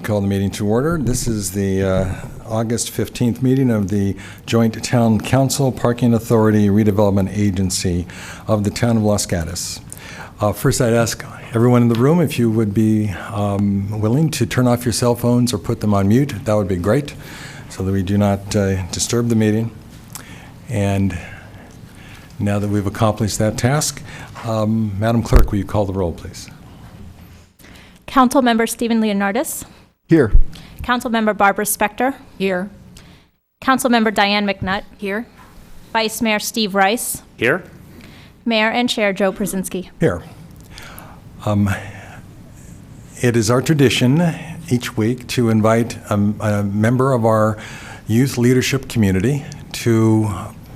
call the meeting to order. This is the August 15th meeting of the Joint Town Council Parking Authority Redevelopment Agency of the Town of Los Gatos. First, I'd ask everyone in the room if you would be willing to turn off your cell phones or put them on mute. That would be great, so that we do not disturb the meeting. And now that we've accomplished that task, Madam Clerk, will you call the roll, please? Councilmember Stephen Leonardis. Here. Councilmember Barbara Spector. Here. Councilmember Diane McNutt. Here. Vice Mayor Steve Rice. Here. Mayor and Chair Joe Przinsky. Here. It is our tradition each week to invite a member of our youth leadership community to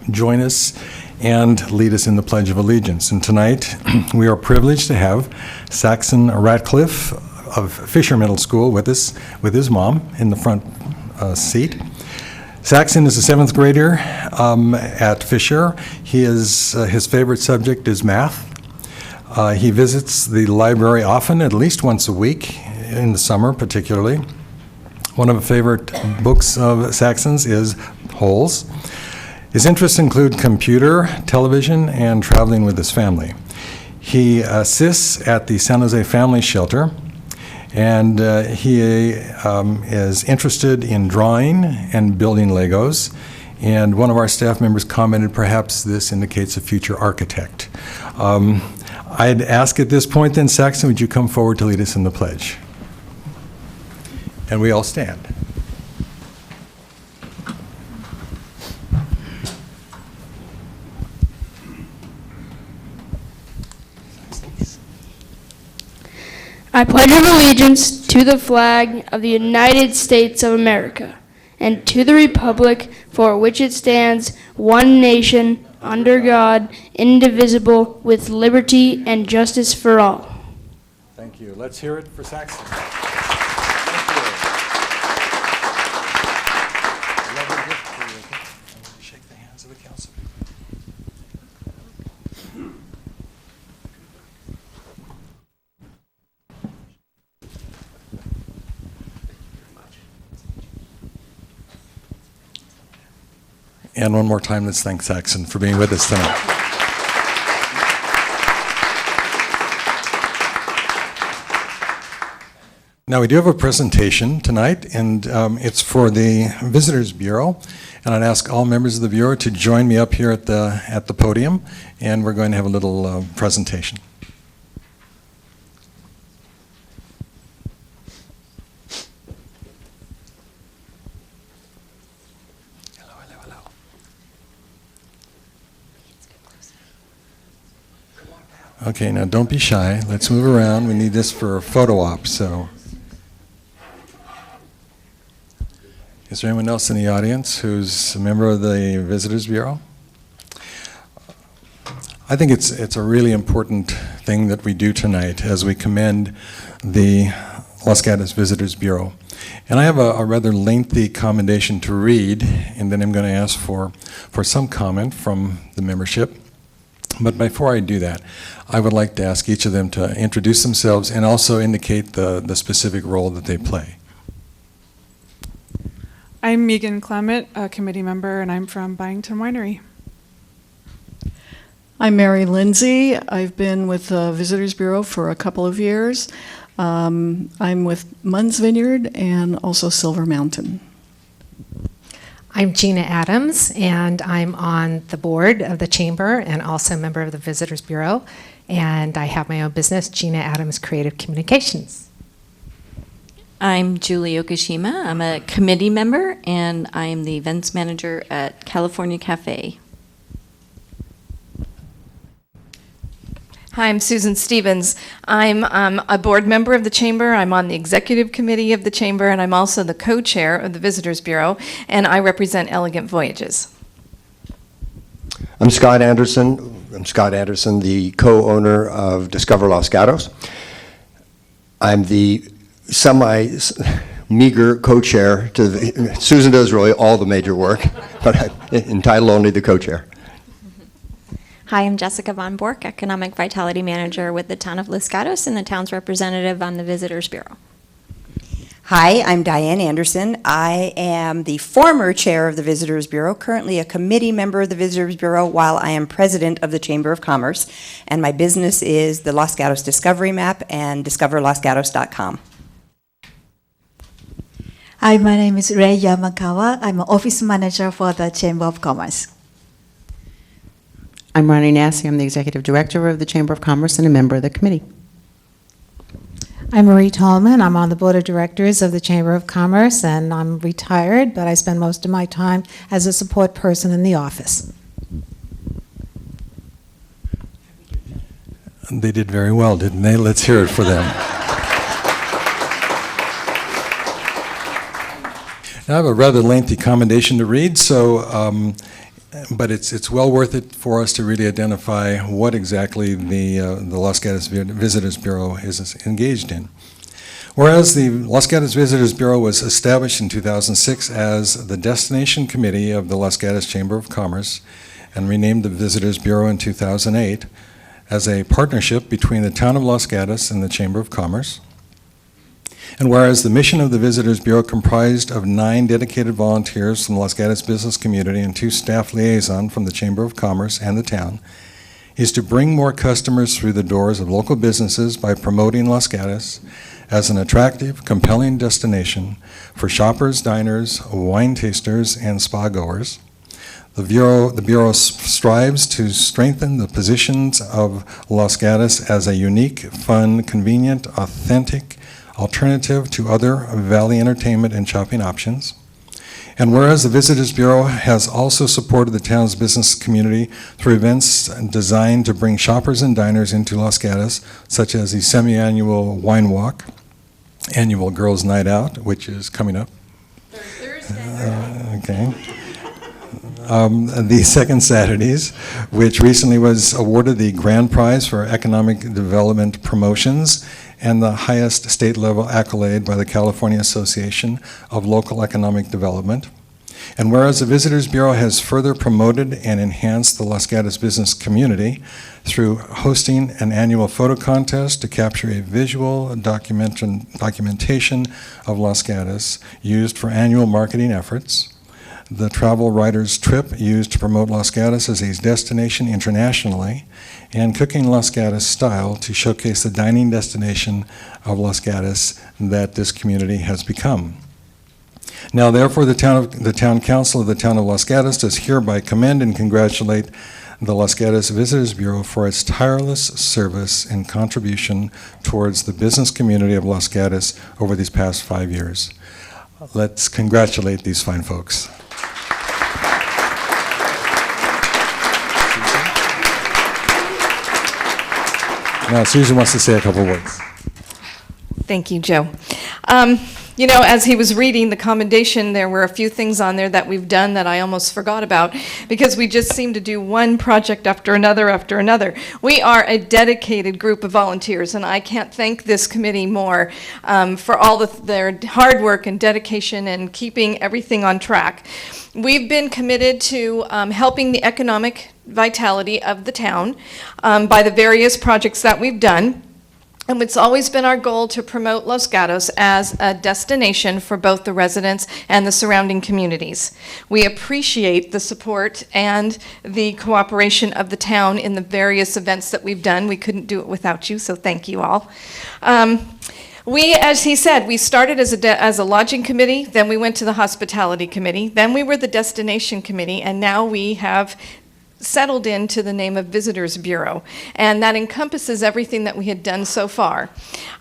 join us and lead us in the Pledge of Allegiance. And tonight, we are privileged to have Saxon Ratcliffe of Fisher Middle School with us, with his mom in the front seat. Saxon is a 7th grader at Fisher. His favorite subject is math. He visits the library often, at least once a week, in the summer particularly. One of the favorite books of Saxon's is Holes. His interests include computer, television, and traveling with his family. He assists at the San Jose Family Shelter, and he is interested in drawing and building Legos. And one of our staff members commented perhaps this indicates a future architect. I'd ask at this point then, Saxon, would you come forward to lead us in the pledge? And we all stand. I pledge allegiance to the flag of the United States of America and to the republic for which it stands, one nation, under God, indivisible, with liberty and justice for all. Thank you. Let's hear it for Saxon. Shake the hands of the council. And one more time, let's thank Saxon for being with us tonight. Now, we do have a presentation tonight, and it's for the Visitors Bureau. And I'd ask all members of the Bureau to join me up here at the podium, and we're going to have a little presentation. Okay, now don't be shy. Let's move around. We need this for a photo op, so. Is there anyone else in the audience who's a member of the Visitors Bureau? I think it's a really important thing that we do tonight as we commend the Los Gatos Visitors Bureau. And I have a rather lengthy commendation to read, and then I'm going to ask for some comment from the membership. But before I do that, I would like to ask each of them to introduce themselves and also indicate the specific role that they play. I'm Megan Clement, a committee member, and I'm from Byington Winery. I'm Mary Lindsay. I've been with the Visitors Bureau for a couple of years. I'm with Munn's Vineyard and also Silver Mountain. I'm Gina Adams, and I'm on the board of the Chamber and also a member of the Visitors Bureau. And I have my own business, Gina Adams Creative Communications. I'm Julie Okashima. I'm a committee member, and I'm the events manager at California Cafe. Hi, I'm Susan Stevens. I'm a board member of the Chamber. I'm on the executive committee of the Chamber, and I'm also the co-chair of the Visitors Bureau, and I represent Elegant Voyages. I'm Scott Anderson, the co-owner of Discover Los Gatos. I'm the semi-meager co-chair to Susan does really all the major work, but I'm entitled only the co-chair. Hi, I'm Jessica Von Bork, Economic Vitality Manager with the Town of Los Gatos and the town's representative on the Visitors Bureau. Hi, I'm Diane Anderson. I am the former chair of the Visitors Bureau, currently a committee member of the Visitors Bureau while I am president of the Chamber of Commerce. And my business is the Los Gatos Discovery Map and discoverlosgatos.com. Hi, my name is Ray Yamakawa. I'm an office manager for the Chamber of Commerce. I'm Ronnie Nassi. I'm the executive director of the Chamber of Commerce and a member of the committee. I'm Marie Tallman. I'm on the board of directors of the Chamber of Commerce, and I'm retired, but I spend most of my time as a support person in the office. They did very well, didn't they? Let's hear it for them. Now, I have a rather lengthy commendation to read, but it's well worth it for us to really identify what exactly the Los Gatos Visitors Bureau is engaged in. Whereas the Los Gatos Visitors Bureau was established in 2006 as the Destination Committee of the Los Gatos Chamber of Commerce and renamed the Visitors Bureau in 2008 as a partnership between the Town of Los Gatos and the Chamber of Commerce. And whereas the mission of the Visitors Bureau comprised of 9 dedicated volunteers from the Los Gatos business community and 2 staff liaison from the Chamber of Commerce and the town, is to bring more customers through the doors of local businesses by promoting Los Gatos as an attractive, compelling destination for shoppers, diners, wine tasters, and spa goers. The Bureau strives to strengthen the positions of Los Gatos as a unique, fun, convenient, authentic alternative to other Valley entertainment and shopping options. And whereas the Visitors Bureau has also supported the town's business community through events designed to bring shoppers and diners into Los Gatos, such as the semi-annual Wine Walk, annual Girls' Night Out, which is coming up. Okay. The second Saturdays, which recently was awarded the grand prize for economic development promotions and the highest state-level accolade by the California Association of Local Economic Development. And whereas the Visitors Bureau has further promoted and enhanced the Los Gatos business community through hosting an annual photo contest to capture a visual documentation of Los Gatos used for annual marketing efforts, the Travel Writers Trip used to promote Los Gatos as a destination internationally, and Cooking Los Gatos Style to showcase the dining destination of Los Gatos that this community has become. Now, therefore, the Town Council of the Town of Los Gatos does hereby commend and congratulate the Los Gatos Visitors Bureau for its tireless service and contribution towards the business community of Los Gatos over these past 5 years. Let's congratulate these fine folks. Now, Susan wants to say a couple words. Thank you, Joe. As he was reading the commendation, there were a few things on there that we've done that I almost forgot about because we just seem to do one project after another after another. We are a dedicated group of volunteers, and I can't thank this committee more for all their hard work and dedication and keeping everything on track. We've been committed to helping the economic vitality of the town by the various projects that we've done. And it's always been our goal to promote Los Gatos as a destination for both the residents and the surrounding communities. We appreciate the support and the cooperation of the town in the various events that we've done. We couldn't do it without you, so thank you all. As he said, we started as a lodging committee, then we went to the hospitality committee, then we were the destination committee, and now we have settled into the name of Visitors Bureau, and that encompasses everything that we had done so far.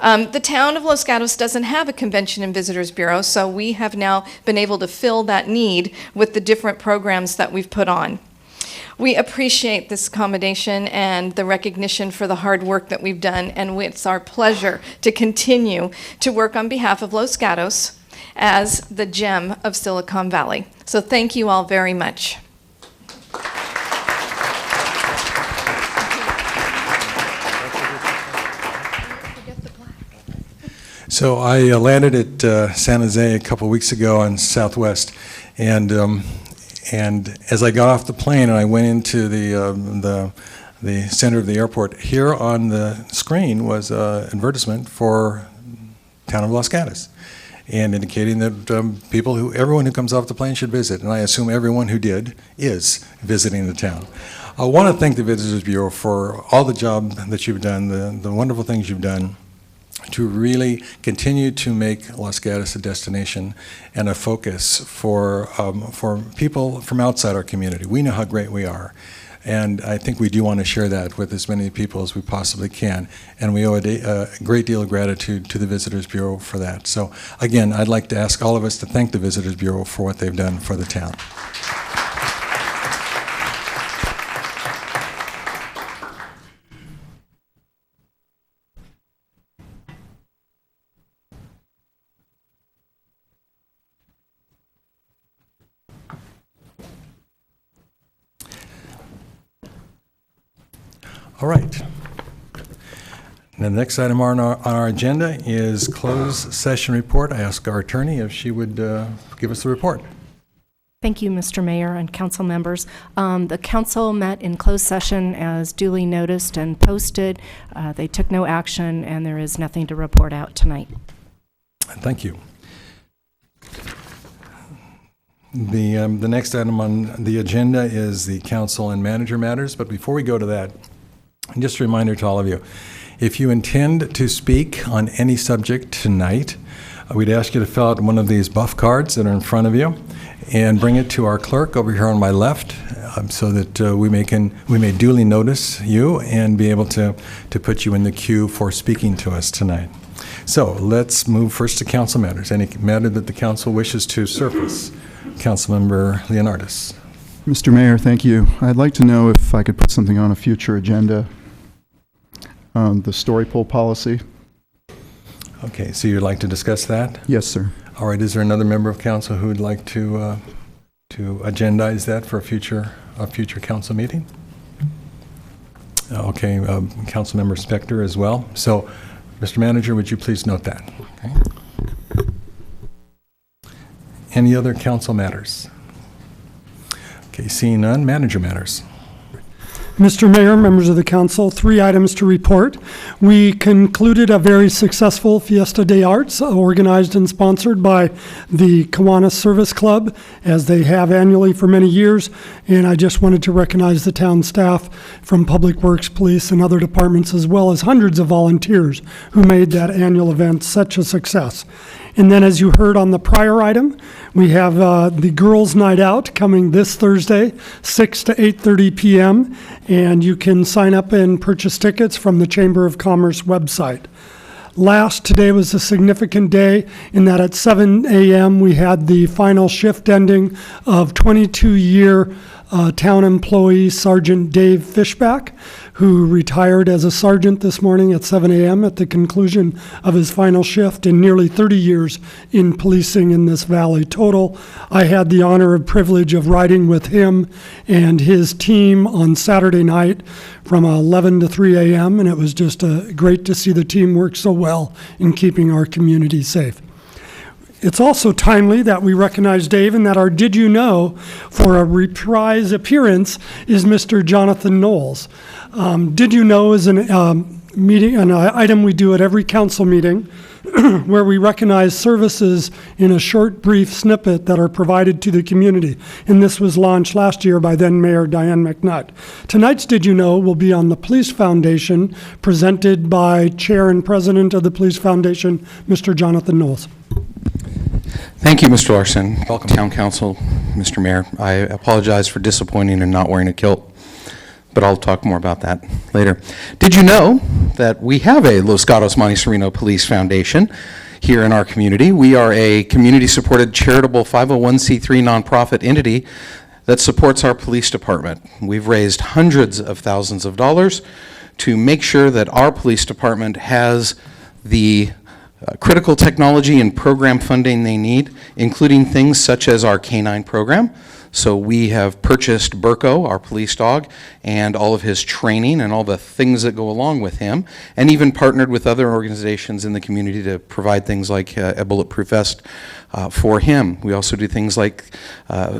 The town of Los Gatos doesn't have a convention and visitors bureau, so we have now been able to fill that need with the different programs that we've put on. We appreciate this accommodation and the recognition for the hard work that we've done, and it's our pleasure to continue to work on behalf of Los Gatos as the gem of Silicon Valley. So thank you all very much. So I landed at San Jose a couple weeks ago on Southwest, and as I got off the plane and I went into the center of the airport, here on the screen was an advertisement for Town of Los Gatos. and indicating that everyone who comes off the plane should visit, and I assume everyone who did is visiting the town. I want to thank the Visitors Bureau for all the job that you've done, the wonderful things you've done to really continue to make Los Gatos a destination and a focus for people from outside our community. We know how great we are, and I think we do want to share that with as many people as we possibly can, and we owe a great deal of gratitude to the Visitors Bureau for that. So again, I'd like to ask all of us to thank the Visitors Bureau for what they've done for the town. All right. Now, the next item on our agenda is closed session report. I ask our attorney if she would give us the report. Thank you, Mr. Mayor and council members. The council met in closed session as duly noticed and posted. They took no action, and there is nothing to report out tonight. Thank you. The next item on the agenda is the council and manager matters, but before we go to that, just a reminder to all of you, if you intend to speak on any subject tonight, we'd ask you to fill out one of these buff cards that are in front of you and bring it to our clerk over here on my left so that we may duly notice you and be able to put you in the queue for speaking to us tonight. So let's move first to council matters. Any matter that the council wishes to surface? Councilmember Leonardis. Mr. Mayor, thank you. I'd like to know if I could put something on a future agenda. The story poll policy. Okay, so you'd like to discuss that? Yes, sir. All right, is there another member of council who would like to agendize that for a future council meeting? Okay, Councilmember Spector as well. So, Mr. Manager, would you please note that? Okay. Any other council matters? Okay, seeing none, manager matters. Mr. Mayor, members of the council, 3 items to report. We concluded a very successful Fiesta de Arts organized and sponsored by the Kiwanis Service Club, as they have annually for many years. And I just wanted to recognize the town staff from Public Works, Police, and other departments, as well as hundreds of volunteers who made that annual event such a success. And then, as you heard on the prior item, we have the Girls' Night Out coming this Thursday, 6 to 8:30 p.m., and you can sign up and purchase tickets from the Chamber of Commerce website. Today was a significant day in that at 7 a.m. we had the final shift ending of 22-year town employee Sergeant Dave Fishback, who retired as a sergeant this morning at 7 a.m. at the conclusion of his final shift in nearly 30 years in policing in this valley. Total, I had the honor and privilege of riding with him and his team on Saturday night from 11 to 3 a.m., and it was just great to see the team work so well in keeping our community safe. It's also timely that we recognize Dave and that our Did You Know for a reprise appearance is Mr. Jonathan Knowles. Did You Know is an item we do at every council meeting where we recognize services in a short, brief snippet that are provided to the community. And this was launched last year by then Mayor Diane McNutt. Tonight's Did You Know will be on the Police Foundation, presented by Chair and President of the Police Foundation, Mr. Jonathan Knowles. Thank you, Mr. Larson. Welcome. Town Council, Mr. Mayor. I apologize for disappointing and not wearing a kilt, but I'll talk more about that later. Did you know that we have a Los Gatos Monte Sereno Police Foundation here in our community? We are a community-supported charitable 501c3 nonprofit entity that supports our police department. We've raised hundreds of thousands of dollars to make sure that our police department has the critical technology and program funding they need, including things such as our K9 program. So we have purchased Burko, our police dog, and all of his training and all the things that go along with him, and even partnered with other organizations in the community to provide things like a bulletproof vest for him. We also do things like,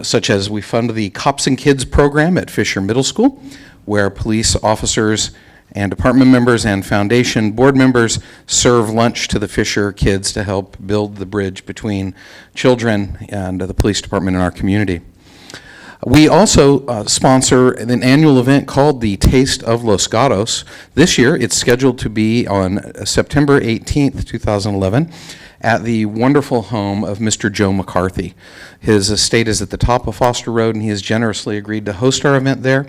such as we fund the Cops and Kids program at Fisher Middle School, where police officers and department members and foundation board members serve lunch to the Fisher kids to help build the bridge between children and the police department in our community. We also sponsor an annual event called the Taste of Los Gatos. This year, it's scheduled to be on September 18th, 2011, at the wonderful home of Mr. Joe McCarthy. His estate is at the top of Foster Road, and he has generously agreed to host our event there.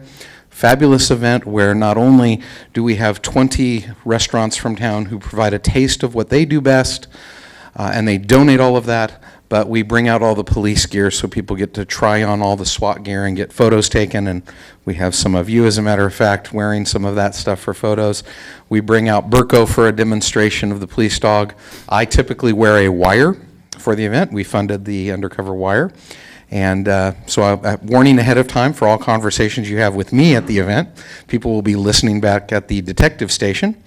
Fabulous event where not only do we have 20 restaurants from town who provide a taste of what they do best, and they donate all of that, but we bring out all the police gear so people get to try on all the SWAT gear and get photos taken, and we have some of you, as a matter of fact, wearing some of that stuff for photos. We bring out Burko for a demonstration of the police dog. I typically wear a wire for the event. We funded the undercover wire. And so warning ahead of time for all conversations you have with me at the event. People will be listening back at the detective station.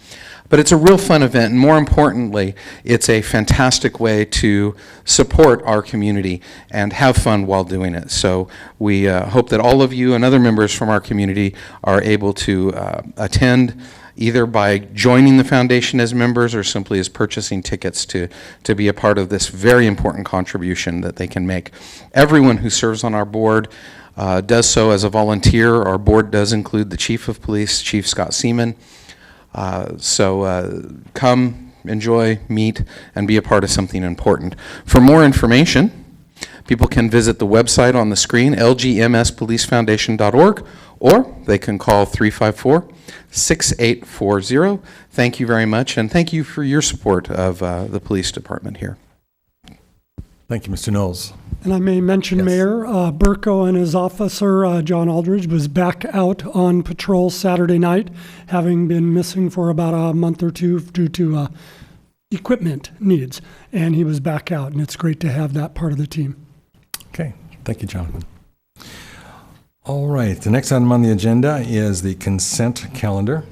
But it's a real fun event, and more importantly, it's a fantastic way to support our community and have fun while doing it. So we hope that all of you and other members from our community are able to attend, either by joining the foundation as members or simply as purchasing tickets to be a part of this very important contribution that they can make. Everyone who serves on our board does so as a volunteer. Our board does include the Chief of Police, Chief Scott Seaman. So come, enjoy, meet, and be a part of something important. For more information, people can visit the website on the screen, lgmspolicefoundation.org, or they can call 354-6840. Thank you very much, and thank you for your support of the police department here. Thank you, Mr. Knowles. And I may mention, Yes. Mayor, Burko and his officer, John Aldridge, was back out on patrol Saturday night, having been missing for about a month or two due to equipment needs. And he was back out, and it's great to have that part of the team. Okay, thank you, Jonathan. All right, the next item on the agenda is the consent calendar.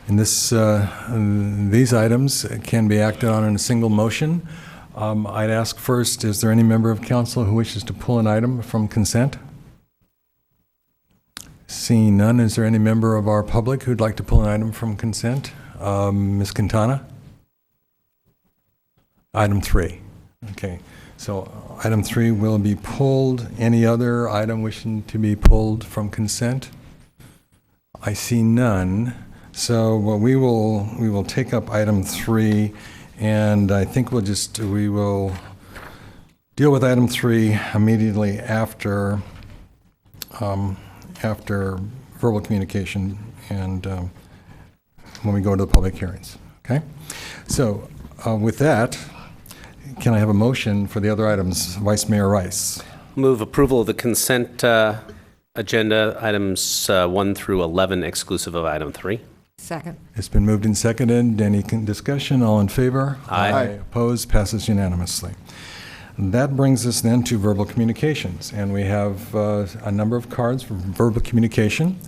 And these items can be acted on in a single motion. I'd ask first, is there any member of council who wishes to pull an item from consent? Seeing none, is there any member of our public who'd like to pull an item from consent? Ms. Quintana? Item 3. Okay, so item 3 will be pulled. Any other item wishing to be pulled from consent? I see none. So we will take up item 3. And I think we will deal with item 3 immediately after verbal communication and when we go to the public hearings. Okay? So with that, can I have a motion for the other items? Vice Mayor Rice. Move approval of the consent agenda, items 1 through 11, exclusive of item 3. Second. It's been moved and seconded. Any discussion? All in favor? Aye. Opposed? Passes unanimously. That brings us then to verbal communications, and we have a number of cards for verbal communication.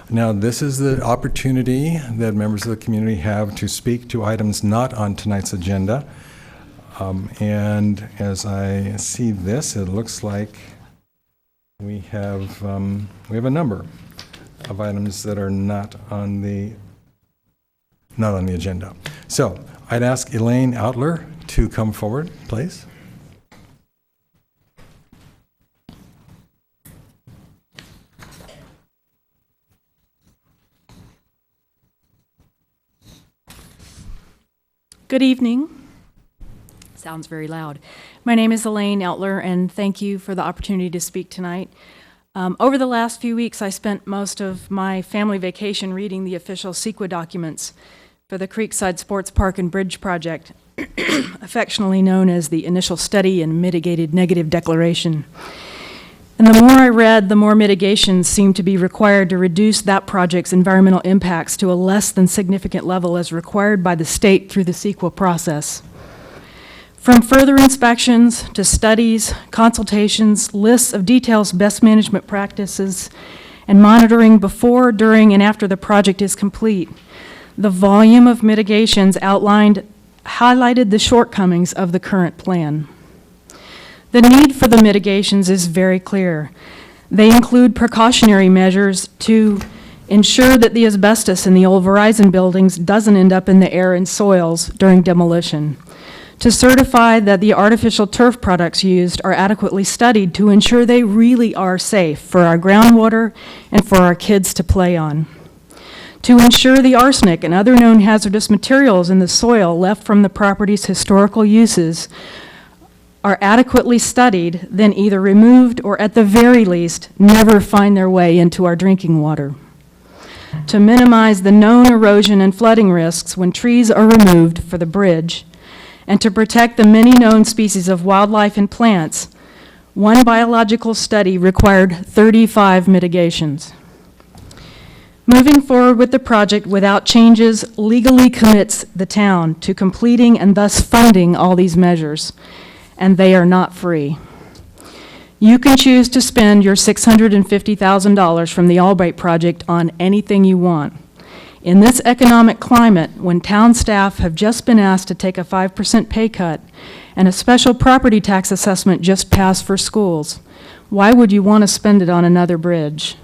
Now, this is the opportunity that members of the community have to speak to items not on tonight's agenda. And as I see this, it looks like we have a number of items that are not on the agenda. So I'd ask Elaine Outler to come forward, please. Good evening. Sounds very loud. My name is Elaine Outler, and thank you for the opportunity to speak tonight. Over the last few weeks, I spent most of my family vacation reading the official CEQA documents for the Creekside Sports Park and Bridge project, affectionately known as the Initial Study and Mitigated Negative Declaration. And the more I read, the more mitigations seemed to be required to reduce that project's environmental impacts to a less than significant level as required by the state through the CEQA process. From further inspections to studies, consultations, lists of detailed best management practices, and monitoring before, during, and after the project is complete, the volume of mitigations highlighted the shortcomings of the current plan. The need for the mitigations is very clear. They include precautionary measures to ensure that the asbestos in the old Verizon buildings doesn't end up in the air and soils during demolition, to certify that the artificial turf products used are adequately studied to ensure they really are safe for our groundwater and for our kids to play on, to ensure the arsenic and other known hazardous materials in the soil left from the property's historical uses are adequately studied, then either removed or at the very least never find their way into our drinking water, to minimize the known erosion and flooding risks when trees are removed for the bridge, and to protect the many known species of wildlife and plants. One biological study required 35 mitigations. Moving forward with the project without changes legally commits the town to completing and thus funding all these measures, and they are not free. You can choose to spend your $650,000 from the Albright project on anything you want. In this economic climate, when town staff have just been asked to take a 5% pay cut and a special property tax assessment just passed for schools, why would you want to spend it on another bridge?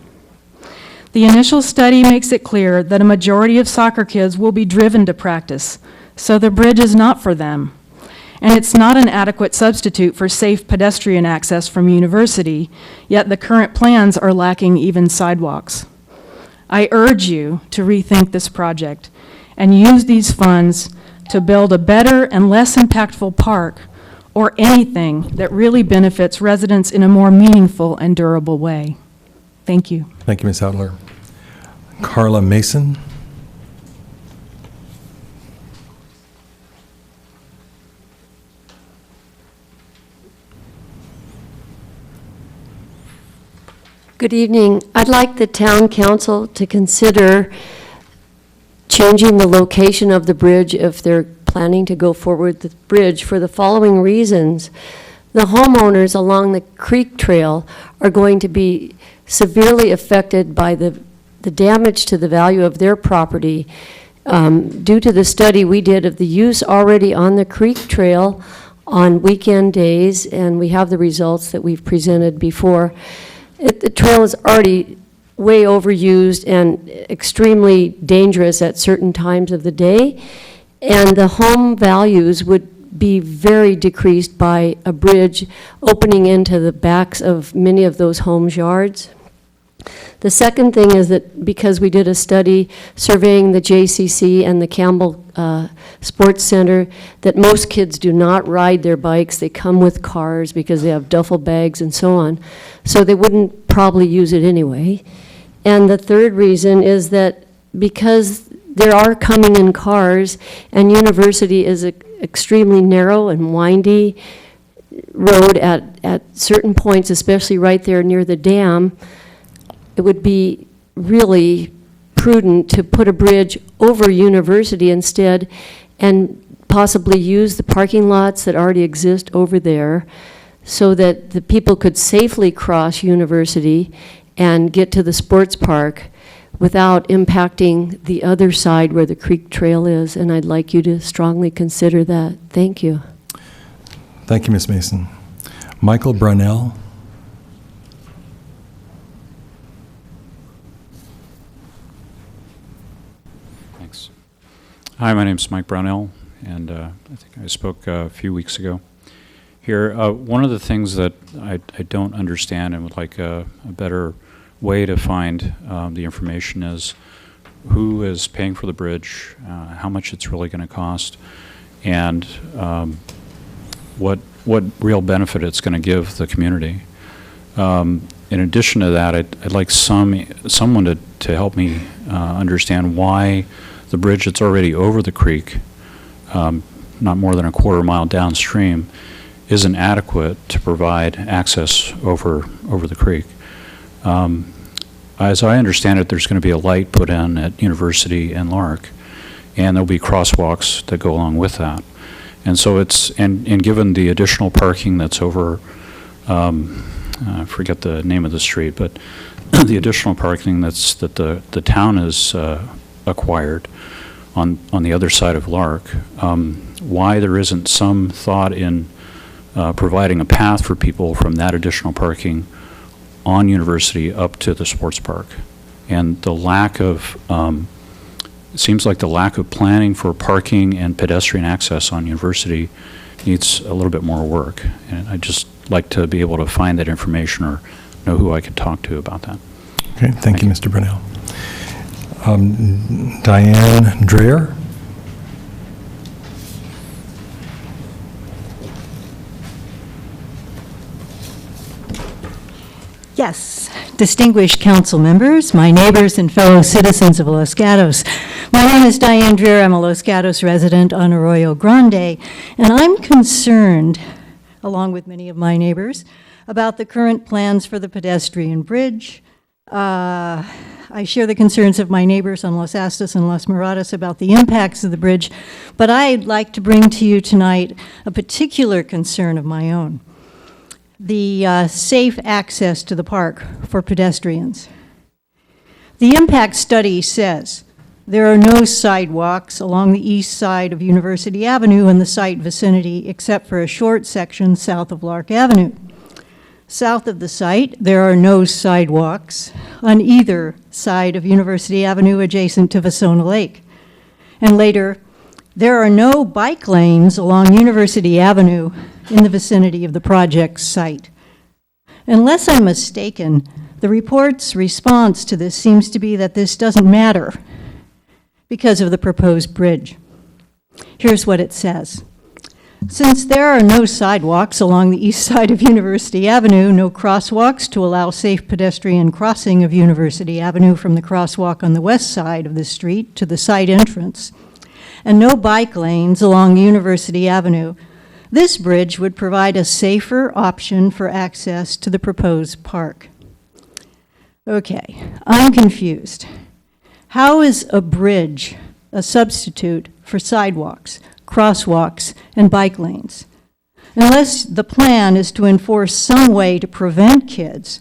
The initial study makes it clear that a majority of soccer kids will be driven to practice, so the bridge is not for them. And it's not an adequate substitute for safe pedestrian access from University, yet the current plans are lacking even sidewalks. I urge you to rethink this project and use these funds to build a better and less impactful park or anything that really benefits residents in a more meaningful and durable way. Thank you. Thank you, Ms. Outler. Carla Mason. Good evening. I'd like the town council to consider changing the location of the bridge if they're planning to go forward with the bridge for the following reasons. The homeowners along the creek trail are going to be severely affected by the damage to the value of their property due to the study we did of the use already on the creek trail on weekend days, and we have the results that we've presented before. The trail is already way overused and extremely dangerous at certain times of the day, and the home values would be very decreased by a bridge opening into the backs of many of those homes' yards. The second thing is that because we did a study surveying the JCC and the Campbell Sports Center, that most kids do not ride their bikes. They come with cars because they have duffel bags and so on. So they wouldn't probably use it anyway. And the third reason is that because there are coming in cars and University is an extremely narrow and windy road at certain points, especially right there near the dam, it would be really prudent to put a bridge over University instead and possibly use the parking lots that already exist over there so that the people could safely cross University and get to the sports park without impacting the other side where the creek trail is. And I'd like you to strongly consider that. Thank you. Thank you, Ms. Mason. Michael Brunell. Hi, my name's Mike Brownell, and I think I spoke a few weeks ago here. One of the things that I don't understand and would like a better way to find the information is who is paying for the bridge, how much it's really going to cost, and what real benefit it's going to give the community. In addition to that, I'd like someone to help me understand why the bridge that's already over the creek, not more than a quarter mile downstream, isn't adequate to provide access over the creek. As I understand it, there's going to be a light put in at University and Lark, and there'll be crosswalks that go along with that. And so and given the additional parking that's over, I forget the name of the street, but the additional parking that the town has acquired on the other side of Lark, why there isn't some thought in providing a path for people from that additional parking on University up to the sports park. And the lack of, it seems like the lack of planning for parking and pedestrian access on University needs a little bit more work. And I'd just like to be able to find that information or know who I could talk to about that. Okay, thank you, Mr. Brunel. Diane Dreyer? Yes, distinguished council members, my neighbors and fellow citizens of Los Gatos. My name is Diane Dreher. I'm a Los Gatos resident on Arroyo Grande, and I'm concerned, along with many of my neighbors, about the current plans for the pedestrian bridge. I share the concerns of my neighbors on Los Astos and Las Moradas about the impacts of the bridge, but I'd like to bring to you tonight a particular concern of my own. The safe access to the park for pedestrians. The impact study says there are no sidewalks along the east side of University Avenue in the site vicinity except for a short section south of Lark Avenue. South of the site, there are no sidewalks on either side of University Avenue adjacent to Vasona Lake. And later, there are no bike lanes along University Avenue in the vicinity of the project site. Unless I'm mistaken, the report's response to this seems to be that this doesn't matter because of the proposed bridge. Here's what it says. Since there are no sidewalks along the east side of University Avenue, no crosswalks to allow safe pedestrian crossing of University Avenue from the crosswalk on the west side of the street to the site entrance, and no bike lanes along University Avenue, this bridge would provide a safer option for access to the proposed park. Okay, I'm confused. How is a bridge a substitute for sidewalks, crosswalks, and bike lanes? Unless the plan is to enforce some way to prevent kids,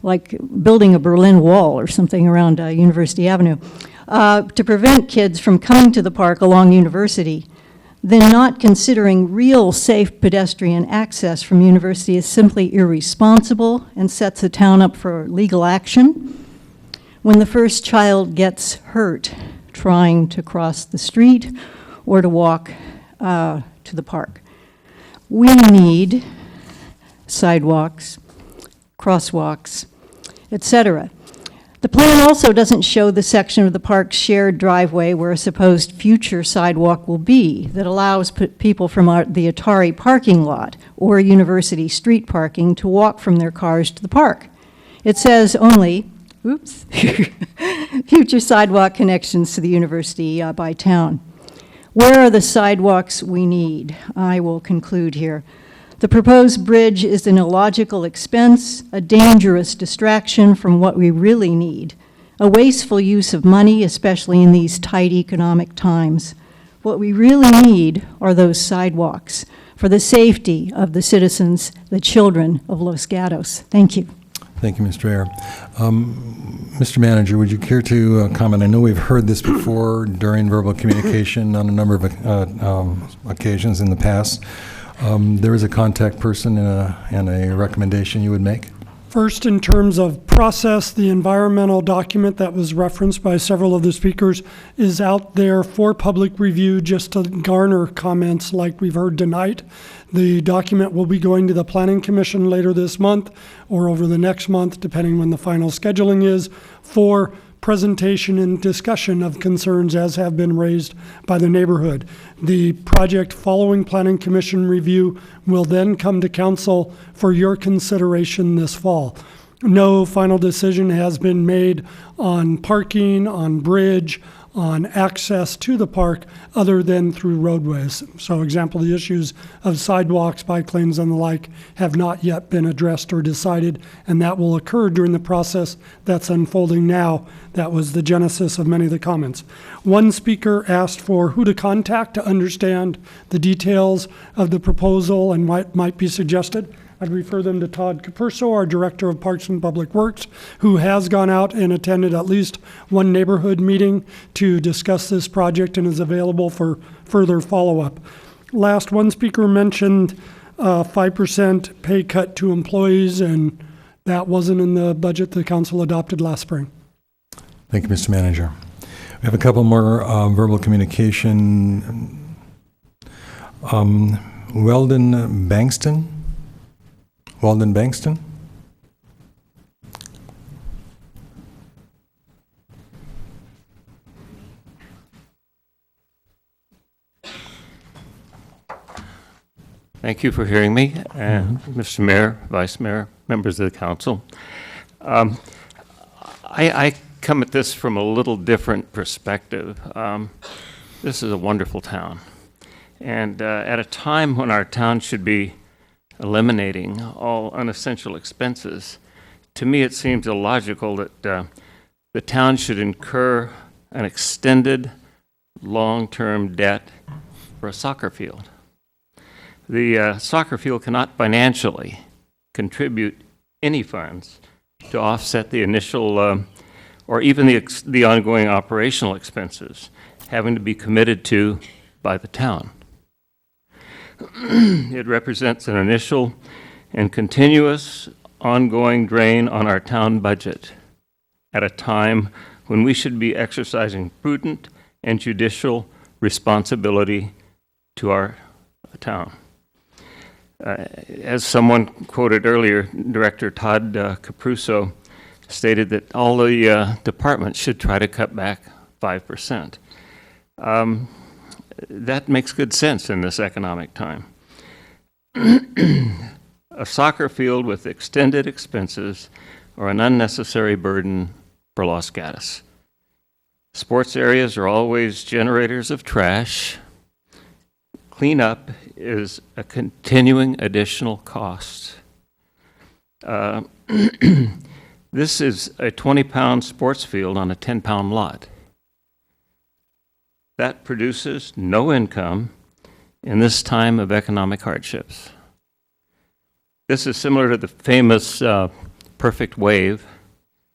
like building a Berlin Wall or something around University Avenue, to prevent kids from coming to the park along University, then not considering real safe pedestrian access from University is simply irresponsible and sets the town up for legal action. When the first child gets hurt trying to cross the street or to walk to the park, we need sidewalks, crosswalks, etc. The plan also doesn't show the section of the park's shared driveway where a supposed future sidewalk will be that allows people from the Atari parking lot or University street parking to walk from their cars to the park. It says only, oops, future sidewalk connections to the university by town. Where are the sidewalks we need? I will conclude here. The proposed bridge is an illogical expense, a dangerous distraction from what we really need, a wasteful use of money, especially in these tight economic times. What we really need are those sidewalks for the safety of the citizens, the children of Los Gatos. Thank you. Thank you, Mr. Ayer. Mr. Manager, would you care to comment? I know we've heard this before during verbal communication on a number of occasions in the past. There is a contact person and a recommendation you would make? First, in terms of process, the environmental document that was referenced by several of the speakers is out there for public review just to garner comments like we've heard tonight. The document will be going to the Planning Commission later this month or over the next month, depending when the final scheduling is, for presentation and discussion of concerns as have been raised by the neighborhood. The project following Planning Commission review will then come to council for your consideration this fall. No final decision has been made on parking, on bridge, on access to the park other than through roadways. So example, the issues of sidewalks, bike lanes, and the like have not yet been addressed or decided, and that will occur during the process that's unfolding now. That was the genesis of many of the comments. One speaker asked for who to contact to understand the details of the proposal and what might be suggested. I'd refer them to Todd Capurso, our Director of Parks and Public Works, who has gone out and attended at least one neighborhood meeting to discuss this project and is available for further follow-up. Last, one speaker mentioned 5% pay cut to employees, and that wasn't in the budget the council adopted last spring. Thank you, Mr. Manager. We have a couple more verbal communication. Weldon Bankston? Weldon Bankston? Thank you for hearing me, Mr. Mayor, Vice Mayor, members of the council. I come at this from a little different perspective. This is a wonderful town. And at a time when our town should be eliminating all unessential expenses, to me it seems illogical that the town should incur an extended long-term debt for a soccer field. The soccer field cannot financially contribute any funds to offset the initial or even the ongoing operational expenses having to be committed to by the town. It represents an initial and continuous ongoing drain on our town budget at a time when we should be exercising prudent and judicial responsibility to our town. As someone quoted earlier, Director Todd Capruso stated that all the departments should try to cut back 5%. That makes good sense in this economic time. A soccer field with extended expenses are an unnecessary burden for Los Gatos. Sports areas are always generators of trash. Cleanup is a continuing additional cost. This is a 20-pound sports field on a 10-pound lot. That produces no income in this time of economic hardships. This is similar to the famous perfect wave,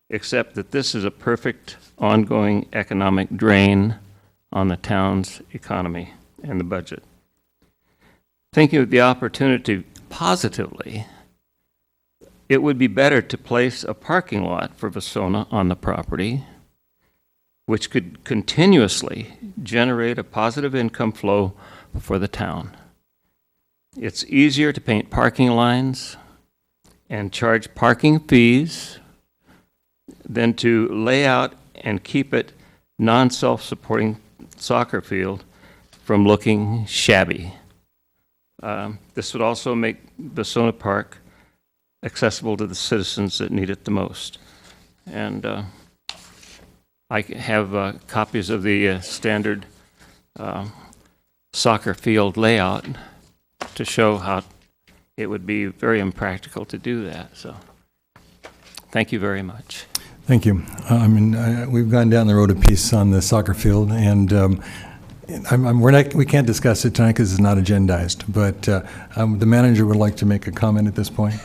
except that this is a perfect ongoing economic drain on the town's economy and the budget. Thinking of the opportunity positively, it would be better to place a parking lot for Vasona on the property, which could continuously generate a positive income flow for the town. It's easier to paint parking lines and charge parking fees than to lay out and keep it non-self-supporting soccer field from looking shabby. This would also make Vasona Park accessible to the citizens that need it the most. And I have copies of the standard soccer field layout to show how it would be very impractical to do that. So thank you very much. Thank you. We've gone down the road a piece on the soccer field, and we can't discuss it tonight because it's not agendized, but the manager would like to make a comment at this point.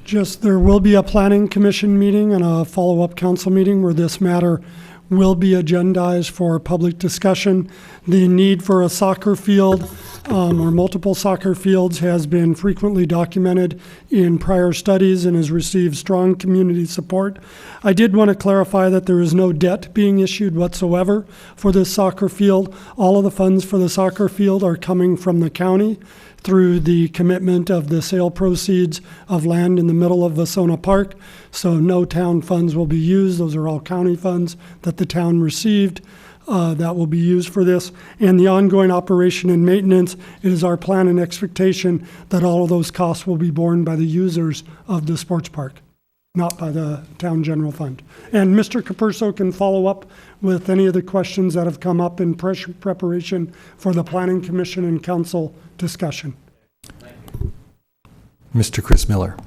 Just, there will be a planning commission meeting and a follow-up council meeting where this matter will be agendized for public discussion. The need for a soccer field or multiple soccer fields has been frequently documented in prior studies and has received strong community support. I did want to clarify that there is no debt being issued whatsoever for this soccer field. All of the funds for the soccer field are coming from the county through the commitment of the sale proceeds of land in the middle of Vasona Park. So no town funds will be used. Those are all county funds that the town received that will be used for this. And the ongoing operation and maintenance, it is our plan and expectation that all of those costs will be borne by the users of the sports park, not by the town general fund. And Mr. Capurso can follow up with any of the questions that have come up in preparation for the Planning Commission and Council discussion. Mr. Chris Miller.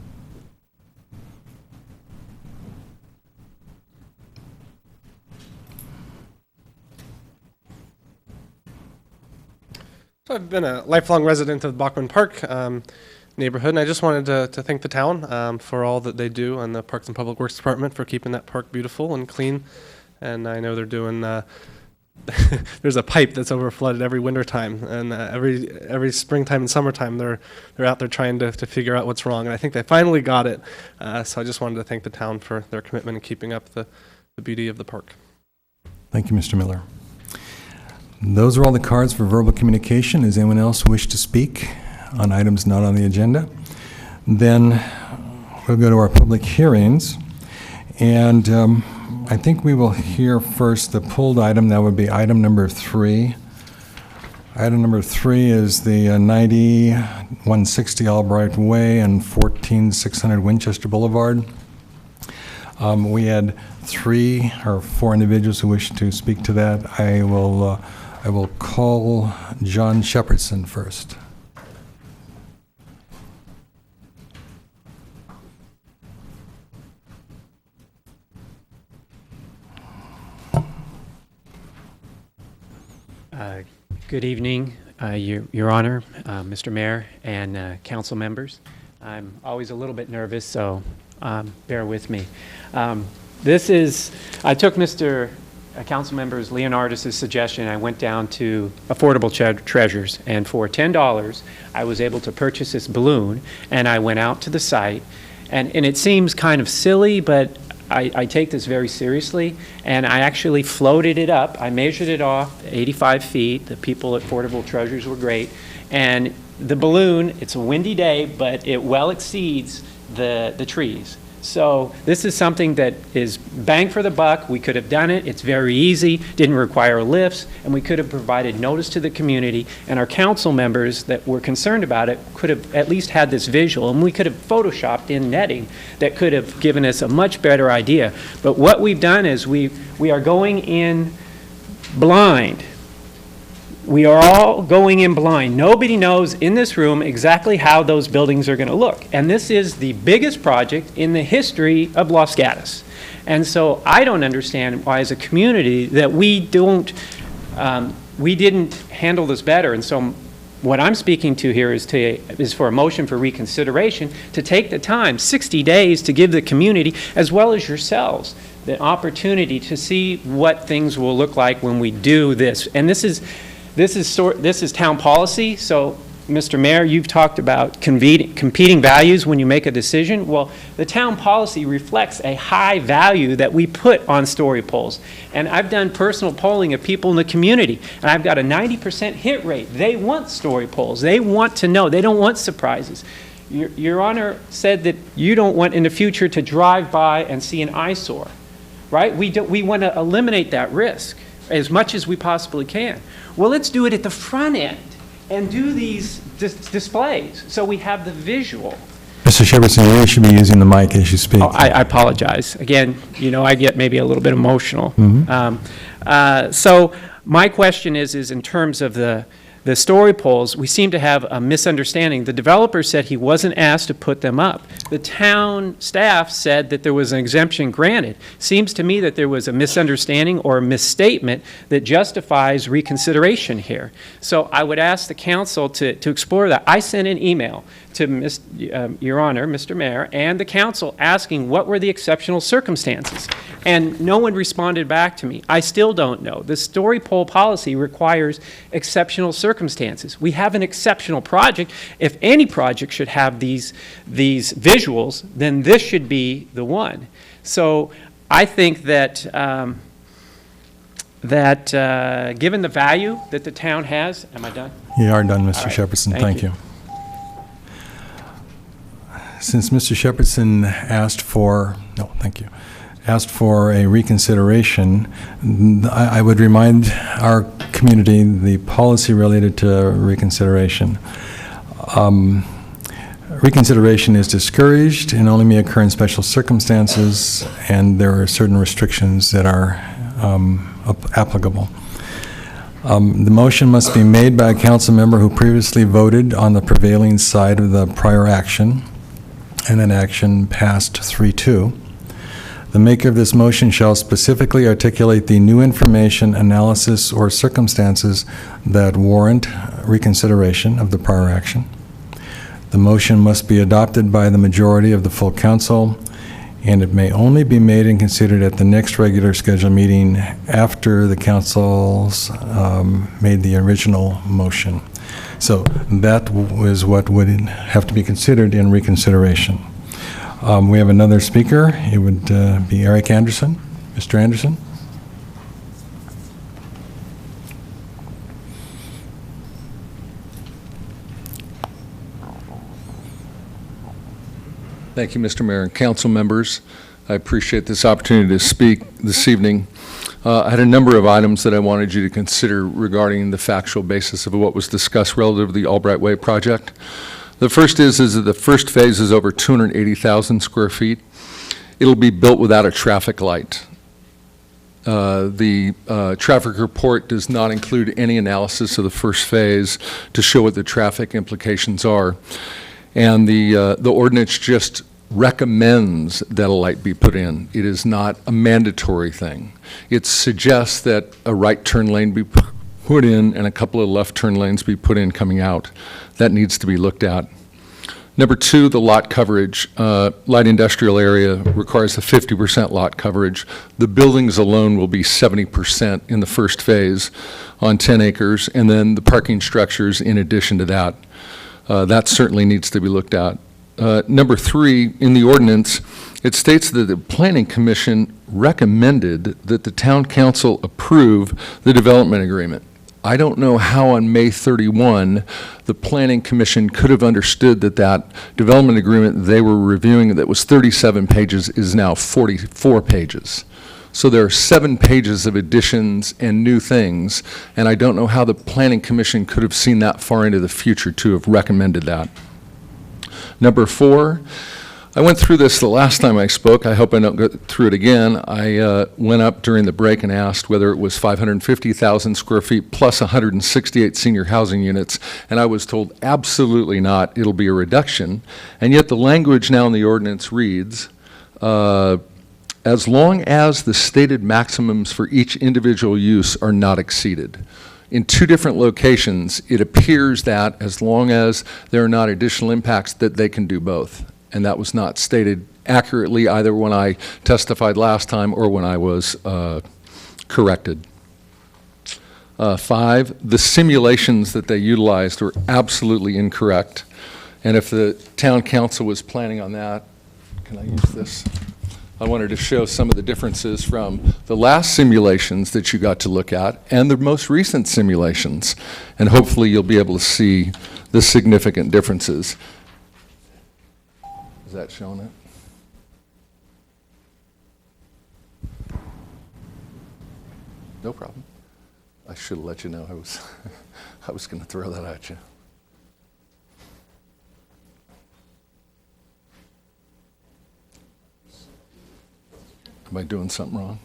So I've been a lifelong resident of Bachman Park neighborhood, and I just wanted to thank the town for all that they do, and the Parks and Public Works Department for keeping that park beautiful and clean. And I know they're doing there's a pipe that's over flooded every winter time, and every springtime and summertime they're out there trying to figure out what's wrong, and I think they finally got it. So I just wanted to thank the town for their commitment in keeping up the the beauty of the park. Thank you, Mr. Miller. Those are all the cards for verbal communication. Does anyone else wish to speak on items not on the agenda? Then we'll go to our public hearings. And I think we will hear first the pulled item. That would be item number 3. Item number 3 is the 9160 Albright Way and 14600 Winchester Boulevard. We had 3 or 4 individuals who wish to speak to that. I will call John Shepherdson first. Good evening, Your Honor, Mr. Mayor, and council members. I'm always a little bit nervous, so bear with me. I took Mr. Council Members Leonardis' suggestion. I went down to Affordable Treasures, and for $10, I was able to purchase this balloon, and I went out to the site, and it seems kind of silly, but I take this very seriously, and I actually floated it up. I measured it off 85 feet. The people at Affordable Treasures were great. And the balloon, it's a windy day, but it well exceeds the trees. So this is something that is bang for the buck. We could have done it. It's very easy, didn't require lifts, and we could have provided notice to the community, and our council members that were concerned about it could have at least had this visual, and we could have photoshopped in netting that could have given us a much better idea. But what we've done is we are going in blind. We are all going in blind. Nobody knows in this room exactly how those buildings are going to look. And this is the biggest project in the history of Los Gatos. And so I don't understand why, as a community, that we didn't handle this better. And so what I'm speaking to here is for a motion for reconsideration to take the time, 60 days, to give the community, as well as yourselves, the opportunity to see what things will look like when we do this. And this is town policy. So, Mr. Mayor, you've talked about competing values when you make a decision. Well, the town policy reflects a high value that we put on story polls. And I've done personal polling of people in the community, and I've got a 90% hit rate. They want story polls. They want to know. They don't want surprises. Your Honor said that you don't want in the future to drive by and see an eyesore, right? We want to eliminate that risk as much as we possibly can. Well, let's do it at the front end and do these displays so we have the visual. Mr. Shepherdson, you really should be using the mic as you speak. Oh, I apologize. Again, I get maybe a little bit emotional. So my question is in terms of the story polls, we seem to have a misunderstanding. The developer said he wasn't asked to put them up. The town staff said that there was an exemption granted. Seems to me that there was a misunderstanding or a misstatement that justifies reconsideration here. So I would ask the council to explore that. I sent an email to Your Honor, Mr. Mayor, and the council asking what were the exceptional circumstances. And no one responded back to me. I still don't know. The story poll policy requires exceptional circumstances. We have an exceptional project. If any project should have these visuals, then this should be the one. So I think that given the value that the town has, am I done? You are done, Mr. Right. Shepherdson. Thank you. Since Mr. Shepherdson asked for a reconsideration, I would remind our community the policy related to reconsideration. Reconsideration is discouraged and only may occur in special circumstances, and there are certain restrictions that are applicable. The motion must be made by a council member who previously voted on the prevailing side of the prior action, and an action passed 3-2. The maker of this motion shall specifically articulate the new information, analysis, or circumstances that warrant reconsideration of the prior action. The motion must be adopted by the majority of the full council, and it may only be made and considered at the next regular scheduled meeting after the council's made the original motion. So that was what would have to be considered in reconsideration. We have another speaker. It would be Eric Anderson. Mr. Anderson? Thank you, Mr. Mayor and council members. I appreciate this opportunity to speak this evening. I had a number of items that I wanted you to consider regarding the factual basis of what was discussed relative to the Albright Way project. The first is that the first phase is over 280,000 square feet. It'll be built without a traffic light. The traffic report does not include any analysis of the first phase to show what the traffic implications are. And the ordinance just recommends that a light be put in. It is not a mandatory thing. It suggests that a right turn lane be put in and a couple of left turn lanes be put in coming out. That needs to be looked at. Number two, the lot coverage. Light industrial area requires a 50% lot coverage. The buildings alone will be 70% in the first phase on 10 acres, and then the parking structures in addition to that. That certainly needs to be looked at. Number three, in the ordinance, it states that the Planning Commission recommended that the Town Council approve the development agreement. I don't know how on May 31 the Planning Commission could have understood that that development agreement they were reviewing that was 37 pages is now 44 pages. So there are 7 pages of additions and new things, and I don't know how the Planning Commission could have seen that far into the future to have recommended that. Number four, I went through this the last time I spoke. I hope I don't go through it again. I went up during the break and asked whether it was 550,000 square feet plus 168 senior housing units, and I was told absolutely not, it'll be a reduction. And yet the language now in the ordinance reads, as long as the stated maximums for each individual use are not exceeded. In 2 different locations, it appears that as long as there are not additional impacts, that they can do both. And that was not stated accurately either when I testified last time or when I was corrected. 5, the simulations that they utilized were absolutely incorrect. And if the town council was planning on that, can I use this? I wanted to show some of the differences from the last simulations that you got to look at and the most recent simulations. And hopefully you'll be able to see the significant differences. Is that showing it? No problem. I should have let you know I was going to throw that at you. Am I doing something wrong?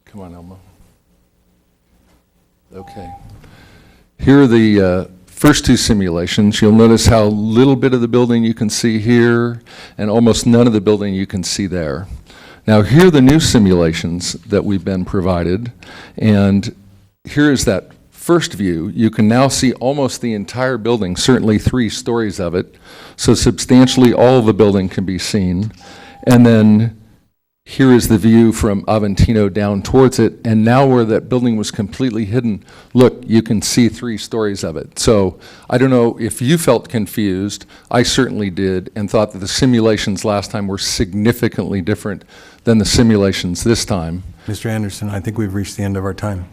Come on, Elmo. Okay. Here are the first 2 simulations. You'll notice how little bit of the building you can see here and almost none of the building you can see there. Now here are the new simulations that we've been provided, and here is that first view. You can now see almost the entire building, certainly 3 stories of it, so substantially all of the building can be seen. And then here is the view from Aventino down towards it, and now where that building was completely hidden, look, you can see 3 stories of it. So I don't know if you felt confused. I certainly did, and thought that the simulations last time were significantly different than the simulations this time. Mr. Anderson, I think we've reached the end of our time.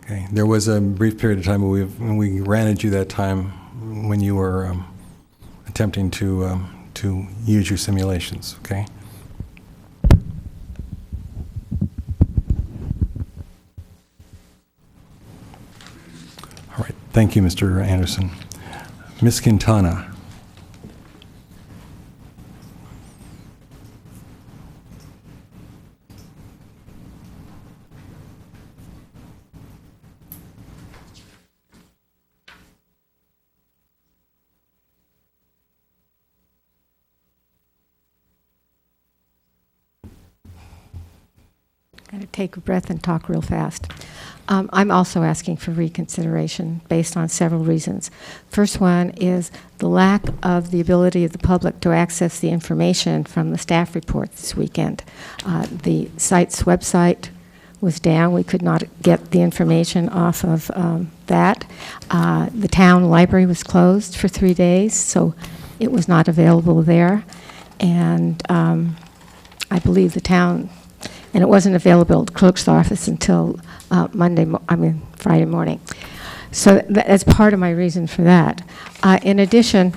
Okay. There was a brief period of time when we granted you that time when you were attempting to use your simulations, okay? All right. Thank you, Mr. Anderson. Ms. Quintana. Got to take a breath and talk real fast. I'm also asking for reconsideration based on several reasons. First one is the lack of the ability of the public to access the information from the staff report this weekend. The site's website was down. We could not get the information off of that. The town library was closed for 3 days, so it was not available there. And I believe the town, and it wasn't available at the clerk's office until Friday morning. So that's part of my reason for that. In addition,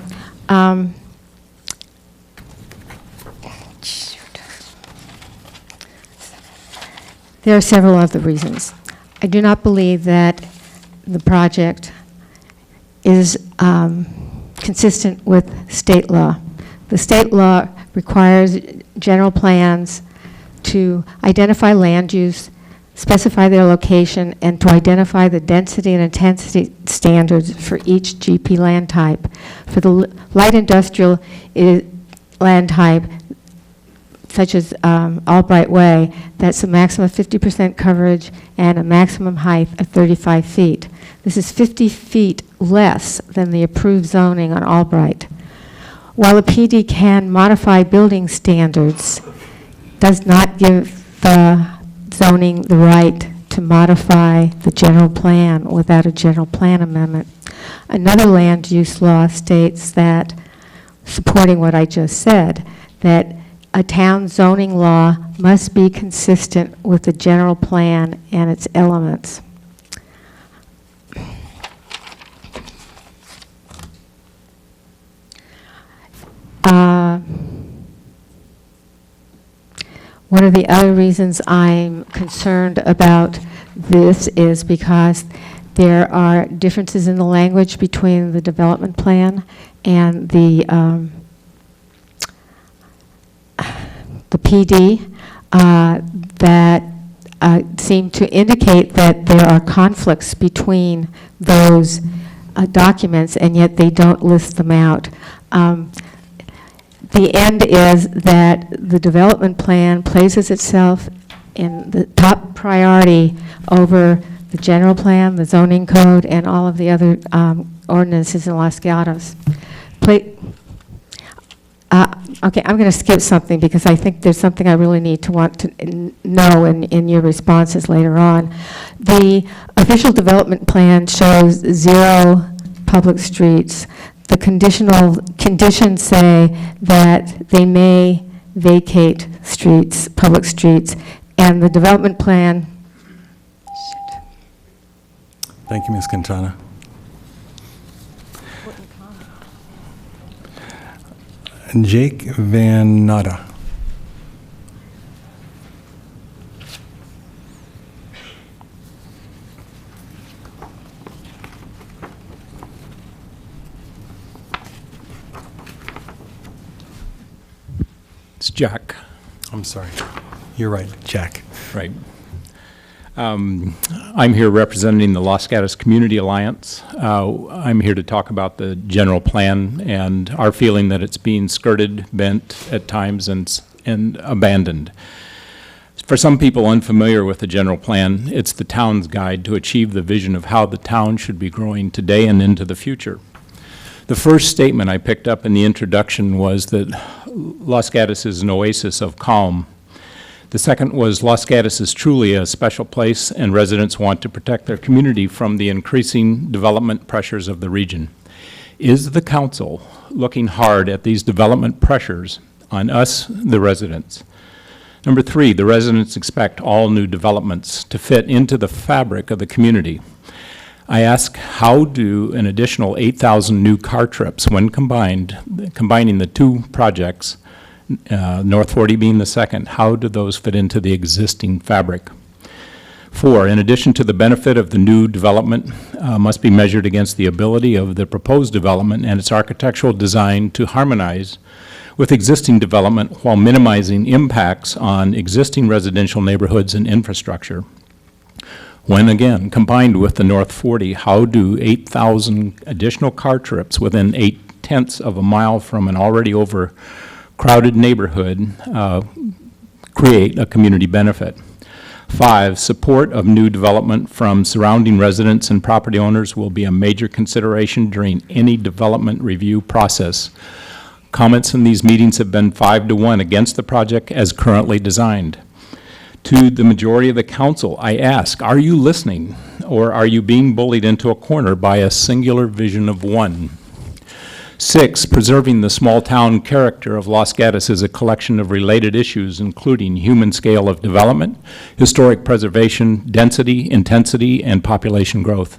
there are several other reasons. I do not believe that the project is consistent with state law. The state law requires general plans to identify land use, specify their location, and to identify the density and intensity standards for each GP land type. For the light industrial land type, such as Albright Way, that's a maximum of 50% coverage and a maximum height of 35 feet. This is 50 feet less than the approved zoning on Albright. While a PD can modify building standards, does not give the zoning the right to modify the general plan without a general plan amendment. Another land use law states that, supporting what I just said, that a town zoning law must be consistent with the general plan and its elements. One of the other reasons I'm concerned about this is because there are differences in the language between the development plan and the PD that seem to indicate that there are conflicts between those documents, and yet they don't list them out. The end is that the development plan places itself in the top priority over the general plan, the zoning code, and all of the other ordinances in Los Gatos. Okay, I'm going to skip something because I think there's something I really need to want to know in your responses later on. The official development plan shows 0 public streets. The conditions say that they may vacate streets, public streets, and the development plan. Thank you, Ms. Quintana. Jake Van Natta. It's Jack. I'm sorry. You're right, Jack. Right. I'm here representing the Los Gatos Community Alliance. I'm here to talk about the general plan and our feeling that it's being skirted, bent at times, and abandoned. For some people unfamiliar with the general plan, it's the town's guide to achieve the vision of how the town should be growing today and into the future. The first statement I picked up in the introduction was that Los Gatos is an oasis of calm. The second was Los Gatos is truly a special place, and residents want to protect their community from the increasing development pressures of the region. Is the council looking hard at these development pressures on us, the residents? Number 3, the residents expect all new developments to fit into the fabric of the community. I ask, how do an additional 8,000 new car trips, when combining the 2 projects, North 40 being the second, how do those fit into the existing fabric? 4, in addition to the benefit of the new development, must be measured against the ability of the proposed development and its architectural design to harmonize with existing development while minimizing impacts on existing residential neighborhoods and infrastructure. When again combined with the North 40, how do 8,000 additional car trips within 0.8 of a mile from an already overcrowded neighborhood create a community benefit? 5, support of new development from surrounding residents and property owners will be a major consideration during any development review process. Comments in these meetings have been 5-1 against the project as currently designed. To the majority of the council, I ask, are you listening, or are you being bullied into a corner by a singular vision of one? 6, preserving the small-town character of Los Gatos is a collection of related issues, including human scale of development, historic preservation, density, intensity, and population growth.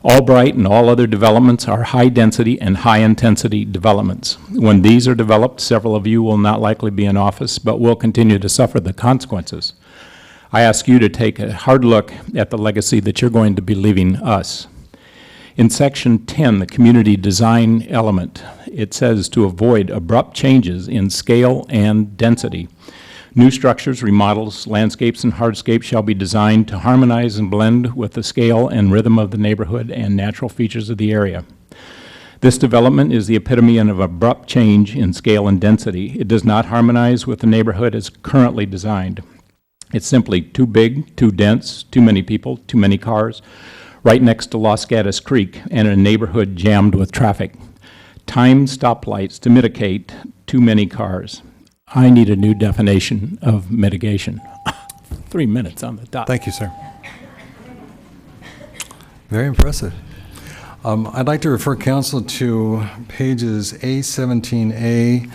Albright and all other developments are high-density and high-intensity developments. When these are developed, several of you will not likely be in office, but will continue to suffer the consequences. I ask you to take a hard look at the legacy that you're going to be leaving us. In Section 10, the community design element, it says to avoid abrupt changes in scale and density. New structures, remodels, landscapes, and hardscapes shall be designed to harmonize and blend with the scale and rhythm of the neighborhood and natural features of the area. This development is the epitome of abrupt change in scale and density. It does not harmonize with the neighborhood as currently designed. It's simply too big, too dense, too many people, too many cars, right next to Los Gatos Creek and a neighborhood jammed with traffic. Timed stoplights to mitigate too many cars. I need a new definition of mitigation. 3 minutes on the dot. Thank you, sir. Very impressive. I'd like to refer council to pages A17A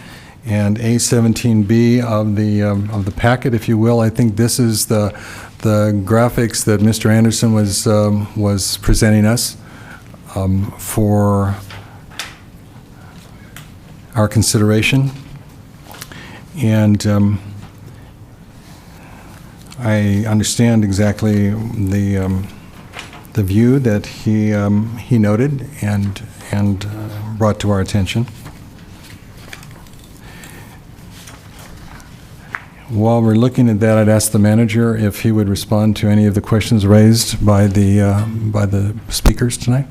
and A17B of the packet, if you will. I think this is the graphics that Mr. Anderson was presenting us for our consideration. And I understand exactly the view that he noted and brought to our attention. While we're looking at that, I'd ask the manager if he would respond to any of the questions raised by the speakers tonight.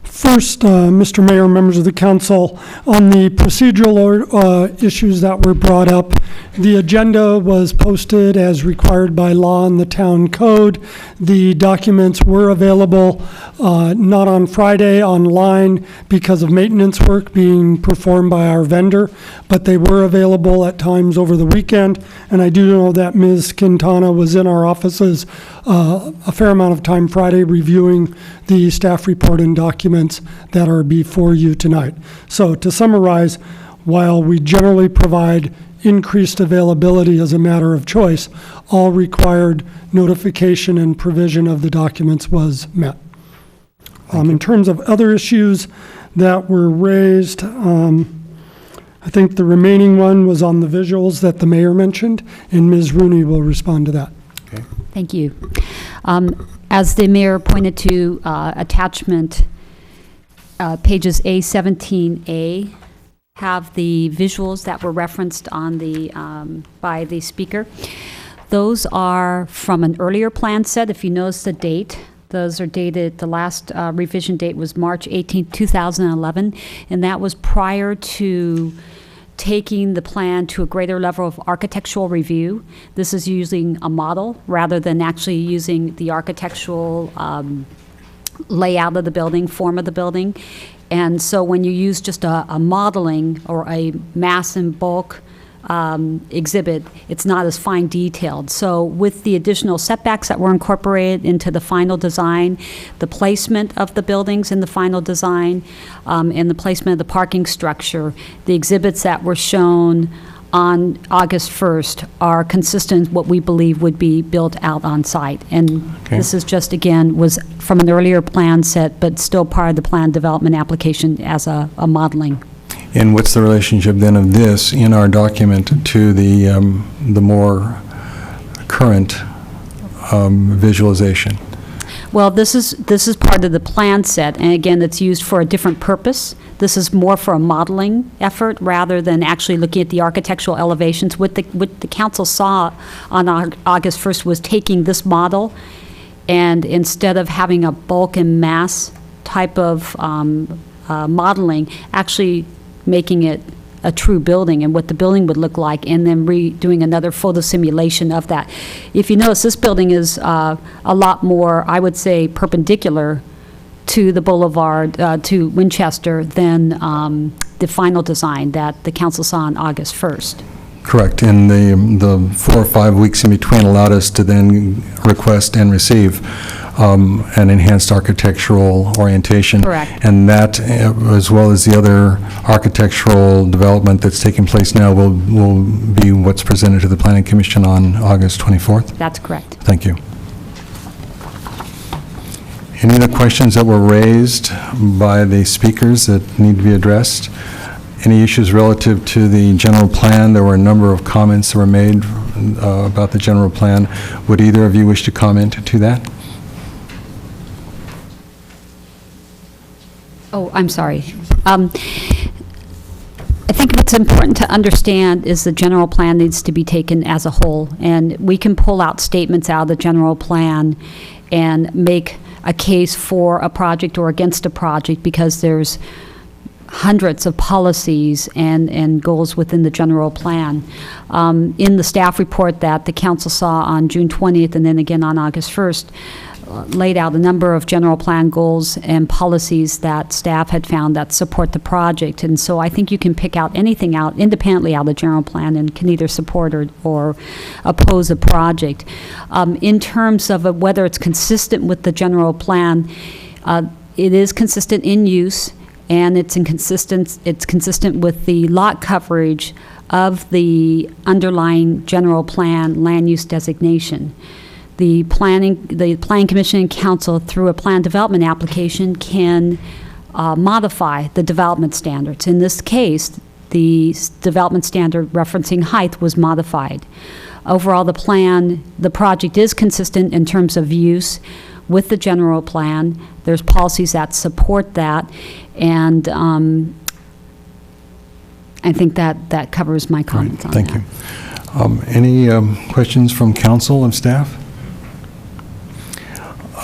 First, Mr. Mayor, members of the council, on the procedural issues that were brought up, the agenda was posted as required by law in the town code. The documents were available not on Friday online because of maintenance work being performed by our vendor, but they were available at times over the weekend. And I do know that Ms. Quintana was in our offices a fair amount of time Friday reviewing the staff report and documents that are before you tonight. So to summarize, while we generally provide increased availability as a matter of choice, all required notification and provision of the documents was met. In terms of other issues that were raised, I think the remaining one was on the visuals that the mayor mentioned, and Ms. Rooney will respond to that. Okay. Thank you. As the mayor pointed to, attachment pages A17A have the visuals that were referenced on the by the speaker. Those are from an earlier plan set. If you notice the date, those are dated, the last revision date was March 18, 2011, and that was prior to taking the plan to a greater level of architectural review. This is using a model rather than actually using the architectural layout of the building, form of the building. And so when you use just a modeling or a mass and bulk exhibit, it's not as fine detailed. So with the additional setbacks that were incorporated into the final design, the placement of the buildings in the final design, and the placement of the parking structure, the exhibits that were shown on August 1st are consistent with what we believe would be built out on site. And this is just, again, was from an earlier plan set, but still part of the plan development application as a modeling. And what's the relationship then of this in our document to the more current visualization? Well, this is part of the plan set, and again, it's used for a different purpose. This is more for a modeling effort rather than actually looking at the architectural elevations. What the council saw on August 1st was taking this model, and instead of having a bulk and mass type of modeling, actually making it a true building and what the building would look like, and then redoing another photo simulation of that. If you notice, this building is a lot more, I would say, perpendicular to the boulevard, to Winchester, than the final design that the council saw on August 1st. Correct. And the 4 or 5 weeks in between allowed us to then request and receive an enhanced architectural orientation. Correct. And that, as well as the other architectural development that's taking place now, will be what's presented to the Planning Commission on August 24th? That's correct. Thank you. Any other questions that were raised by the speakers that need to be addressed? Any issues relative to the general plan? There were a number of comments that were made about the general plan. Would either of you wish to comment to that? Oh, I'm sorry. I think what's important to understand is the general plan needs to be taken as a whole, and we can pull out statements out of the general plan and make a case for a project or against a project because there's hundreds of policies and goals within the general plan. In the staff report that the council saw on June 20th and then again on August 1st, laid out a number of general plan goals and policies that staff had found that support the project. And so I think you can pick out anything out independently out of the general plan and can either support or oppose a project. In terms of whether it's consistent with the general plan, it is consistent in use, and it's consistent with the lot coverage of the underlying general plan land use designation. The Planning Commission and Council, through a plan development application, can modify the development standards. In this case, the development standard referencing height was modified. Overall, the project is consistent in terms of use with the general plan. There's policies that support that, and I think that covers my comments on that. Thank you. Any questions from council and staff?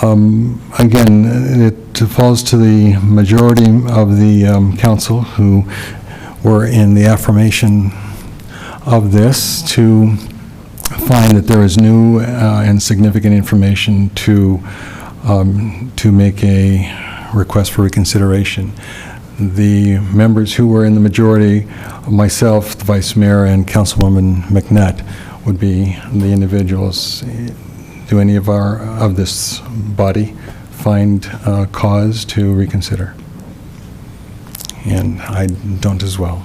Again, it falls to the majority of the council who were in the affirmation of this to find that there is new and significant information to make a request for reconsideration. The members who were in the majority, myself, the Vice Mayor, and Councilwoman McNutt, would be the individuals. Do any of this body find cause to reconsider? And I don't as well.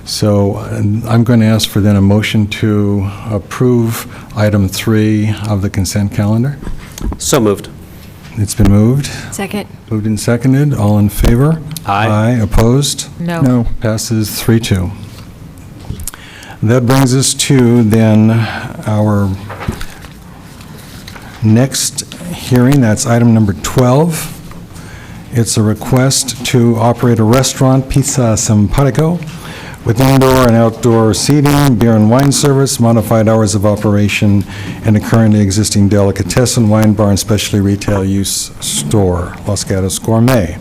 So I'm going to ask for then a motion to approve item 3 of the consent calendar. So moved. It's been moved. Second. Moved and seconded. All in favor? Aye. Opposed? No. No. Passes 3-2. That brings us to then our next hearing. That's item number 12. It's a request to operate a restaurant, Pizza Simpatico, with indoor and outdoor seating, beer and wine service, modified hours of operation, and a currently existing delicatessen, wine bar, and specialty retail use store, Los Gatos Gourmet.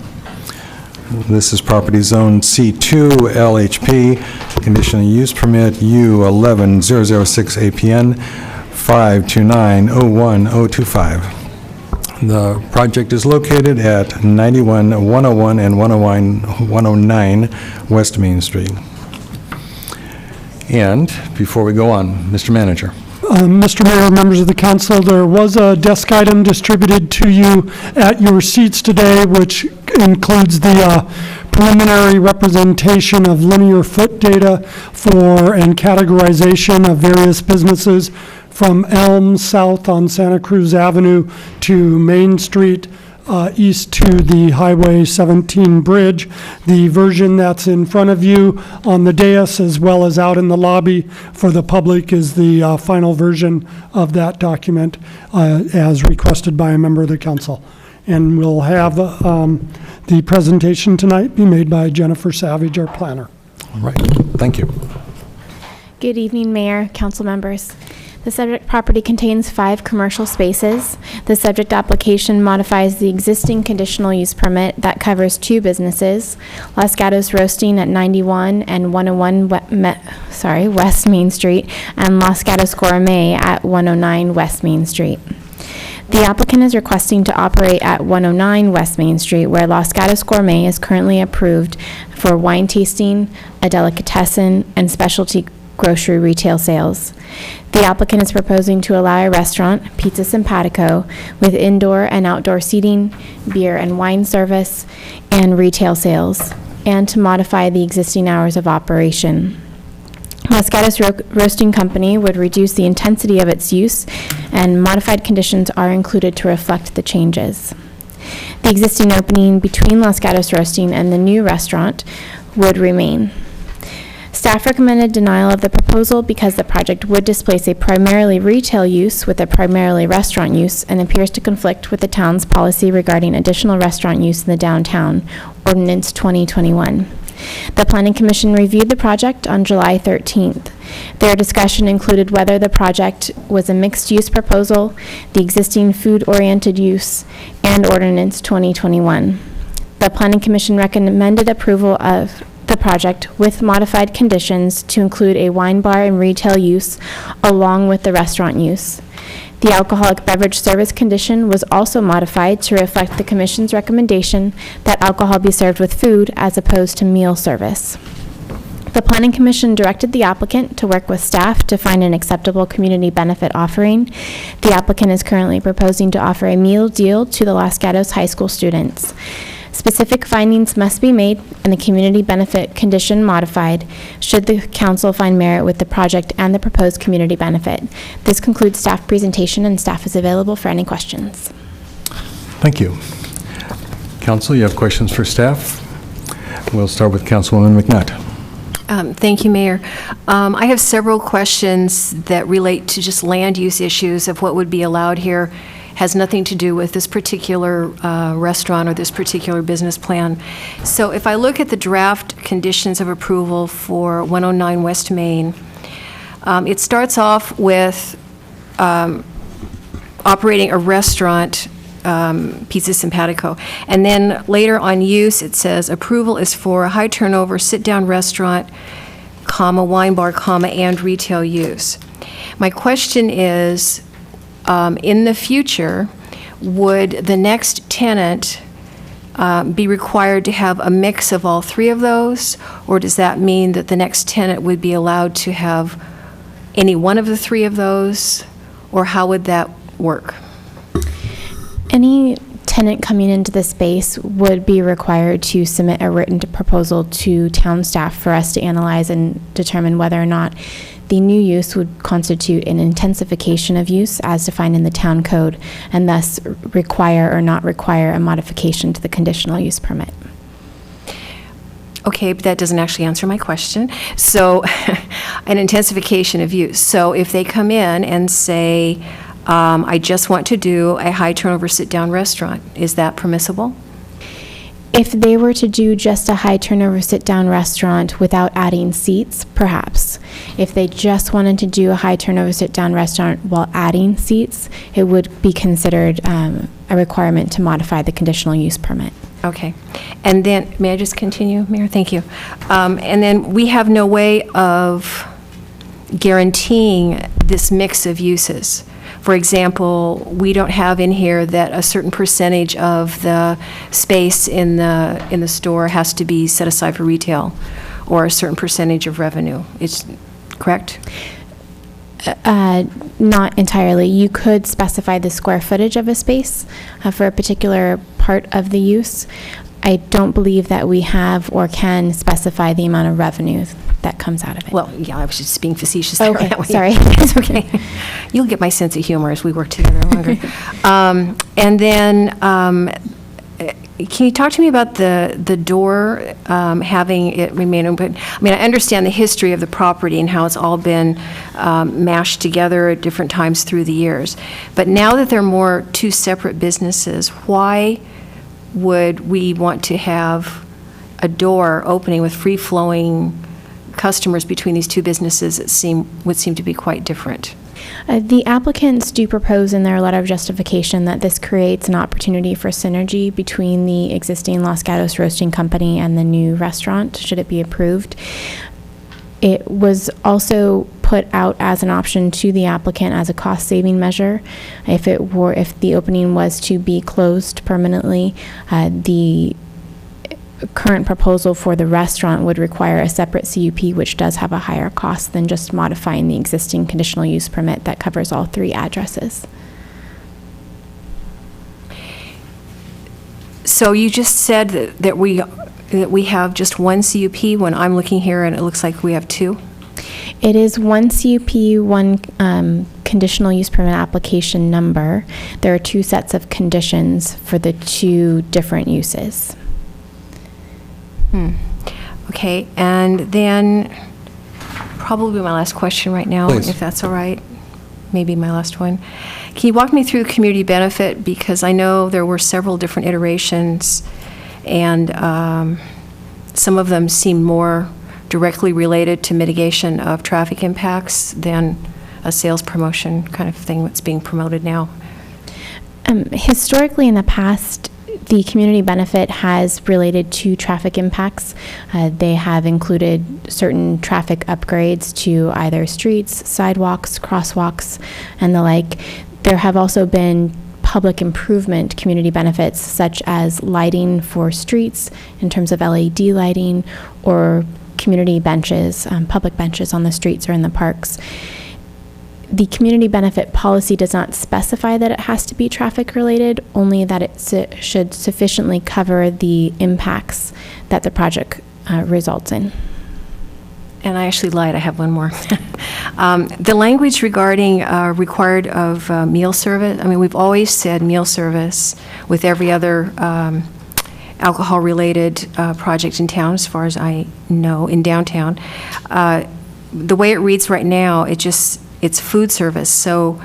This is property zone C2 LHP, conditional use permit U11006 APN 52901-025. The project is located at 91, 101, and 109 West Main Street. And before we go on, Mr. Manager. Mr. Mayor, members of the council, there was a desk item distributed to you at your seats today, which includes the preliminary representation of linear foot data for and categorization of various businesses from Elm South on Santa Cruz Avenue to Main Street, east to the Highway 17 bridge. The version that's in front of you on the dais as well as out in the lobby for the public is the final version of that document as requested by a member of the council. And we'll have the presentation tonight be made by Jennifer Savage, our planner. All right, thank you. Good evening, Mayor, council members. The subject property contains 5 commercial spaces. The subject application modifies the existing conditional use permit that covers 2 businesses, Los Gatos Roasting at 91 and 101 West Main Street, and Los Gatos Gourmet at 109 West Main Street. The applicant is requesting to operate at 109 West Main Street, where Los Gatos Gourmet is currently approved for wine tasting, a delicatessen, and specialty grocery retail sales. The applicant is proposing to allow a restaurant, Pizza Simpatico, with indoor and outdoor seating, beer and wine service, and retail sales, and to modify the existing hours of operation. Los Gatos Roasting Company would reduce the intensity of its use, and modified conditions are included to reflect the changes. The existing opening between Los Gatos Roasting and the new restaurant would remain. Staff recommended denial of the proposal because the project would displace a primarily retail use with a primarily restaurant use and appears to conflict with the town's policy regarding additional restaurant use in the downtown, Ordinance 2021. The Planning Commission reviewed the project on July 13th. Their discussion included whether the project was a mixed-use proposal, the existing food-oriented use, and Ordinance 2021. The Planning Commission recommended approval of the project with modified conditions to include a wine bar and retail use along with the restaurant use. The alcoholic beverage service condition was also modified to reflect the Commission's recommendation that alcohol be served with food as opposed to meal service. The Planning Commission directed the applicant to work with staff to find an acceptable community benefit offering. The applicant is currently proposing to offer a meal deal to the Los Gatos High School students. Specific findings must be made and the community benefit condition modified should the council find merit with the project and the proposed community benefit. This concludes staff presentation, and staff is available for any questions. Thank you. Council, you have questions for staff? We'll start with Councilwoman McNutt. Thank you, Mayor. I have several questions that relate to just land use issues of what would be allowed here. Has nothing to do with this particular restaurant or this particular business plan. So if I look at the draft conditions of approval for 109 West Main, it starts off with operating a restaurant, Pizza Simpatico. And then later on use, it says approval is for a high turnover sit-down restaurant, comma, wine bar, comma, and retail use. My question is, in the future, would the next tenant be required to have a mix of all three of those? Or does that mean that the next tenant would be allowed to have any one of the three of those? Or how would that work? Any tenant coming into the space would be required to submit a written proposal to town staff for us to analyze and determine whether or not the new use would constitute an intensification of use as defined in the town code, and thus require or not require a modification to the conditional use permit. Okay, but that doesn't actually answer my question. So, an intensification of use. So if they come in and say, I just want to do a high turnover sit-down restaurant, is that permissible? If they were to do just a high turnover sit-down restaurant without adding seats, perhaps. If they just wanted to do a high turnover sit-down restaurant while adding seats, it would be considered a requirement to modify the conditional use permit. Okay. And then, may I just continue, Mayor? Thank you. And then we have no way of guaranteeing this mix of uses. For example, we don't have in here that a certain percentage of the space in the store has to be set aside for retail, or a certain percentage of revenue. It's correct? Not entirely. You could specify the square footage of a space for a particular part of the use. I don't believe that we have or can specify the amount of revenue that comes out of it. Well, yeah, I was just being facetious there. Okay, That way. sorry. It's okay. You'll get my sense of humor as we work together longer. And then, can you talk to me about the door, having it remain open? I mean, I understand the history of the property and how it's all been mashed together at different times through the years. But now that they're more two separate businesses, why would we want to have a door opening with free-flowing customers between these two businesses that would seem to be quite different? The applicants do propose in their letter of justification that this creates an opportunity for synergy between the existing Los Gatos Roasting Company and the new restaurant, should it be approved. It was also put out as an option to the applicant as a cost-saving measure. If the opening was to be closed permanently, the current proposal for the restaurant would require a separate CUP, which does have a higher cost than just modifying the existing conditional use permit that covers all 3 addresses. So you just said that we have just 1 CUP when I'm looking here and it looks like we have 2? It is 1 CUP, 1 conditional use permit application number. There are 2 sets of conditions for the 2 different uses. Okay, and then probably my last question right now, Please. if that's all right. Maybe my last one. Can you walk me through community benefit? Because I know there were several different iterations, and some of them seem more directly related to mitigation of traffic impacts than a sales promotion kind of thing that's being promoted now. Historically, in the past, the community benefit has related to traffic impacts. They have included certain traffic upgrades to either streets, sidewalks, crosswalks, and the like. There have also been public improvement community benefits, such as lighting for streets in terms of LED lighting, or community benches, public benches on the streets or in the parks. The community benefit policy does not specify that it has to be traffic related, only that it should sufficiently cover the impacts that the project results in. And I actually lied, I have one more. The language regarding required of meal service, I mean, we've always said meal service with every other alcohol-related project in town, as far as I know, in downtown. The way it reads right now, it's food service, so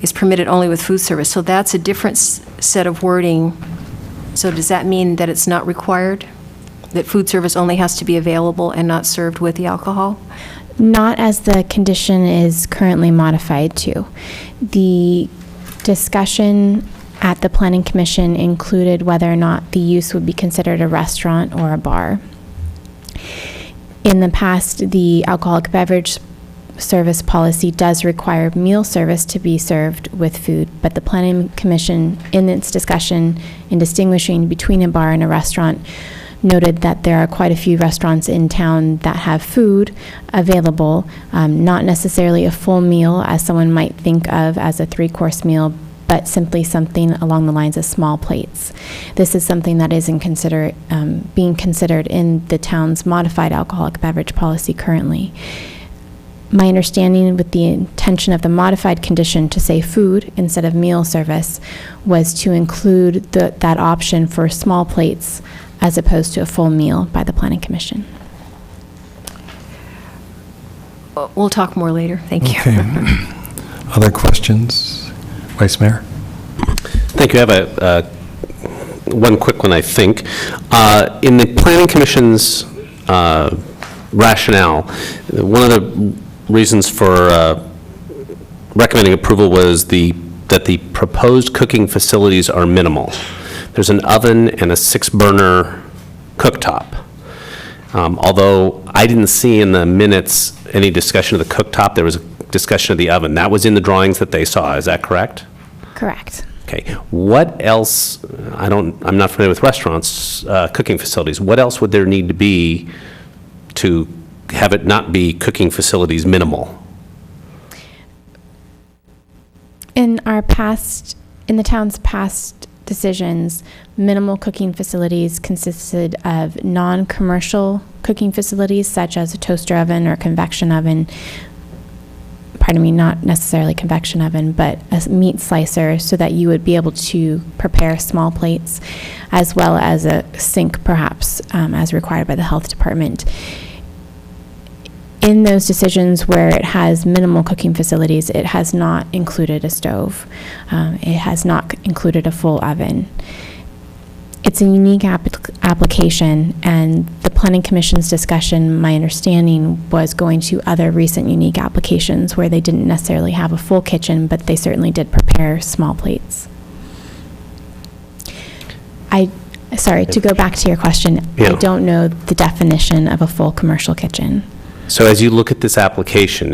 it's permitted only with food service. So that's a different set of wording. So does that mean that it's not required? That food service only has to be available and not served with the alcohol? Not as the condition is currently modified to. The discussion at the Planning Commission included whether or not the use would be considered a restaurant or a bar. In the past, the alcoholic beverage service policy does require meal service to be served with food, but the Planning Commission, in its discussion in distinguishing between a bar and a restaurant, noted that there are quite a few restaurants in town that have food available, not necessarily a full meal as someone might think of as a 3-course meal, but simply something along the lines of small plates. This is something that is being considered in the town's modified alcoholic beverage policy currently. My understanding with the intention of the modified condition to say food instead of meal service was to include that option for small plates as opposed to a full meal by the Planning Commission. We'll talk more later. Thank you. Okay. Other questions? Vice Mayor? Thank you. I have one quick one, I think. In the Planning Commission's rationale, one of the reasons for recommending approval was that the proposed cooking facilities are minimal. There's an oven and a 6-burner cooktop. Although I didn't see in the minutes any discussion of the cooktop, there was a discussion of the oven. That was in the drawings that they saw, is that correct? Correct. Okay. What else, I'm not familiar with restaurants, cooking facilities. What else would there need to be to have it not be cooking facilities minimal? In the town's past decisions, minimal cooking facilities consisted of non-commercial cooking facilities such as a toaster oven or convection oven. Pardon me, not necessarily convection oven, but a meat slicer so that you would be able to prepare small plates, as well as a sink perhaps, as required by the health department. In those decisions where it has minimal cooking facilities, it has not included a stove. It has not included a full oven. It's a unique application, and the Planning Commission's discussion, my understanding, was going to other recent unique applications where they didn't necessarily have a full kitchen, but they certainly did prepare small plates. Sorry, to go back to your question, Yeah. I don't know the definition of a full commercial kitchen. So as you look at this application,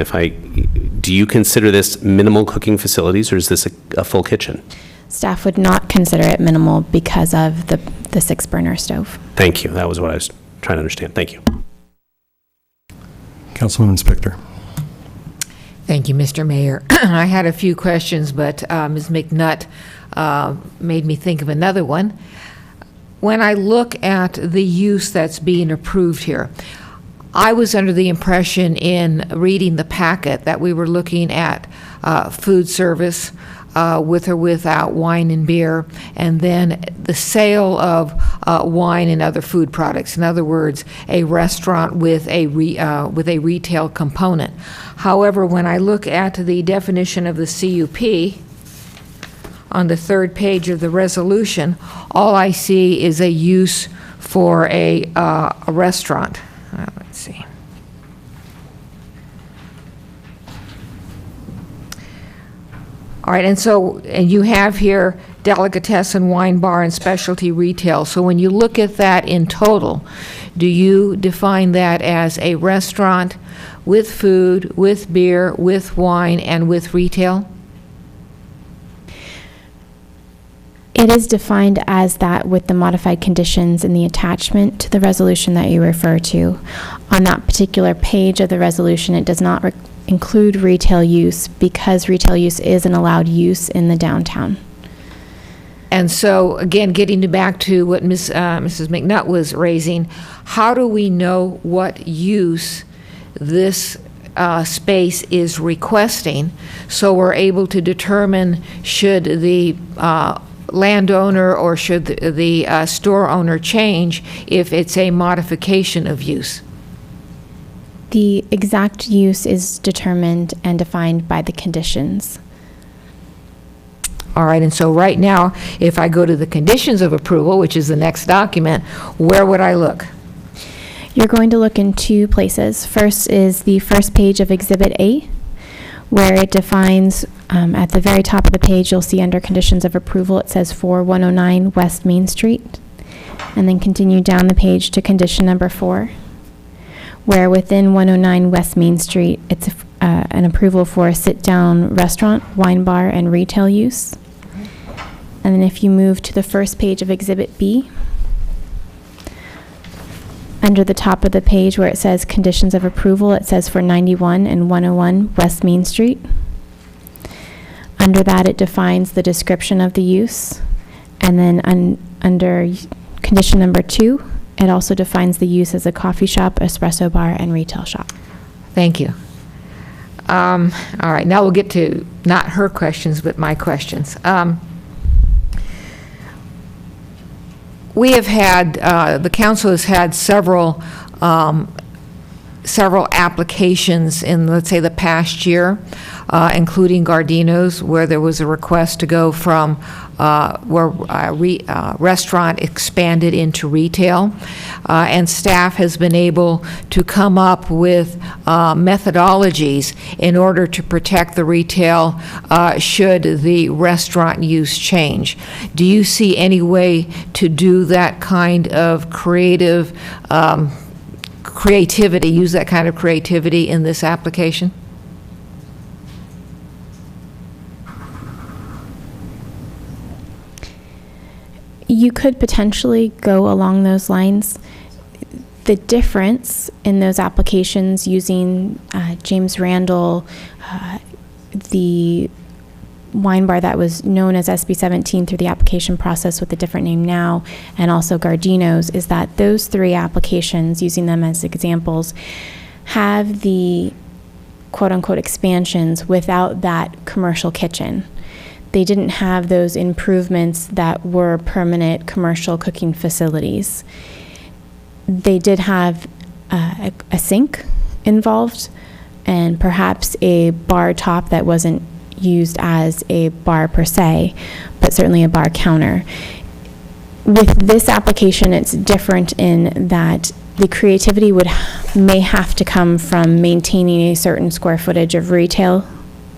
do you consider this minimal cooking facilities, or is this a full kitchen? Staff would not consider it minimal because of the 6-burner stove. Thank you. That was what I was trying to understand. Thank you. Councilwoman Spector. Thank you, Mr. Mayor. I had a few questions, but Ms. McNutt made me think of another one. When I look at the use that's being approved here, I was under the impression in reading the packet that we were looking at food service with or without wine and beer, and then the sale of wine and other food products. In other words, a restaurant with a retail component. However, when I look at the definition of the CUP on the 3rd page of the resolution, all I see is a use for a restaurant. Let's see. All right, and you have here delicatessen, wine bar, and specialty retail. So when you look at that in total, do you define that as a restaurant with food, with beer, with wine, and with retail? It is defined as that with the modified conditions in the attachment to the resolution that you refer to. On that particular page of the resolution, it does not include retail use because retail use is an allowed use in the downtown. And so, again, getting back to what Mrs. McNutt was raising, how do we know what use this space is requesting so we're able to determine should the landowner or should the store owner change if it's a modification of use? The exact use is determined and defined by the conditions. All right, and so right now, if I go to the conditions of approval, which is the next document, where would I look? You're going to look in 2 places. First is the first page of Exhibit A, where it defines, at the very top of the page, you'll see under conditions of approval, it says for 109 West Main Street. And then continue down the page to condition number 4, where within 109 West Main Street, it's an approval for a sit-down restaurant, wine bar, and retail use. And then if you move to the first page of Exhibit B, under the top of the page where it says conditions of approval, it says for 91 and 101 West Main Street. Under that, it defines the description of the use. And then under condition number 2, it also defines the use as a coffee shop, espresso bar, and retail shop. Thank you. All right, now we'll get to not her questions, but my questions. We have had, the council has had several applications in, let's say, the past year, including Gardino's, where there was a request to go from where restaurant expanded into retail. And staff has been able to come up with methodologies in order to protect the retail should the restaurant use change. Do you see any way to do that kind of creativity, use that kind of creativity in this application? You could potentially go along those lines. The difference in those applications using James Randall, the wine bar that was known as SB 17 through the application process with a different name now, and also Gardino's, is that those 3 applications, using them as examples, have the quote-unquote expansions without that commercial kitchen. They didn't have those improvements that were permanent commercial cooking facilities. They did have a sink involved and perhaps a bar top that wasn't used as a bar per se, but certainly a bar counter. With this application, it's different in that the creativity may have to come from maintaining a certain square footage of retail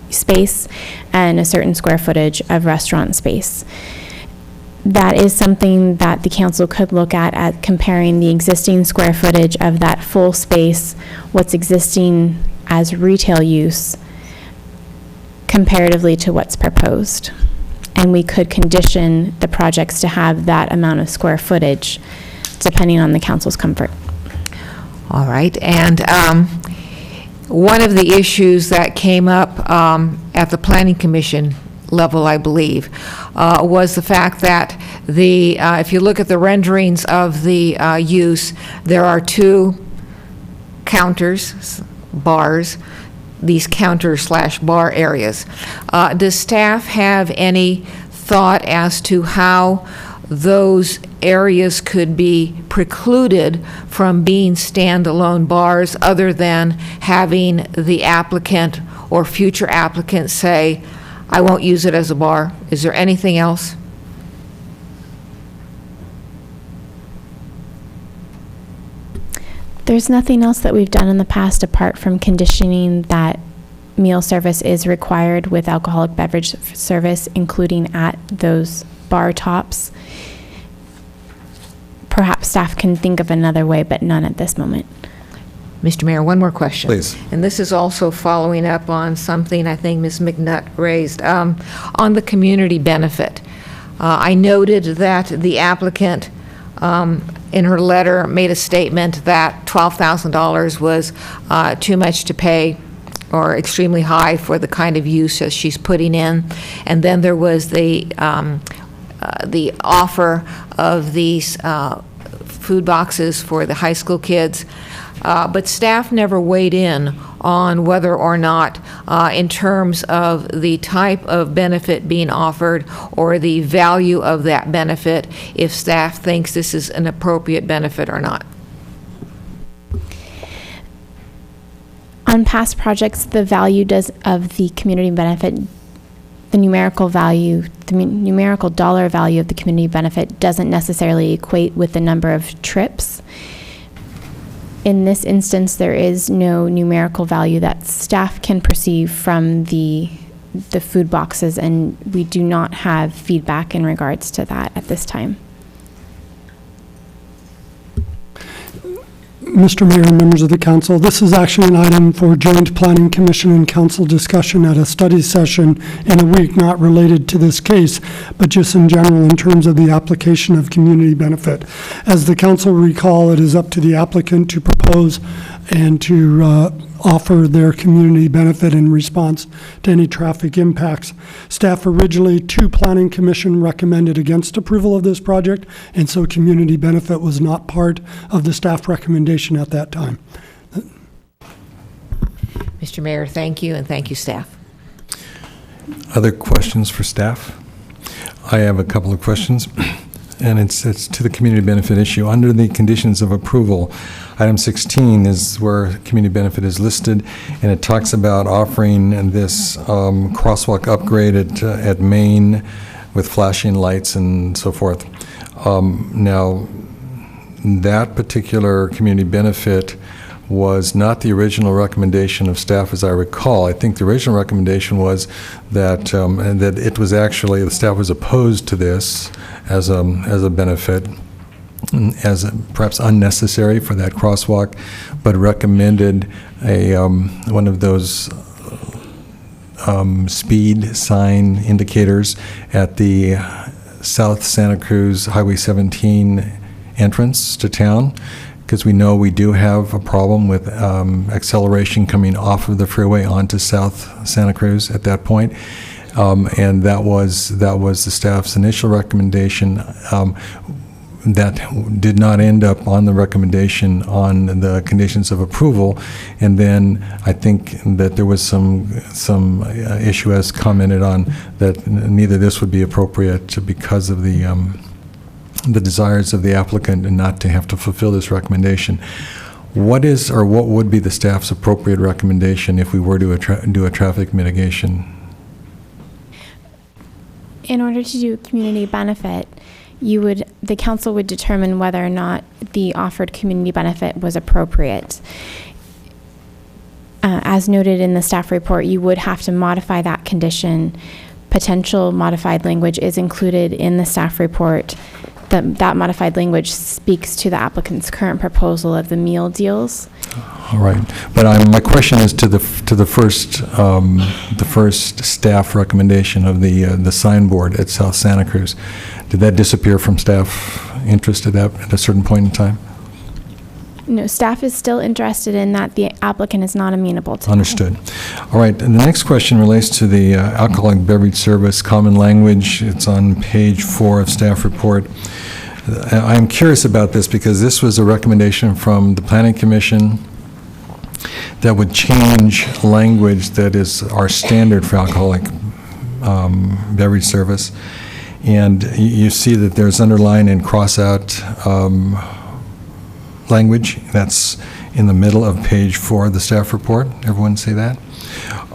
space and a certain square footage of restaurant space. That is something that the council could look at comparing the existing square footage of that full space, what's existing as retail use, comparatively to what's proposed. and we could condition the projects to have that amount of square footage, depending on the council's comfort. All right, and one of the issues that came up at the Planning Commission level, I believe, was the fact that if you look at the renderings of the use, there are two counters, bars, these counter/bar areas. Does staff have any thought as to how those areas could be precluded from being standalone bars other than having the applicant or future applicant say, I won't use it as a bar? Is there anything else? There's nothing else that we've done in the past apart from conditioning that meal service is required with alcoholic beverage service, including at those bar tops. Perhaps staff can think of another way, but none at this moment. Mr. Mayor, one more question. Please. And this is also following up on something I think Ms. McNutt raised. On the community benefit, I noted that the applicant in her letter made a statement that $12,000 was too much to pay or extremely high for the kind of use that she's putting in. And then there was the offer of these food boxes for the high school kids. But staff never weighed in on whether or not, in terms of the type of benefit being offered or the value of that benefit, if staff thinks this is an appropriate benefit or not. On past projects, the value of the community benefit, the numerical dollar value of the community benefit doesn't necessarily equate with the number of trips. In this instance, there is no numerical value that staff can perceive from the food boxes, and we do not have feedback in regards to that at this time. Mr. Mayor and members of the council, this is actually an item for joint planning commission and council discussion at a study session in a week, not related to this case, but just in general in terms of the application of community benefit. As the council recall, it is up to the applicant to propose and to offer their community benefit in response to any traffic impacts. Staff originally, to Planning Commission, recommended against approval of this project, and so community benefit was not part of the staff recommendation at that time. Mr. Mayor, thank you, and thank you, staff. Other questions for staff? I have a couple of questions, and it's to the community benefit issue. Under the conditions of approval, item 16 is where community benefit is listed, and it talks about offering this crosswalk upgrade at Main with flashing lights and so forth. Now, that particular community benefit was not the original recommendation of staff, as I recall. I think the original recommendation was that that it was actually, the staff was opposed to this as a benefit, as perhaps unnecessary for that crosswalk, but recommended one of those speed sign indicators at the South Santa Cruz Highway 17 entrance to town, because we know we do have a problem with acceleration coming off of the freeway onto South Santa Cruz at that point. And that was the staff's initial recommendation. That did not end up on the recommendation on the conditions of approval, and then I think that there was some issue, as commented on, that neither this would be appropriate because of the desires of the applicant and not to have to fulfill this recommendation. What is, or what would be the staff's appropriate recommendation if we were to do a traffic mitigation? In order to do community benefit, the council would determine whether or not the offered community benefit was appropriate. As noted in the staff report, you would have to modify that condition. Potential modified language is included in the staff report that modified language speaks to the applicant's current proposal of the meal deals. All right, but my question is to the first staff recommendation of the signboard at South Santa Cruz. Did that disappear from staff interest at a certain point in time? No, staff is still interested in that. The applicant is not amenable to. Understood. All right, and the next question relates to the alcoholic beverage service common language. It's on page 4 of staff report. I'm curious about this because this was a recommendation from the Planning Commission that would change language that is our standard for alcoholic beverage service. And you see that there's underline and cross out language. That's in the middle of page 4 of the staff report. Everyone see that?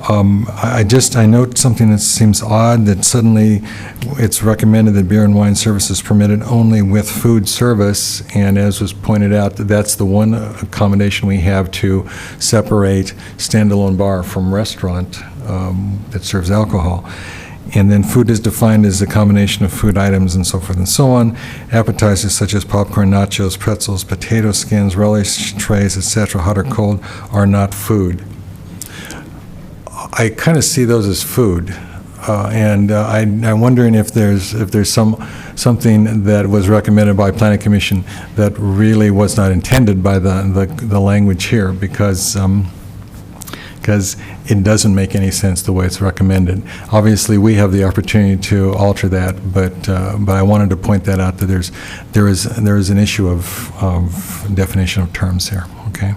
I note something that seems odd, that suddenly it's recommended that beer and wine service is permitted only with food service, and as was pointed out, that's the one accommodation we have to separate standalone bar from restaurant that serves alcohol. And then food is defined as a combination of food items and so forth and so on. Appetizers such as popcorn, nachos, pretzels, potato skins, relish trays, etc., hot or cold, are not food. I kind of see those as food, and I'm wondering if there's something that was recommended by Planning Commission that really was not intended by the language here, because it doesn't make any sense the way it's recommended. Obviously, we have the opportunity to alter that, but I wanted to point that out, that there is an issue of definition of terms here. Okay.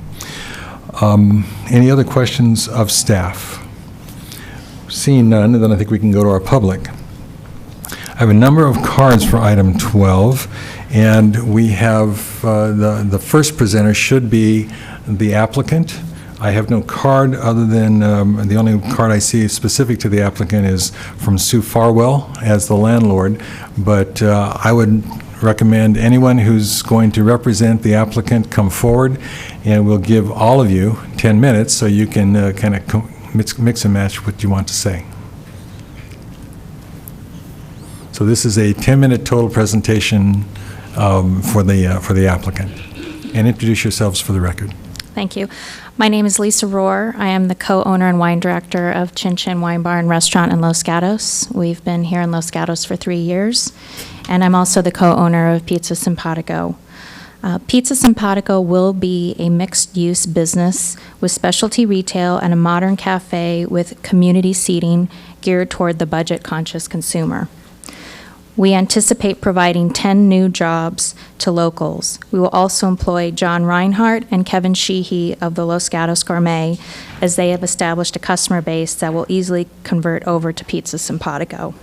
Any other questions of staff? Seeing none, then I think we can go to our public. I have a number of cards for item 12, and we have the first presenter should be the applicant. I have no card other than the only card I see specific to the applicant is from Sue Farwell as the landlord, but I would recommend anyone who's going to represent the applicant come forward, and we'll give all of you 10 minutes so you can kind of mix and match what you want to say. So this is a 10-minute total presentation for the applicant. And introduce yourselves for the record. Thank you. My name is Lisa Rohr. I am the co-owner and wine director of Chin Chin Wine Bar and Restaurant in Los Gatos. We've been here in Los Gatos for 3 years. And I'm also the co-owner of Pizza Simpatico. Pizza Simpatico will be a mixed-use business with specialty retail and a modern cafe with community seating geared toward the budget-conscious consumer. We anticipate providing 10 new jobs to locals. We will also employ John Reinhardt and Kevin Sheehy of the Los Gatos Gourmet, as they have established a customer base that will easily convert over to Pizza Simpatico.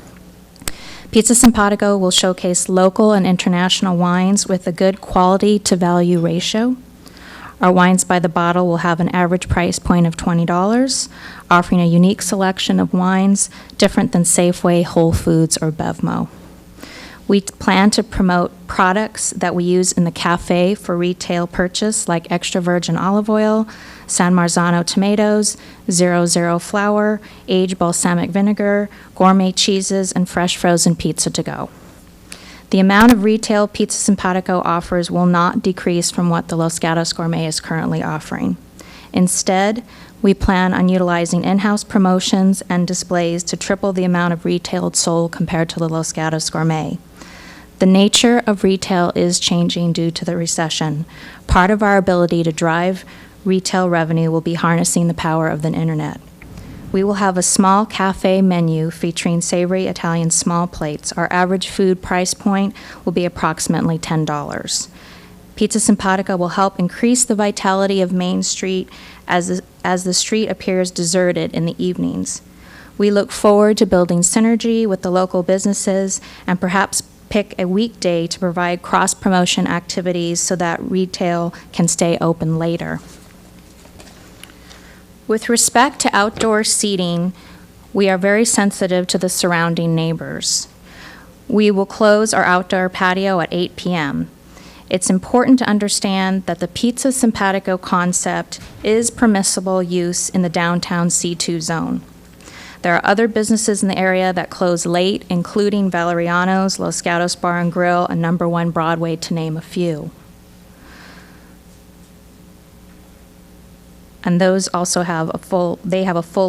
Pizza Simpatico will showcase local and international wines with a good quality to value ratio. Our wines by the bottle will have an average price point of $20, offering a unique selection of wines different than Safeway, Whole Foods, or Bevmo. We plan to promote products that we use in the cafe for retail purchase, like extra virgin olive oil, San Marzano tomatoes, 00 flour, aged balsamic vinegar, gourmet cheeses, and fresh frozen pizza to go. The amount of retail Pizza Simpatico offers will not decrease from what the Los Gatos Gourmet is currently offering. Instead, we plan on utilizing in-house promotions and displays to triple the amount of retail sold compared to the Los Gatos Gourmet. The nature of retail is changing due to the recession. Part of our ability to drive retail revenue will be harnessing the power of the internet. We will have a small cafe menu featuring savory Italian small plates. Our average food price point will be approximately $10. Pizza Simpatico will help increase the vitality of Main Street as the street appears deserted in the evenings. We look forward to building synergy with the local businesses and perhaps pick a weekday to provide cross-promotion activities so that retail can stay open later. With respect to outdoor seating, we are very sensitive to the surrounding neighbors. We will close our outdoor patio at 8 p.m. It's important to understand that the Pizza Simpatico concept is permissible use in the downtown C2 zone. There are other businesses in the area that close late, including Valeriano's, Los Gatos Bar and Grill, and Number 1 Broadway, to name a few. And those also have a full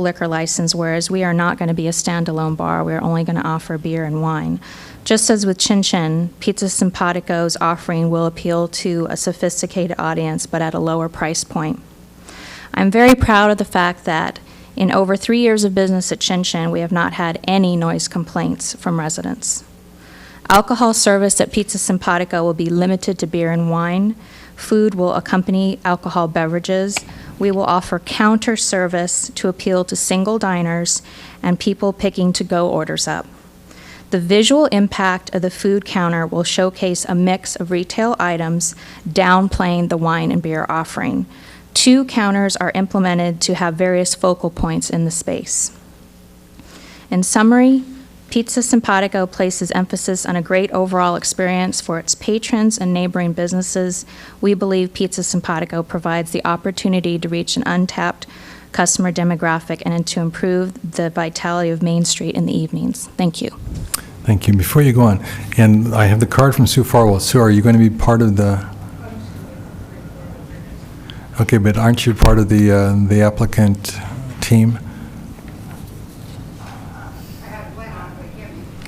liquor license, whereas we are not going to be a standalone bar. We're only going to offer beer and wine. Just as with Chin Chin, Pizza Simpatico's offering will appeal to a sophisticated audience, but at a lower price point. I'm very proud of the fact that in over 3 years of business at Chin Chin, we have not had any noise complaints from residents. Alcohol service at Pizza Simpatico will be limited to beer and wine. Food will accompany alcohol beverages. We will offer counter service to appeal to single diners and people picking to-go orders up. The visual impact of the food counter will showcase a mix of retail items, downplaying the wine and beer offering. 2 counters are implemented to have various focal points in the space. In summary, Pizza Simpatico places emphasis on a great overall experience for its patrons and neighboring businesses. We believe Pizza Simpatico provides the opportunity to reach an untapped customer demographic and to improve the vitality of Main Street in the evenings. Thank you. Thank you. Before you go on, and I have the card from Sue Farwell. Sue, are you going to be part of the... Okay, but aren't you part of the applicant team?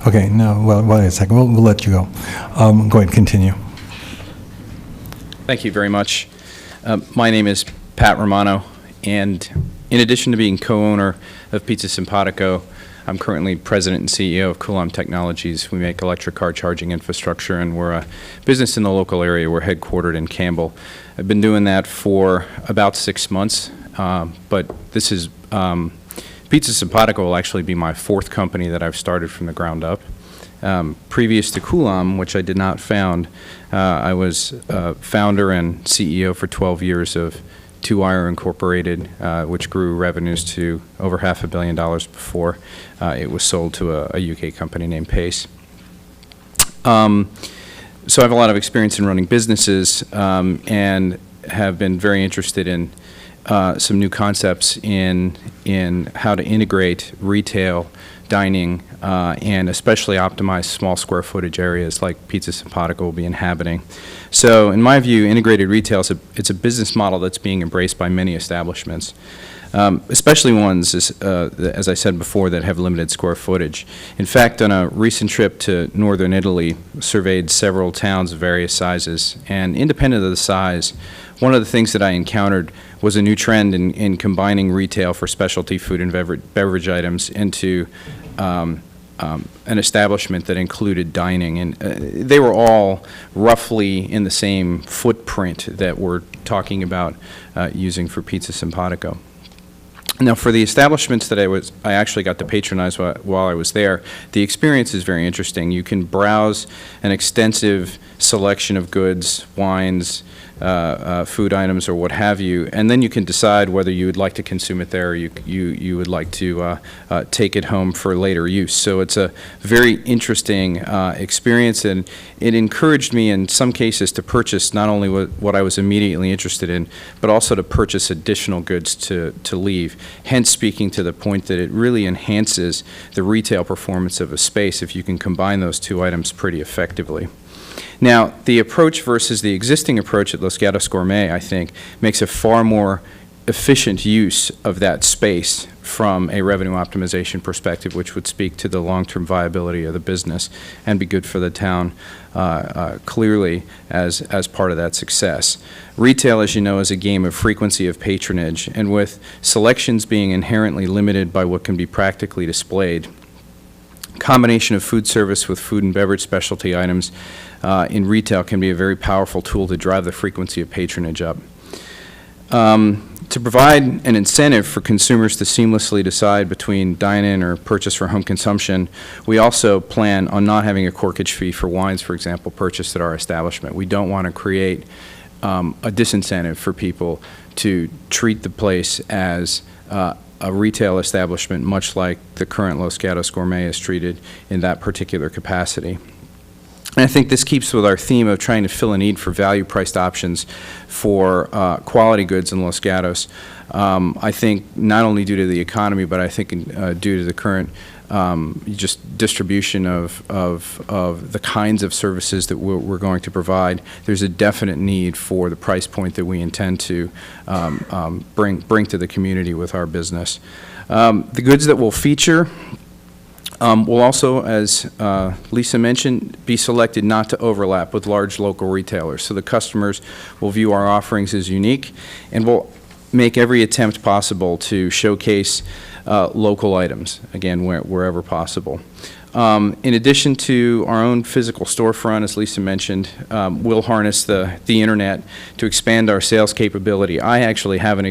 Okay, no, well, wait a second. We'll let you go. Go ahead, continue. Thank you very much. My name is Pat Romano, and in addition to being co-owner of Pizza Simpatico, I'm currently president and CEO of Coulomb Technologies. We make electric car charging infrastructure, and we're a business in the local area. We're headquartered in Campbell. I've been doing that for about 6 months, but this is Pizza Simpatico will actually be my 4th company that I've started from the ground up. Previous to Coulomb, which I did not found, I was founder and CEO for 12 years of Two Wire Incorporated, which grew revenues to over $500 million before it was sold to a UK company named Pace. So I have a lot of experience in running businesses and have been very interested in some new concepts in how to integrate retail, dining, and especially optimize small square footage areas like Pizza Simpatico will be inhabiting. So in my view, integrated retail, it's a business model that's being embraced by many establishments, especially ones, as I said before, that have limited square footage. In fact, on a recent trip to northern Italy, surveyed several towns of various sizes, and independent of the size, one of the things that I encountered was a new trend in combining retail for specialty food and beverage items into an establishment that included dining. And they were all roughly in the same footprint that we're talking about using for Pizza Simpatico. Now, for the establishments that I actually got to patronize while I was there, the experience is very interesting. You can browse an extensive selection of goods, wines, food items, or what have you, and then you can decide whether you would like to consume it there or you would like to take it home for later use. So it's a very interesting experience, and it encouraged me in some cases to purchase not only what I was immediately interested in, but also to purchase additional goods to leave, hence speaking to the point that it really enhances the retail performance of a space if you can combine those 2 items pretty effectively. Now, the approach versus the existing approach at Los Gatos Gourmet, I think, makes a far more efficient use of that space from a revenue optimization perspective, which would speak to the long-term viability of the business and be good for the town clearly as part of that success. Retail, as you know, is a game of frequency of patronage, and with selections being inherently limited by what can be practically displayed, combination of food service with food and beverage specialty items in retail can be a very powerful tool to drive the frequency of patronage up. To provide an incentive for consumers to seamlessly decide between dine-in or purchase for home consumption, we also plan on not having a corkage fee for wines, for example, purchased at our establishment. We don't want to create a disincentive for people to treat the place as a retail establishment, much like the current Los Gatos Gourmet is treated in that particular capacity. And I think this keeps with our theme of trying to fill a need for value-priced options for quality goods in Los Gatos. I think not only due to the economy, but I think due to the current just distribution of the kinds of services that we're going to provide, there's a definite need for the price point that we intend to bring to the community with our business. The goods that we'll feature will also, as Lisa mentioned, be selected not to overlap with large local retailers. So the customers will view our offerings as unique, and we'll make every attempt possible to showcase local items, again, wherever possible. In addition to our own physical storefront, as Lisa mentioned, we'll harness the internet to expand our sales capability. I actually have an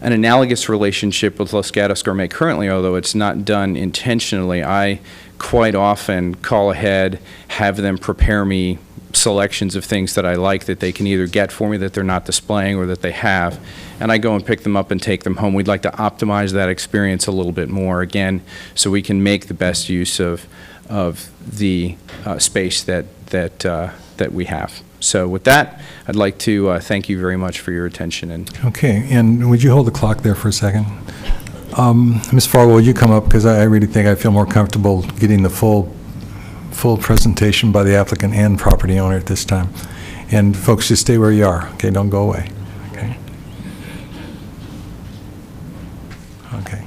analogous relationship with Los Gatos Gourmet currently, although it's not done intentionally. I quite often call ahead, have them prepare me selections of things that I like that they can either get for me that they're not displaying or that they have, and I go and pick them up and take them home. We'd like to optimize that experience a little bit more, again, so we can make the best use of the space that we have. So with that, I'd like to thank you very much for your attention. Okay, and would you hold the clock there for a second? Ms. Farwell, will you come up, because I really think I feel more comfortable getting the full presentation by the applicant and property owner at this time. And folks, just stay where you are, okay? Don't go away, okay? Okay.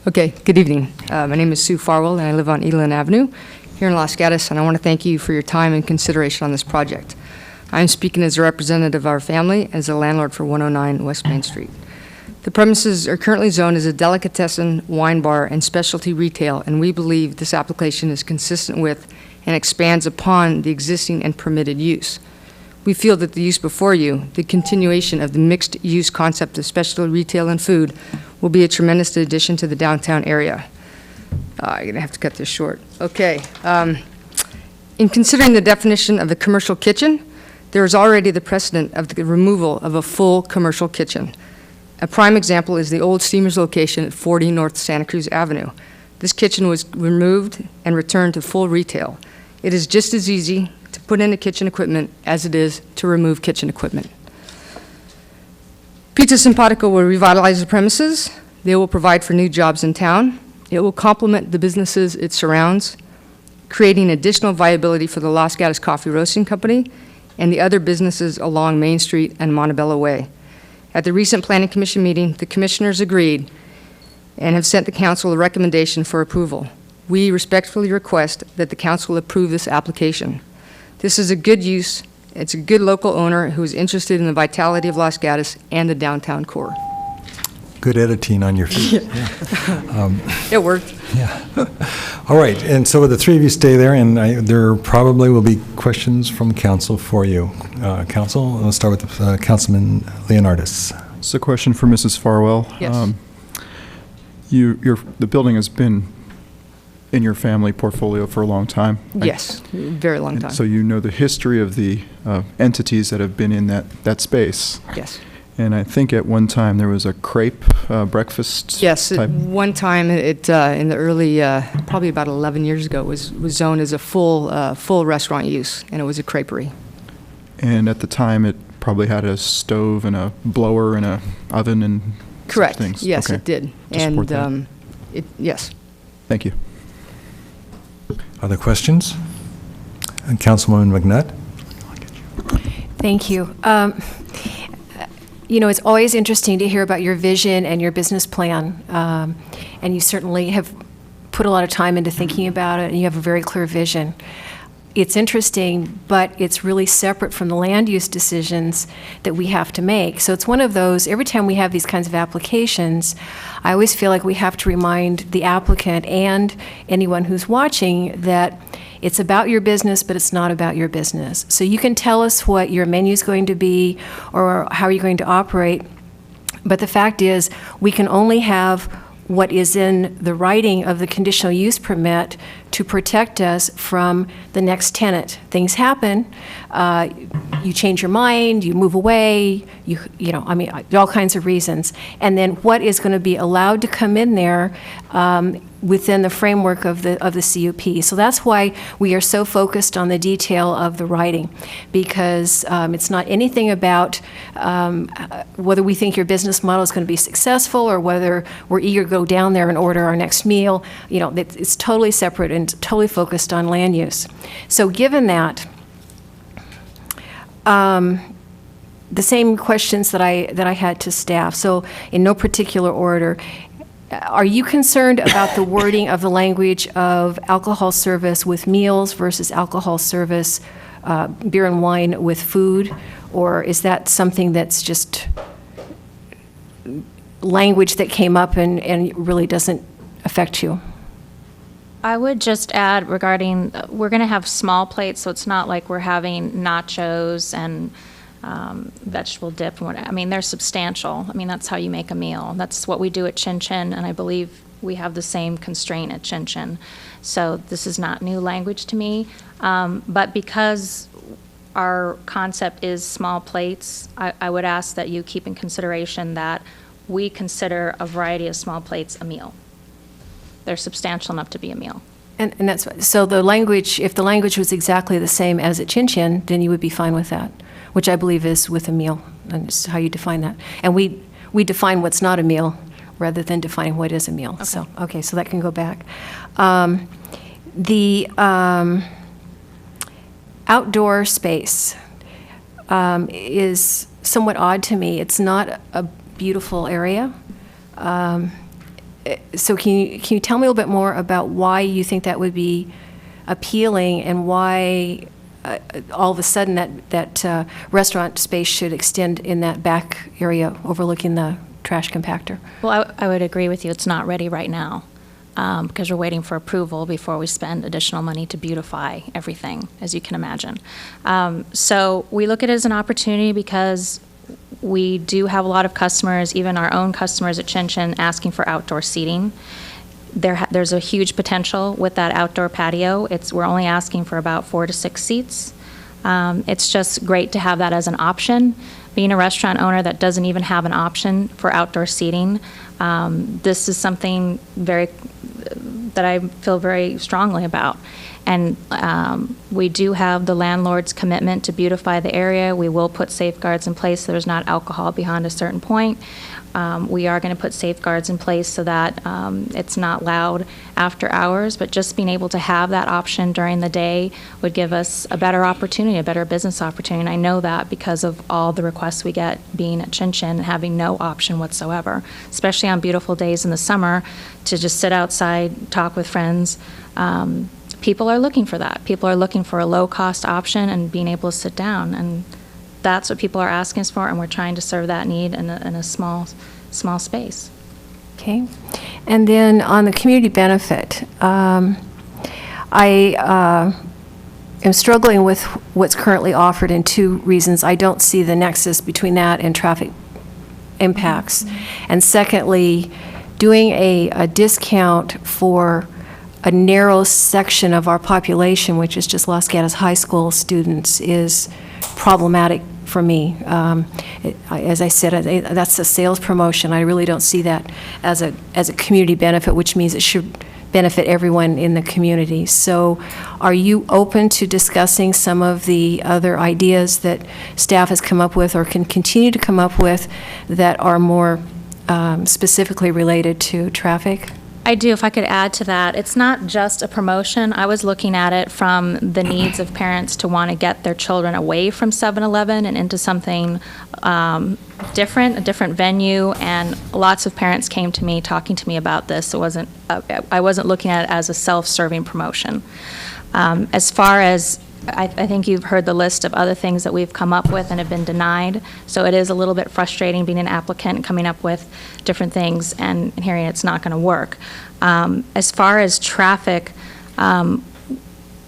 Okay, good evening. My name is Sue Farwell, and I live on Elan Avenue here in Los Gatos, and I want to thank you for your time and consideration on this project. I am speaking as a representative of our family, as a landlord for 109 West Main Street. The premises are currently zoned as a delicatessen, wine bar, and specialty retail, and we believe this application is consistent with and expands upon the existing and permitted use. We feel that the use before you, the continuation of the mixed-use concept of specialty retail and food, will be a tremendous addition to the downtown area. I'm going to have to cut this short. Okay. In considering the definition of a commercial kitchen, there is already the precedent of the removal of a full commercial kitchen. A prime example is the old Steamers location at 40 North Santa Cruz Avenue. This kitchen was removed and returned to full retail. It is just as easy to put in a kitchen equipment as it is to remove kitchen equipment. Pizza Simpatico will revitalize the premises. They will provide for new jobs in town. It will complement the businesses it surrounds, creating additional viability for the Los Gatos Coffee Roasting Company and the other businesses along Main Street and Montebello Way. At the recent Planning Commission meeting, the commissioners agreed and have sent the council a recommendation for approval. We respectfully request that the council approve this application. This is a good use. It's a good local owner who is interested in the vitality of Los Gatos and the downtown core. Good editing on your feet. Yeah. It worked. Yeah. All right, and so the three of you stay there, and there probably will be questions from council for you. Council, let's start with Councilman Leonardis. It's a question for Mrs. Farwell. Yes. The building has been in your family portfolio for a long time. Right? Yes, very long time. So you know the history of the entities that have been in that space. Yes. And I think at one time there was a crepe breakfast. Yes, type. at one time it in the early, probably about 11 years ago, was zoned as a full restaurant use, and it was a creperie. And at the time it probably had a stove and a blower and a oven and Correct. things. Yes, Okay. it did. To support that. And yes. Thank you. Other questions? And Councilwoman McNutt? Thank you. You know, it's always interesting to hear about your vision and your business plan, and you certainly have put a lot of time into thinking about it, and you have a very clear vision. It's interesting, but it's really separate from the land use decisions that we have to make. So it's one of those, every time we have these kinds of applications, I always feel like we have to remind the applicant and anyone who's watching that it's about your business, but it's not about your business. So you can tell us what your menu is going to be or how you're going to operate, but the fact is we can only have what is in the writing of the conditional use permit to protect us from the next tenant. Things happen, you change your mind, you move away, you know, I mean, all kinds of reasons. And then what is going to be allowed to come in there within the framework of the CUP. So that's why we are so focused on the detail of the writing, because it's not anything about whether we think your business model is going to be successful or whether we're eager to go down there and order our next meal. You know, it's totally separate and totally focused on land use. So given that, the same questions that I had to staff, so in no particular order. Are you concerned about the wording of the language of alcohol service with meals versus alcohol service, beer and wine with food? Or is that something that's just language that came up and really doesn't affect you? I would just add regarding, we're going to have small plates, so it's not like we're having nachos and vegetable dip. I mean, they're substantial. I mean, that's how you make a meal. That's what we do at Chin Chin, and I believe we have the same constraint at Chin Chin. So this is not new language to me. But because our concept is small plates, I would ask that you keep in consideration that we consider a variety of small plates a meal. They're substantial enough to be a meal. And that's, so the language, if the language was exactly the same as at Chin Chin, then you would be fine with that, which I believe is with a meal, and it's how you define that. And we define what's not a meal rather than defining what is a meal. Okay. So, okay, so that can go back. The outdoor space is somewhat odd to me. It's not a beautiful area. So can you tell me a little bit more about why you think that would be appealing and why all of a sudden that restaurant space should extend in that back area overlooking the trash compactor? Well, I would agree with you. It's not ready right now because we're waiting for approval before we spend additional money to beautify everything, as you can imagine. So we look at it as an opportunity because we do have a lot of customers, even our own customers at Chin Chin, asking for outdoor seating. There's a huge potential with that outdoor patio. We're only asking for about 4 to 6 seats. It's just great to have that as an option. Being a restaurant owner that doesn't even have an option for outdoor seating, this is something that I feel very strongly about. And we do have the landlord's commitment to beautify the area. We will put safeguards in place so there's not alcohol beyond a certain point. We are going to put safeguards in place so that it's not loud after hours, but just being able to have that option during the day would give us a better opportunity, a better business opportunity. And I know that because of all the requests we get being at Chin Chin and having no option whatsoever, especially on beautiful days in the summer to just sit outside, talk with friends. People are looking for that. People are looking for a low-cost option and being able to sit down. And that's what people are asking us for, and we're trying to serve that need in a small space. Okay. And then on the community benefit, I am struggling with what's currently offered in 2 reasons. I don't see the nexus between that and traffic impacts. And secondly, doing a discount for a narrow section of our population, which is just Los Gatos High School students, is problematic for me. As I said, that's a sales promotion. I really don't see that as a community benefit, which means it should benefit everyone in the community. So are you open to discussing some of the other ideas that staff has come up with or can continue to come up with that are more specifically related to traffic? I do. If I could add to that, it's not just a promotion. I was looking at it from the needs of parents to want to get their children away from 7-Eleven and into something different, a different venue. And lots of parents came to me talking to me about this. I wasn't looking at it as a self-serving promotion. As far as I think you've heard the list of other things that we've come up with and have been denied. So it is a little bit frustrating being an applicant and coming up with different things and hearing it's not going to work. As far as traffic,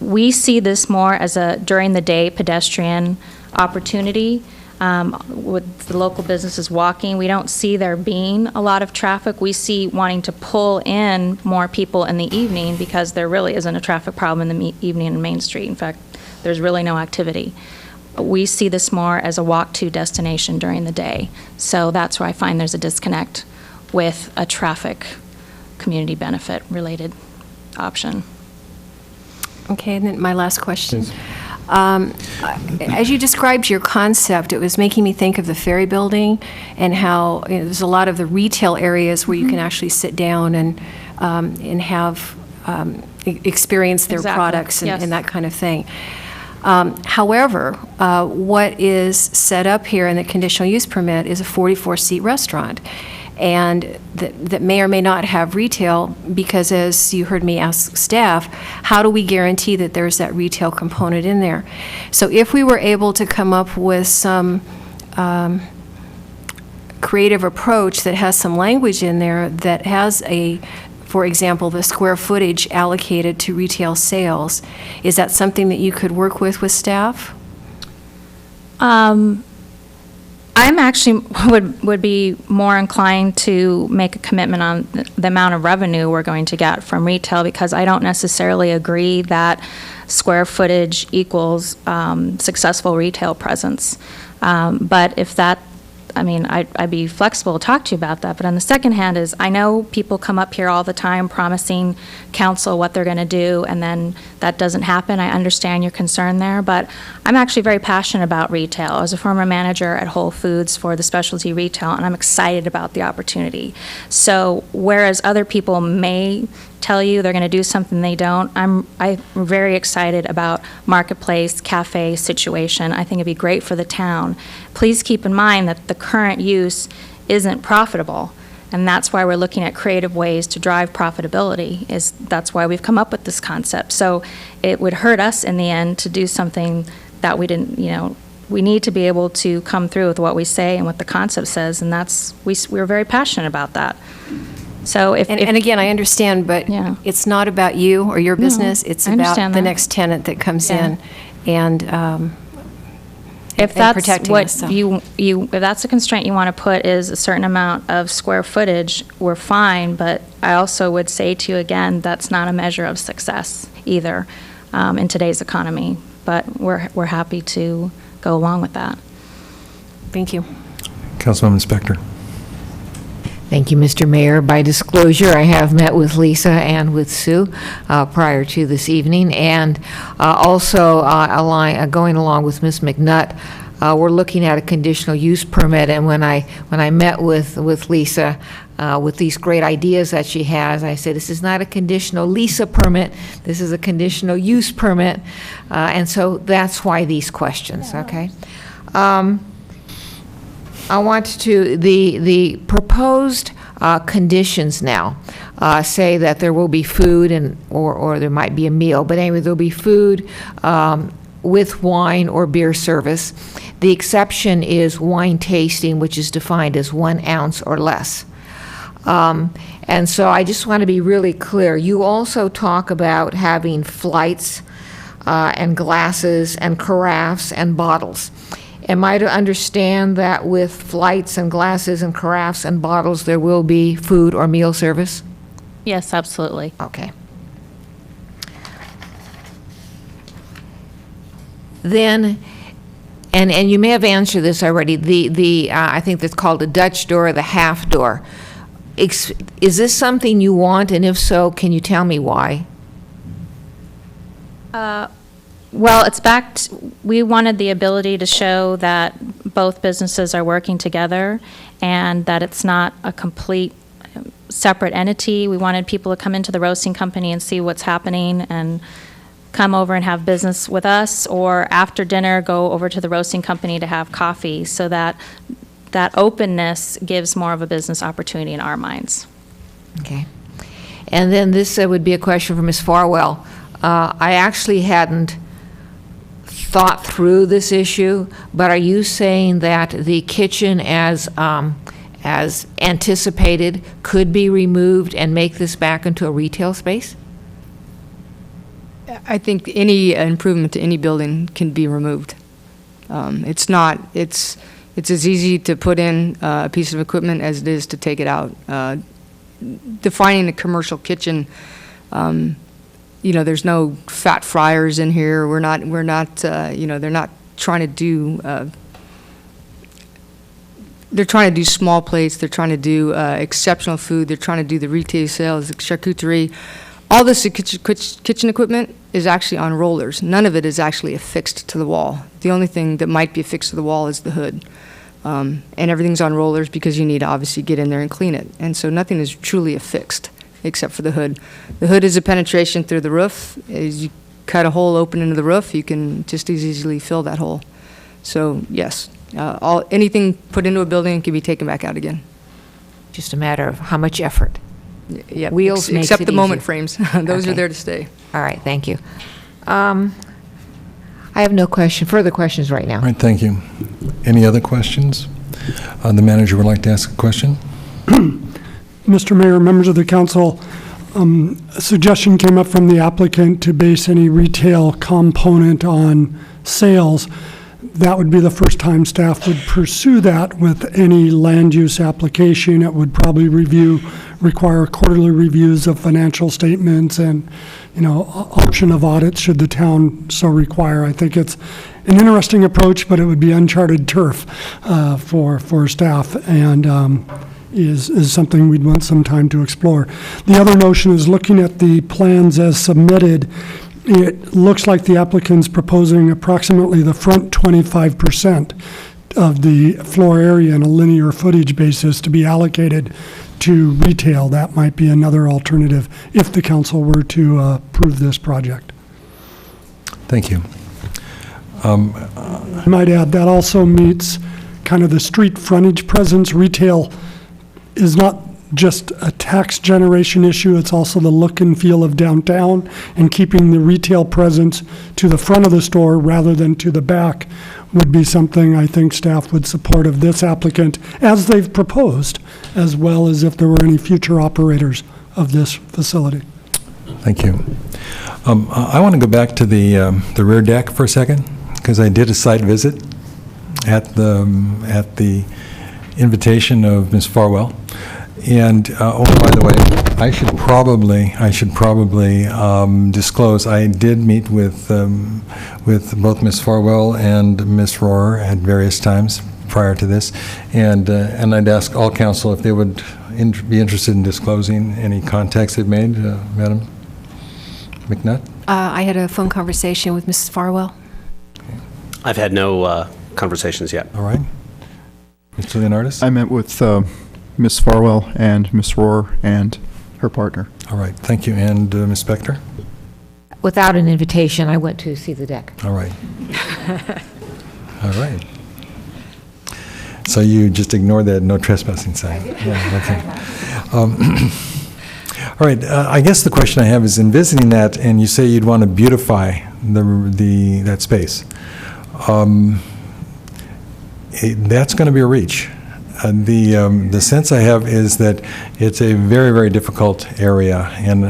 we see this more as a during the day pedestrian opportunity. With the local businesses walking, we don't see there being a lot of traffic. We see wanting to pull in more people in the evening because there really isn't a traffic problem in the evening in Main Street. In fact, there's really no activity. We see this more as a walk-to destination during the day. So that's where I find there's a disconnect with a traffic community benefit related option. Okay, and then my last question. As you described your concept, it was making me think of the Ferry Building and how there's a lot of the retail areas where you can actually sit down and have experience their Exactly. products and, Yes. and that kind of thing. However, what is set up here in the conditional use permit is a 44-seat restaurant. And that may or may not have retail, because as you heard me ask staff, how do we guarantee that there's that retail component in there? So if we were able to come up with some creative approach that has some language in there that has for example, the square footage allocated to retail sales, is that something that you could work with staff? I'm actually would be more inclined to make a commitment on the amount of revenue we're going to get from retail, because I don't necessarily agree that square footage equals successful retail presence. But if that, I mean, I'd be flexible to talk to you about that. But on the second hand is, I know people come up here all the time promising council what they're going to do, and then that doesn't happen. I understand your concern there, but I'm actually very passionate about retail. I was a former manager at Whole Foods for the specialty retail, and I'm excited about the opportunity. So whereas other people may tell you they're going to do something they don't, I'm very excited about marketplace cafe situation. I think it'd be great for the town. Please keep in mind that the current use isn't profitable, and that's why we're looking at creative ways to drive profitability. That's why we've come up with this concept. So it would hurt us in the end to do something that we didn't, we need to be able to come through with what we say and what the concept says, and we're very passionate about that. So and again, I understand, but it's not about you or your business. It's about the next tenant that comes in, and if that's protecting what us, so. if that's a constraint you want to put, is a certain amount of square footage, we're fine. But I also would say to you again, that's not a measure of success either in today's economy. But we're happy to go along with that. Thank you, Councilwoman Spector. Thank you, Mr. Mayor. By disclosure, I have met with Lisa and with Sue prior to this evening, and also going along with Ms. McNutt, we're looking at a conditional use permit. And when I met with Lisa with these great ideas that she has, I said, this is not a conditional Lisa permit, this is a conditional use permit, and so that's why these questions. Okay. I want to, the proposed conditions now say that there will be food or there might be a meal, but anyway, there'll be food with wine or beer service. The exception is wine tasting, which is defined as 1 ounce or less. And so I just want to be really clear. You also talk about having flights and glasses and carafes and bottles. Am I to understand that with flights and glasses and carafes and bottles, there will be food or meal service? Yes, absolutely. Okay. Then, and you may have answered this already, I think that's called the Dutch door or the half door. Is this something you want, and if so, can you tell me why? Well, we wanted the ability to show that both businesses are working together and that it's not a complete separate entity. We wanted people to come into the roasting company and see what's happening and come over and have business with us, or after dinner, go over to the roasting company to have coffee, so that openness gives more of a business opportunity in our minds. Okay. And then this would be a question for Ms. Farwell. I actually hadn't thought through this issue, but are you saying that the kitchen as anticipated could be removed and make this back into a retail space? I think any improvement to any building can be removed. It's as easy to put in a piece of equipment as it is to take it out. Defining a commercial kitchen, there's no fat fryers in here. We're not, they're not trying to do they're trying to do small plates, they're trying to do exceptional food, they're trying to do the retail sales, the charcuterie. All this kitchen equipment is actually on rollers. None of it is actually affixed to the wall. The only thing that might be affixed to the wall is the hood. And everything's on rollers because you need to obviously get in there and clean it. And so nothing is truly affixed except for the hood. The hood is a penetration through the roof. As you cut a hole open into the roof, you can just as easily fill that hole. So yes, anything put into a building can be taken back out again. Just a matter of how much effort. Yeah, Wheels makes except it the moment easier. frames. Those are Okay. there to stay. All right, thank you. I have no further questions right now. All right, thank you. Any other questions? The manager would like to ask a question. Mr. Mayor, members of the council, a suggestion came up from the applicant to base any retail component on sales. That would be the first time staff would pursue that with any land use application. It would probably require quarterly reviews of financial statements and, option of audits should the town so require. I think it's an interesting approach, but it would be uncharted turf for staff, and is something we'd want some time to explore. The other notion is looking at the plans as submitted. It looks like the applicant's proposing approximately the front 25% of the floor area on a linear footage basis to be allocated to retail. That might be another alternative if the council were to approve this project. Thank you. I might add, that also meets kind of the street frontage presence. Retail is not just a tax generation issue, it's also the look and feel of downtown, and keeping the retail presence to the front of the store rather than to the back would be something I think staff would support of this applicant, as they've proposed, as well as if there were any future operators of this facility. Thank you. I want to go back to the rear deck for a second, because I did a site visit at the invitation of Ms. Farwell. And, oh, by the way, I should probably disclose, I did meet with both Ms. Farwell and Ms. Rohr at various times prior to this, and I'd ask all council if they would be interested in disclosing any contacts they've made. Madam McNutt? I had a phone conversation with Mrs. Farwell. I've had no conversations yet. All right. Mr. Leonardis? I met with Ms. Farwell and Ms. Rohr and her partner. All right, thank you. And Ms. Spector? Without an invitation, I went to see the deck. All right. All right. So you just ignored that no trespassing sign? Yeah, okay. All right, I guess the question I have is, in visiting that, and you say you'd want to beautify that space, that's going to be a reach. The sense I have is that it's a very, very difficult area, and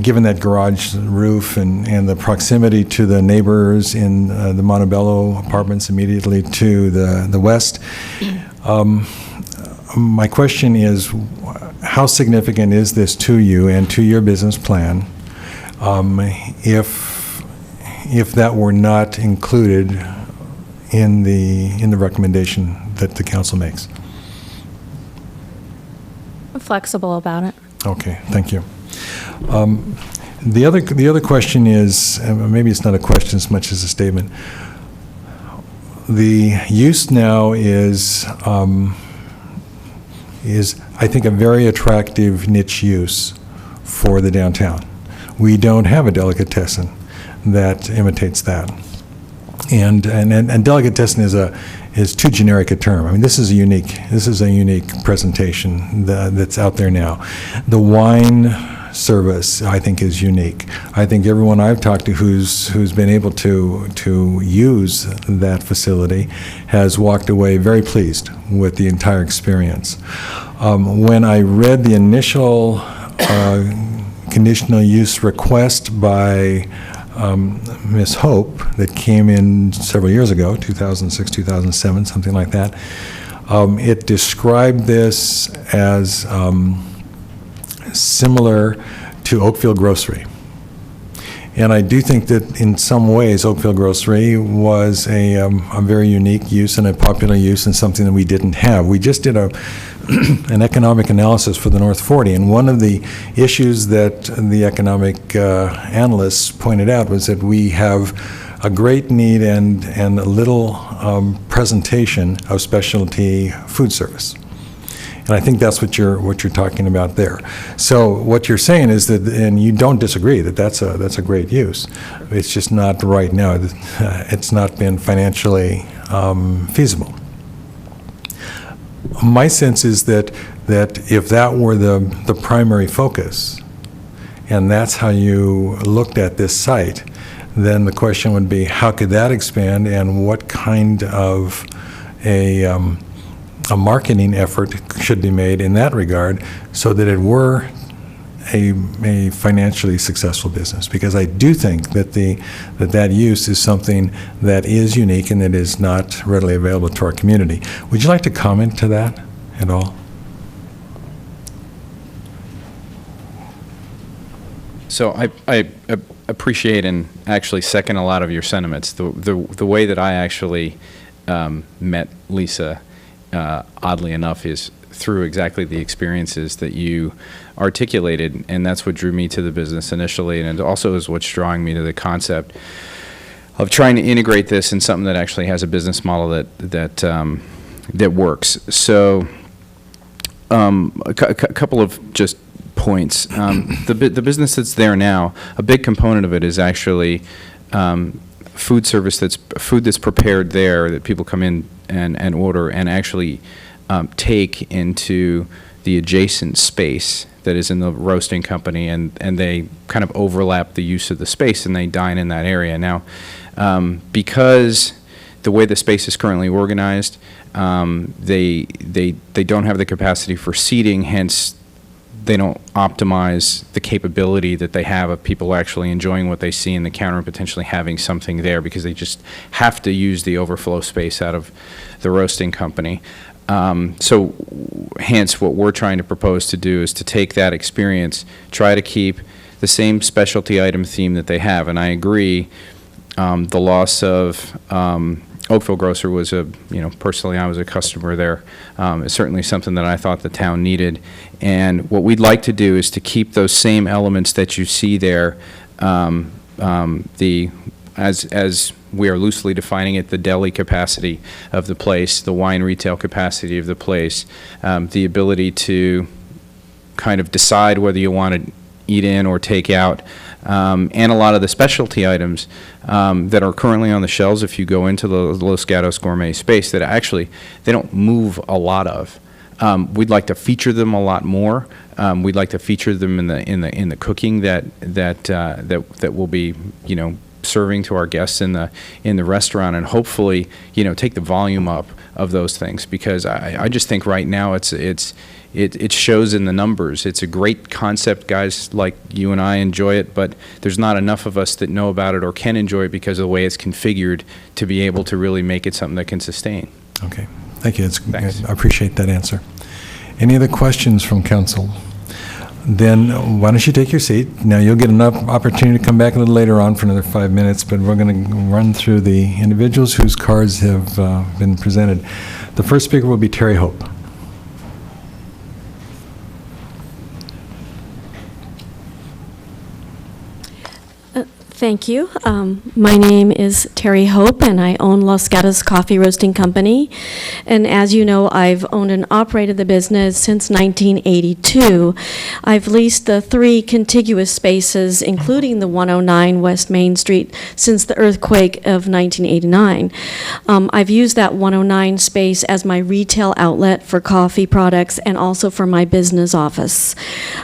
given that garage roof and the proximity to the neighbors in the Montebello apartments immediately to the west, my question is, how significant is this to you and to your business plan if that were not included in the recommendation that the council makes? I'm flexible about it. Okay, thank you. The other question is, maybe it's not a question as much as a statement. The use now is I think a very attractive niche use for the downtown. We don't have a delicatessen that imitates that. And delicatessen is too generic a term. I mean, this is a unique presentation that's out there now. The wine service, I think, is unique. I think everyone I've talked to who's been able to use that facility has walked away very pleased with the entire experience. When I read the initial conditional use request by Ms. Hope that came in several years ago, 2006, 2007, something like that, it described this as similar to Oakfield Grocery. And I do think that in some ways, Oakville Grocery was a very unique use and a popular use and something that we didn't have. We just did an economic analysis for the North 40, and one of the issues that the economic analysts pointed out was that we have a great need and a little presentation of specialty food service. And I think that's what you're talking about there. So what you're saying is that, and you don't disagree, that that's a great use. It's just not right now. It's not been financially feasible. My sense is that if that were the primary focus, and that's how you looked at this site, then the question would be, how could that expand, and what kind of a marketing effort should be made in that regard so that it were a financially successful business? Because I do think that that use is something that is unique and that is not readily available to our community. Would you like to comment to that at all? So I appreciate and actually second a lot of your sentiments. The way that I actually met Lisa, oddly enough, is through exactly the experiences that you articulated, and that's what drew me to the business initially, and it also is what's drawing me to the concept of trying to integrate this in something that actually has a business model that works. So a couple of just points. The business that's there now, a big component of it is actually food service food that's prepared there that people come in and order and actually take into the adjacent space that is in the roasting company, and they kind of overlap the use of the space and they dine in that area. Now, because the way the space is currently organized, they don't have the capacity for seating, hence they don't optimize the capability that they have of people actually enjoying what they see in the counter and potentially having something there, because they just have to use the overflow space out of the roasting company. So hence what we're trying to propose to do is to take that experience, try to keep the same specialty item theme that they have. And I agree, the loss of Oakville Grocer was personally I was a customer there. It's certainly something that I thought the town needed. And what we'd like to do is to keep those same elements that you see there, as we are loosely defining it, the deli capacity of the place, the wine retail capacity of the place, the ability to kind of decide whether you want to eat in or take out, and a lot of the specialty items that are currently on the shelves if you go into the Los Gatos gourmet space that actually they don't move a lot of. We'd like to feature them a lot more. We'd like to feature them in the cooking that will be serving to our guests in the restaurant, and hopefully take the volume up of those things, because I just think right now it shows in the numbers. It's a great concept, guys like you and I enjoy it, but there's not enough of us that know about it or can enjoy it because of the way it's configured to be able to really make it something that can sustain. Okay, thank you. Thanks. I appreciate that answer. Any other questions from council? Then why don't you take your seat? Now you'll get enough opportunity to come back a little later on for another 5 minutes, but we're going to run through the individuals whose cards have been presented. The first speaker will be Terry Hope. Thank you. My name is Terry Hope, and I own Los Gatos Coffee Roasting Company. And as you know, I've owned and operated the business since 1982. I've leased the 3 contiguous spaces, including the 109 West Main Street, since the earthquake of 1989. I've used that 109 space as my retail outlet for coffee products and also for my business office.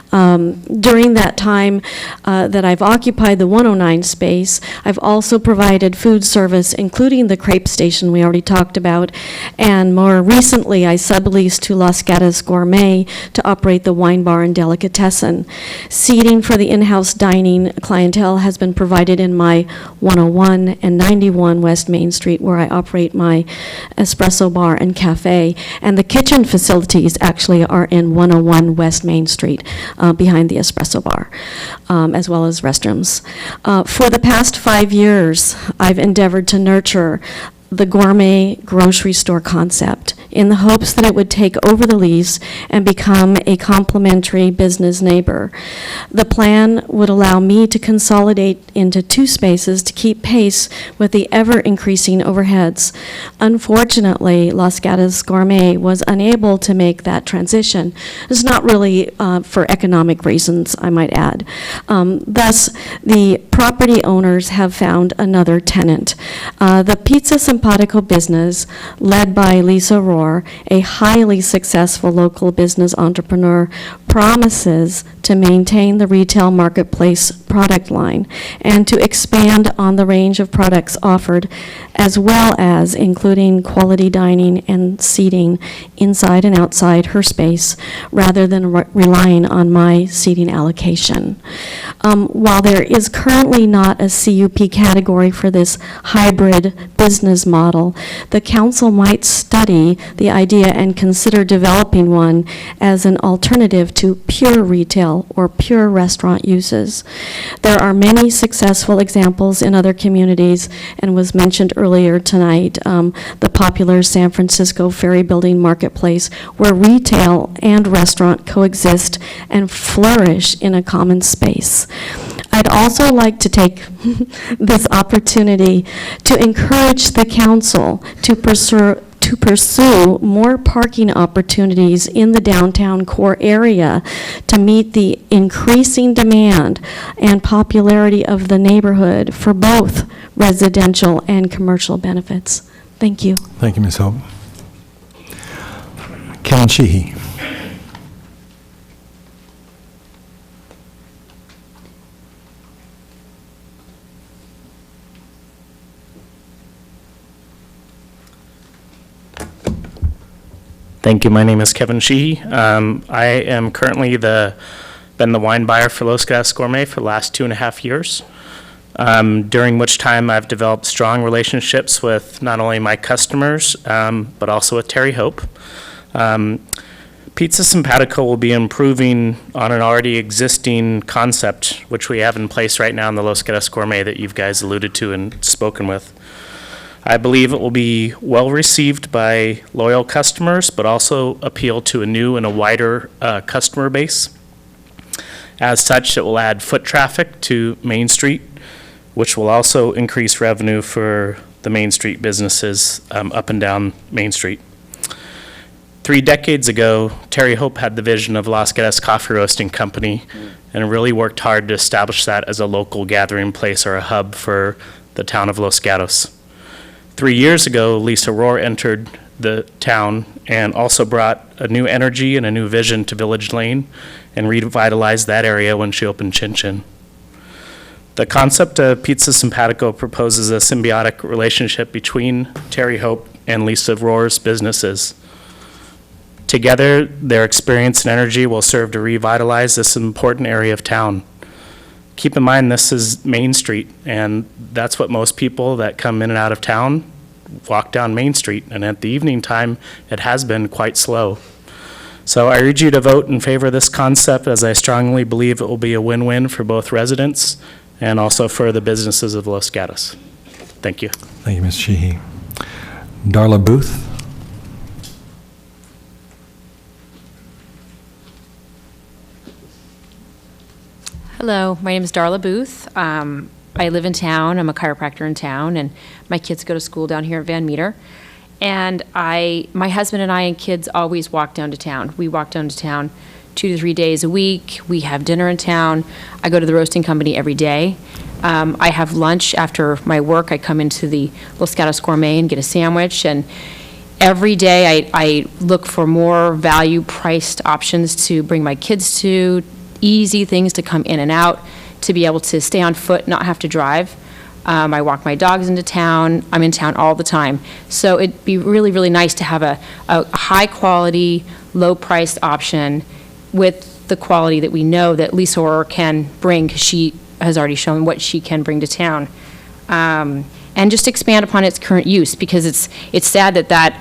During that time that I've occupied the 109 space, space. I've also provided food service, including the crepe station we already talked about. And more recently, I subleased to Los Gatos Gourmet to operate the wine bar and delicatessen. Seating for the in-house dining clientele has been provided in my 101 and 91 West Main Street, where I operate my espresso bar and cafe. And the kitchen facilities actually are in 101 West Main Street, behind the espresso bar, as well as restrooms. For the past 5 years, I've endeavored to nurture the gourmet grocery store concept in the hopes that it would take over the lease and become a complementary business neighbor. The plan would allow me to consolidate into 2 spaces to keep pace with the ever-increasing overheads. Unfortunately, Los Gatos Gourmet was unable to make that transition. It's not really for economic reasons, I might add. Thus, the property owners have found another tenant. The Pizza Simpatico business, led by Lisa Rohr, a highly successful local business entrepreneur, promises to maintain the retail marketplace product line and to expand on the range of products offered, as well as including quality dining and seating inside and outside her space, rather than relying on my seating allocation. While there is currently not a CUP category for this hybrid business model, the council might study the idea and consider developing one as an alternative to pure retail or pure restaurant uses. There are many successful examples in other communities, and was mentioned earlier tonight, the popular San Francisco Ferry Building Marketplace, where retail and restaurant coexist and flourish in a common space. I'd also like to take this opportunity to encourage the council to pursue more parking opportunities in the downtown core area to meet the increasing demand and popularity of the neighborhood for both residential and commercial benefits. Thank you. Thank you, Ms. Hope. Kevin Sheehy. Thank you. My name is Kevin Sheehy. I am currently been the wine buyer for Los Gatos Gourmet for the last 2.5 years, during which time I've developed strong relationships with not only my customers, but also with Terry Hope. Pizza Simpatico will be improving on an already existing concept, which we have in place right now in the Los Gatos Gourmet that you guys alluded to and spoken with. I believe it will be well received by loyal customers, but also appeal to a new and a wider customer base. As such, it will add foot traffic to Main Street, which will also increase revenue for the Main Street businesses up and down Main Street. 3 decades ago, Terry Hope had the vision of Los Gatos Coffee Roasting Company and really worked hard to establish that as a local gathering place or a hub for the town of Los Gatos. 3 years ago, Lisa Rohr entered the town and also brought a new energy and a new vision to Village Lane and revitalized that area when she opened Chin Chin. The concept of Pizza Simpatico proposes a symbiotic relationship between Terry Hope and Lisa Rohr's businesses. Together, their experience and energy will serve to revitalize this important area of town. Keep in mind, this is Main Street, and that's what most people that come in and out of town walk down Main Street, and at the evening time, it has been quite slow. So I urge you to vote in favor of this concept, as I strongly believe it will be a win-win for both residents and also for the businesses of Los Gatos. Thank you. Thank you, Ms. Sheehy. Darla Booth. Hello, my name is Darla Booth. I live in town. I'm a chiropractor in town, and my kids go to school down here at Van Meter. And my husband and I and kids always walk down to town. We walk down to town 2 to 3 days a week. We have dinner in town. I go to the roasting company every day. I have lunch after my work. I come into the Los Gatos Gourmet and get a sandwich. And every day I look for more value-priced options to bring my kids to, easy things to come in and out, to be able to stay on foot, not have to drive. I walk my dogs into town. I'm in town all the time. So it'd be really, really nice to have a high-quality, low-priced option with the quality that we know that Lisa Orr can bring, because she has already shown what she can bring to town. And just expand upon its current use, because it's sad that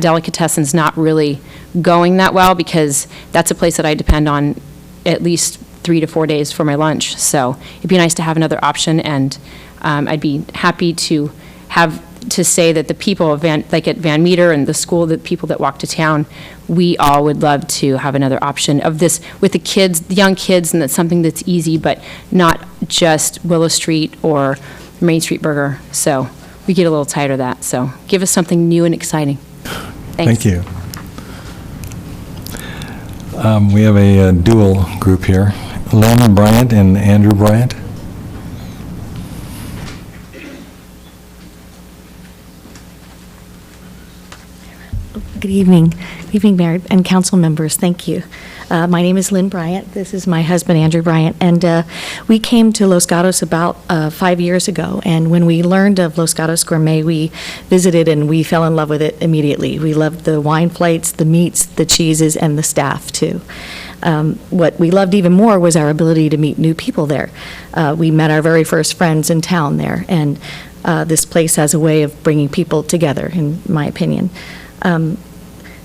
delicatessen's not really going that well, because that's a place that I depend on at least 3 to 4 days for my lunch. So it'd be nice to have another option, and I'd be happy to say that the people of at Van Meter and the school, the people that walk to town, we all would love to have another option of this with the kids, the young kids, and that's something that's easy, but not just Willow Street or Main Street Burger. So we get a little tired of that. So give us something new and exciting. Thanks. Thank you. We have a dual group here. Lynn Bryant and Andrew Bryant. Good evening. Good evening, Mayor and council members. Thank you. My name is Lynn Bryant. This is my husband, Andrew Bryant. And we came to Los Gatos about 5 years ago. And when we learned of Los Gatos Gourmet, we visited and we fell in love with it immediately. We loved the wine plates, the meats, the cheeses, and the staff, too. What we loved even more was our ability to meet new people there. We met our very first friends in town there. And this place has a way of bringing people together, in my opinion.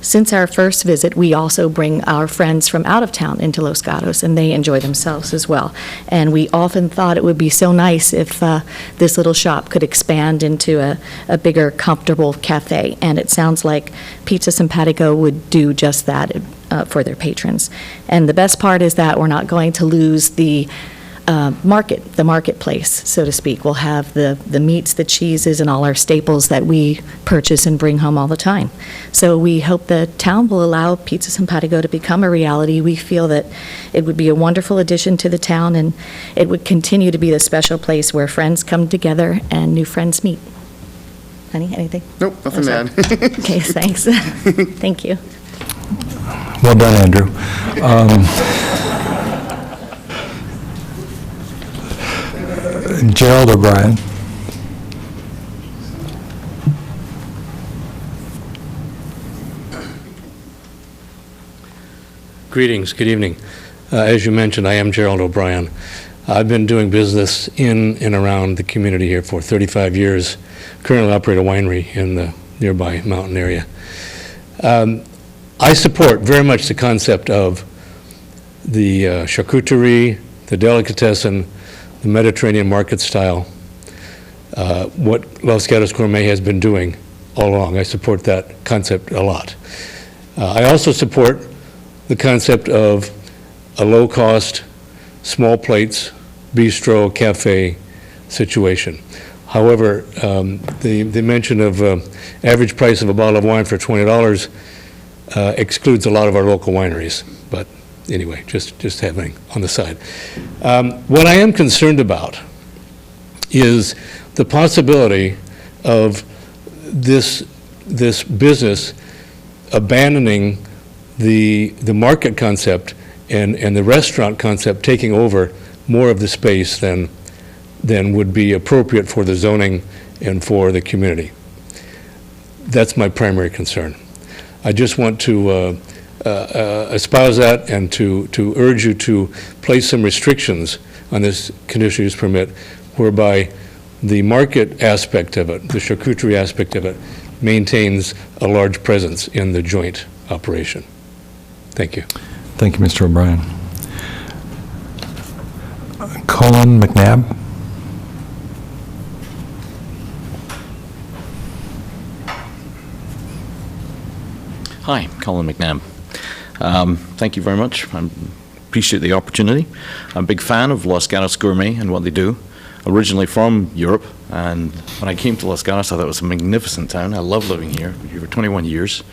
Since our first visit, we also bring our friends from out of town into Los Gatos, and they enjoy themselves as well. And we often thought it would be so nice if this little shop could expand into a bigger, comfortable cafe. And it sounds like Pizza Simpatico would do just that for their patrons. And the best part is that we're not going to lose the marketplace, so to speak. We'll have the meats, the cheeses, and all our staples that we purchase and bring home all the time. So we hope the town will allow Pizza Simpatico to become a reality. We feel that it would be a wonderful addition to the town, and it would continue to be the special place where friends come together and new friends meet. Honey, anything? Nope, nothing to add. Okay, thanks. Thank you. Well done, Andrew. Gerald O'Brien. Greetings, good evening. As you mentioned, I am Gerald O'Brien. I've been doing business in and around the community here for 35 years. Currently operate a winery in the nearby mountain area. I support very much the concept of the charcuterie, the delicatessen, the Mediterranean market style, what Los Gatos Gourmet has been doing all along. I support that concept a lot. I also support the concept of a low-cost, small plates, bistro, cafe situation. However, the mention of average price of a bottle of wine for $20 excludes a lot of our local wineries. But anyway, just having on the side. What I am concerned about is the possibility of this business abandoning the market concept and the restaurant concept taking over more of the space than would be appropriate for the zoning and for the community. That's my primary concern. I just want to espouse that and to urge you to place some restrictions on this conditional use permit whereby the market aspect of it, the charcuterie aspect of it, maintains a large presence in the joint operation. Thank you. Thank you, Mr. O'Brien. Colin McNabb. Hi, Colin McNabb. Thank you very much. I appreciate the opportunity. I'm a big fan of Los Gatos Gourmet and what they do. Originally from Europe, and when I came to Los Gatos, I thought it was a magnificent town. I love living here. Here for 21 years.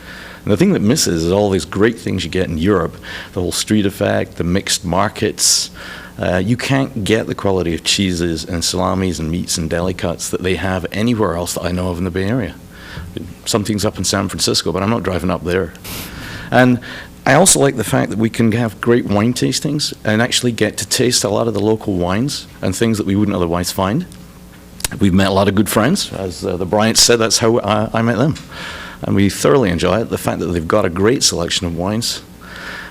And the thing that misses is all these great things you get in Europe, the whole street effect, the mixed markets. You can't get the quality of cheeses and salamis and meats and deli cuts that they have anywhere else that I know of in the Bay Area. Some things up in San Francisco, but I'm not driving up there. And I also like the fact that we can have great wine tastings and actually get to taste a lot of the local wines and things that we wouldn't otherwise find. We've met a lot of good friends. As the Bryants said, that's how I met them. And we thoroughly enjoy it, the fact that they've got a great selection of wines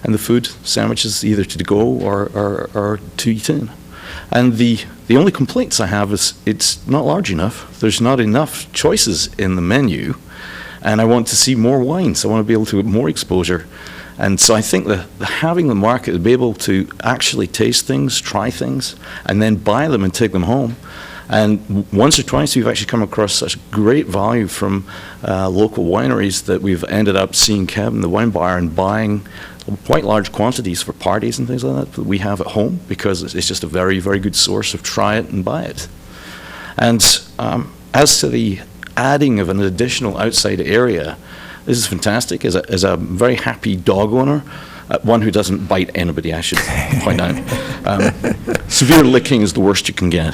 and the food, sandwiches, either to go or to eat in. And the only complaints I have is it's not large enough. There's not enough choices in the menu, and I want to see more wines. I want to be able to have more exposure. And so I think that having the market to be able to actually taste things, try things, and then buy them and take them home. And once or twice we've actually come across such great value from local wineries that we've ended up seeing Kevin, the wine buyer, and buying quite large quantities for parties and things like that we have at home, because it's just a very, very good source of try it and buy it. And as to the adding of an additional outside area, this is fantastic. As a very happy dog owner, one who doesn't bite anybody, I should point out. Severe licking is the worst you can get.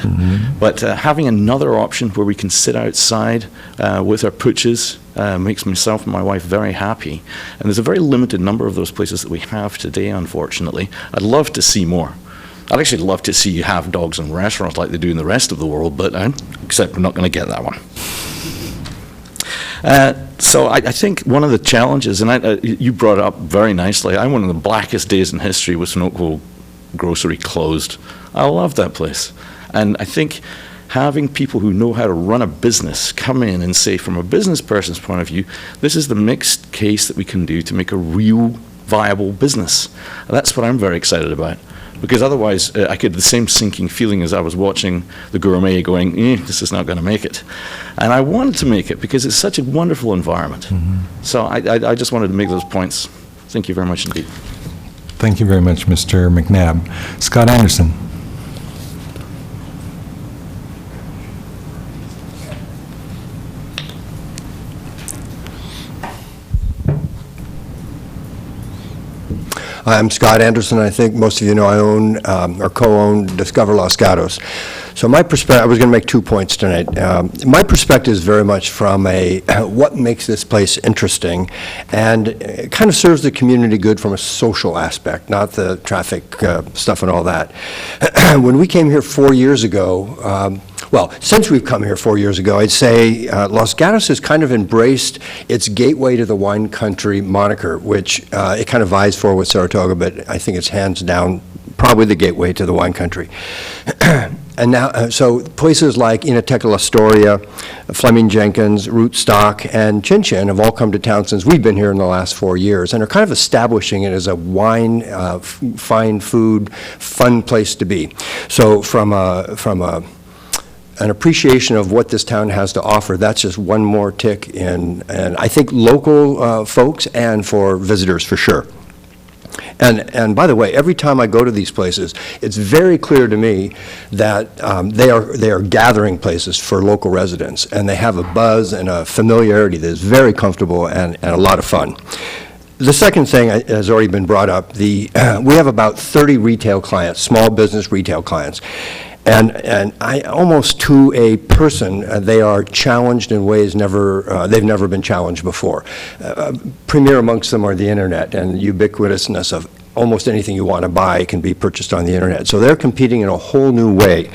But having another option where we can sit outside with our pooches makes myself and my wife very happy. And there's a very limited number of those places that we have today, unfortunately. I'd love to see more. I'd actually love to see you have dogs in restaurants like they do in the rest of the world, but except we're not going to get that one. So I think one of the challenges, and you brought it up very nicely, one of the blackest days in history was when Oakville Grocery closed. I love that place. And I think having people who know how to run a business come in and say, from a business person's point of view, this is the mixed case that we can do to make a real viable business. And that's what I'm very excited about. Because otherwise, I get the same sinking feeling as I was watching the Gourmet going, this is not going to make it. And I wanted to make it because it's such a wonderful environment. So I just wanted to make those points. Thank you very much indeed. Thank you very much, Mr. McNabb. Scott Anderson. I'm Scott Anderson. I think most of you know I own or co-own Discover Los Gatos. So my perspective, I was going to make 2 points tonight. My perspective is very much from a what makes this place interesting, and it kind of serves the community good from a social aspect, not the traffic stuff and all that. When we came here 4 years ago, well, since we've come here 4 years ago, I'd say Los Gatos has kind of embraced its gateway to the wine country moniker, which it kind of vies for with Saratoga, but I think it's hands down probably the gateway to the wine country. And now, so places like Enoteca La Storia, Fleming Jenkins, Rootstock, and Chin Chin have all come to town since we've been here in the last 4 years, and are kind of establishing it as a wine, fine food, fun place to be. So from an appreciation of what this town has to offer, that's just one more tick in, and I think local folks and for visitors for sure. And by the way, every time I go to these places, it's very clear to me that they are gathering places for local residents, and they have a buzz and a familiarity that is very comfortable and a lot of fun. The second thing has already been brought up. We have about 30 retail clients, small business retail clients. And I almost to a person, they are challenged in ways they've never been challenged before. Premier amongst them are the internet and ubiquitousness of almost anything you want to buy can be purchased on the internet. So they're competing in a whole new way.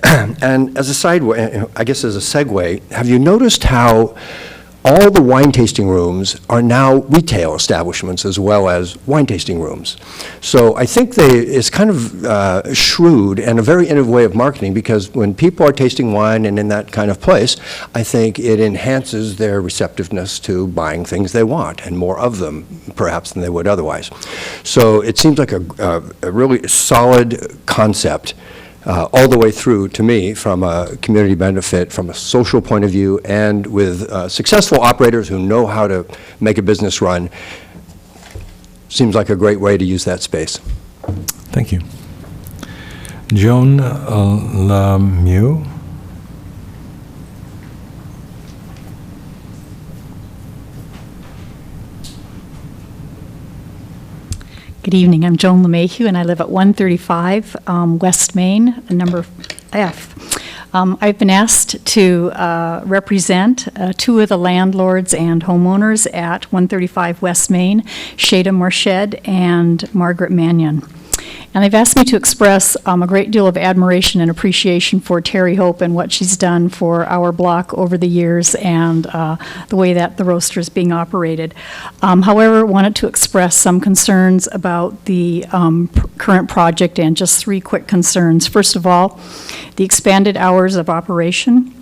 And as a segue, have you noticed how all the wine tasting rooms are now retail establishments as well as wine tasting rooms? So I think it's kind of shrewd and a very innovative way of marketing, because when people are tasting wine and in that kind of place, I think it enhances their receptiveness to buying things they want, and more of them perhaps than they would otherwise. So it seems like a really solid concept all the way through to me, from a community benefit, from a social point of view, and with successful operators who know how to make a business run. Seems like a great way to use that space. Thank you. Joan Lemieux. Good evening. I'm Joan LeMahieu, and I live at 135 West Main, number F. I've been asked to represent two of the landlords and homeowners at 135 West Main, Shada Morshed and Margaret Mannion. And they've asked me to express a great deal of admiration and appreciation for Terry Hope and what she's done for our block over the years and the way that the roaster is being operated. However, wanted to express some concerns about the current project and just three quick concerns. First of all, the expanded hours of operation.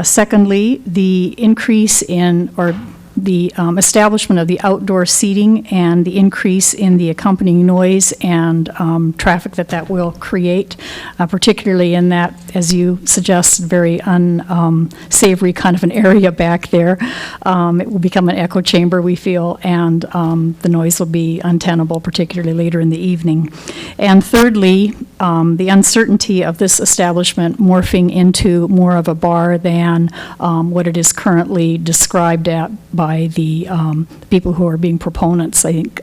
Secondly, the increase in, or the establishment of the outdoor seating and the increase in the accompanying noise and traffic that will create, particularly in that, as you suggested, very unsavory kind of an area back there. It will become an echo chamber, we feel, and the noise will be untenable, particularly later in the evening. And thirdly, the uncertainty of this establishment morphing into more of a bar than what it is currently described by the people who are being proponents. I think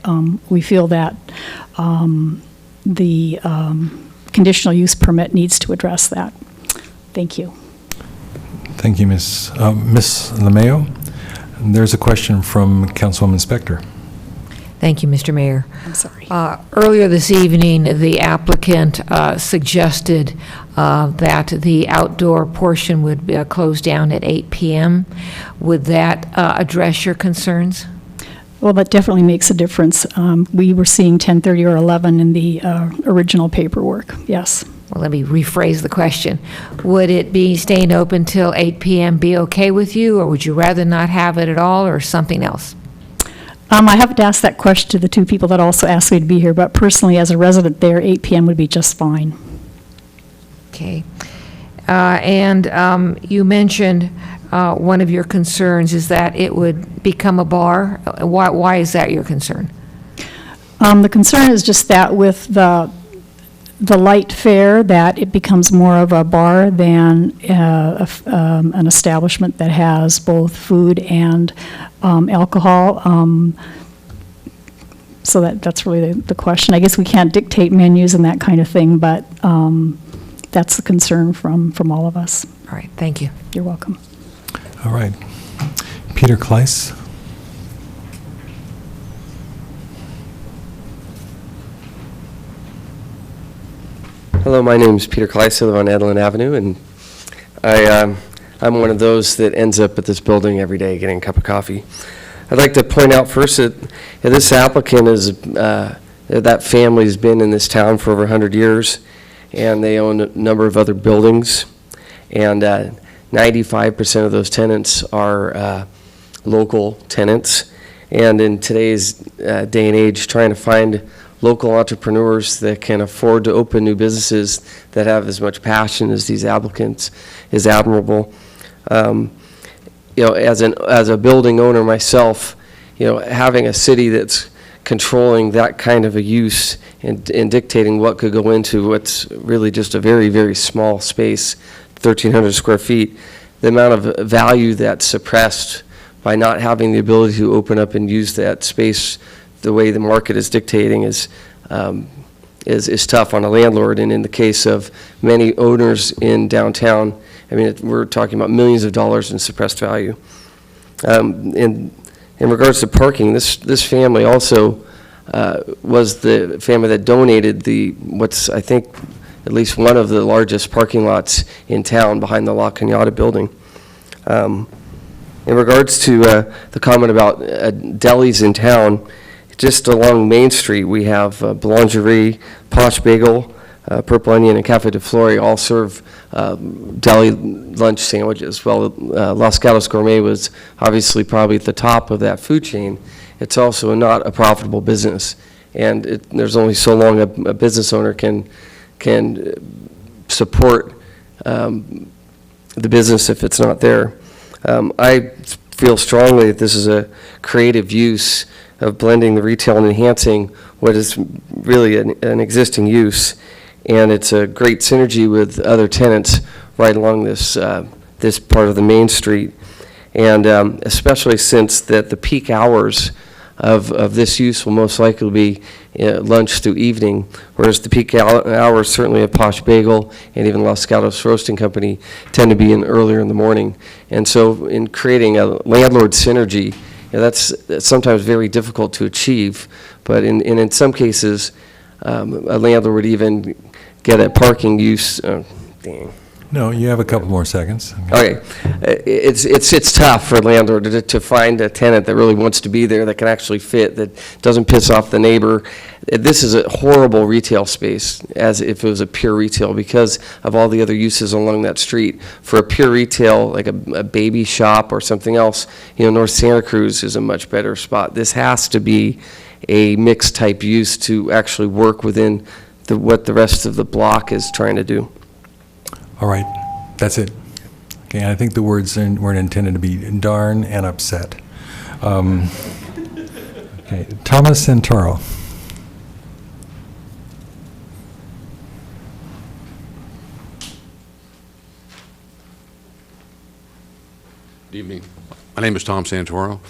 we feel that the conditional use permit needs to address that. Thank you. Thank you, Ms. LeMayo. There's a question from Councilwoman Spector. Thank you, Mr. Mayor. I'm sorry. Earlier this evening, the applicant suggested that the outdoor portion would be closed down at 8 p.m. Would that address your concerns? Well, that definitely makes a difference. We were seeing 10:30 or 11 in the original paperwork, yes. Well, let me rephrase the question. Would it be staying open till 8 p.m. be okay with you, or would you rather not have it at all, or something else? I have to ask that question to the two people that also asked me to be here, but personally, as a resident there, 8 p.m. would be just fine. Okay. And you mentioned one of your concerns is that it would become a bar. Why is that your concern? The concern is just that with the light fare, that it becomes more of a bar than an establishment that has both food and alcohol. So that's really the question. I guess we can't dictate menus and that kind of thing, but that's the concern from all of us. All right, thank you. You're welcome. All right. Peter Kleiss. Hello, my name is Peter Kleiss. I live on Edlin Avenue, and I'm one of those that ends up at this building every day getting a cup of coffee. I'd like to point out first that this applicant is, that family's been in this town for over 100 years, and they own a number of other buildings, and 95% of those tenants are local tenants. And in today's day and age, trying to find local entrepreneurs that can afford to open new businesses that have as much passion as these applicants is admirable. You know, as a building owner myself, you know, having a city that's controlling that kind of a use and dictating what could go into what's really just a very, very small space, 1,300 square feet, the amount of value that's suppressed by not having the ability to open up and use that space the way the market is dictating is tough on a landlord. And in the case of many owners in downtown, I mean, we're talking about millions of dollars in suppressed value. In regards to parking, this family also was the family that donated what's I think at least one of the largest parking lots in town behind the La Cañada building. In regards to the comment about delis in town, just along Main Street, we have Boulangerie, Posh Bagel, Purple Onion, and Cafe de Flore all serve deli lunch sandwiches. Well, Los Gatos Gourmet was obviously probably at the top of that food chain. It's also not a profitable business, and there's only so long a business owner can support the business if it's not there. I feel strongly that this is a creative use of blending the retail and enhancing what is really an existing use. And it's a great synergy with other tenants right along this part of the Main Street. And especially since that the peak hours of this use will most likely be lunch through evening, whereas the peak hours, certainly at Posh Bagel and even Los Gatos Roasting Company, tend to be in earlier in the morning. And so in creating a landlord synergy, that's sometimes very difficult to achieve, but in some cases, a landlord would even get a parking use, dang. No, you have a couple more seconds. Okay. It's tough for a landlord to find a tenant that really wants to be there, that can actually fit, that doesn't piss off the neighbor. This is a horrible retail space, as if it was a pure retail, because of all the other uses along that street. For a pure retail, like a baby shop or something else, North Santa Cruz is a much better spot. This has to be a mixed type use to actually work within what the rest of the block is trying to do. All right, that's it. Okay, I think the words weren't intended to be darn and upset. Okay, Thomas Santoro. Good evening. My name is Tom Santoro,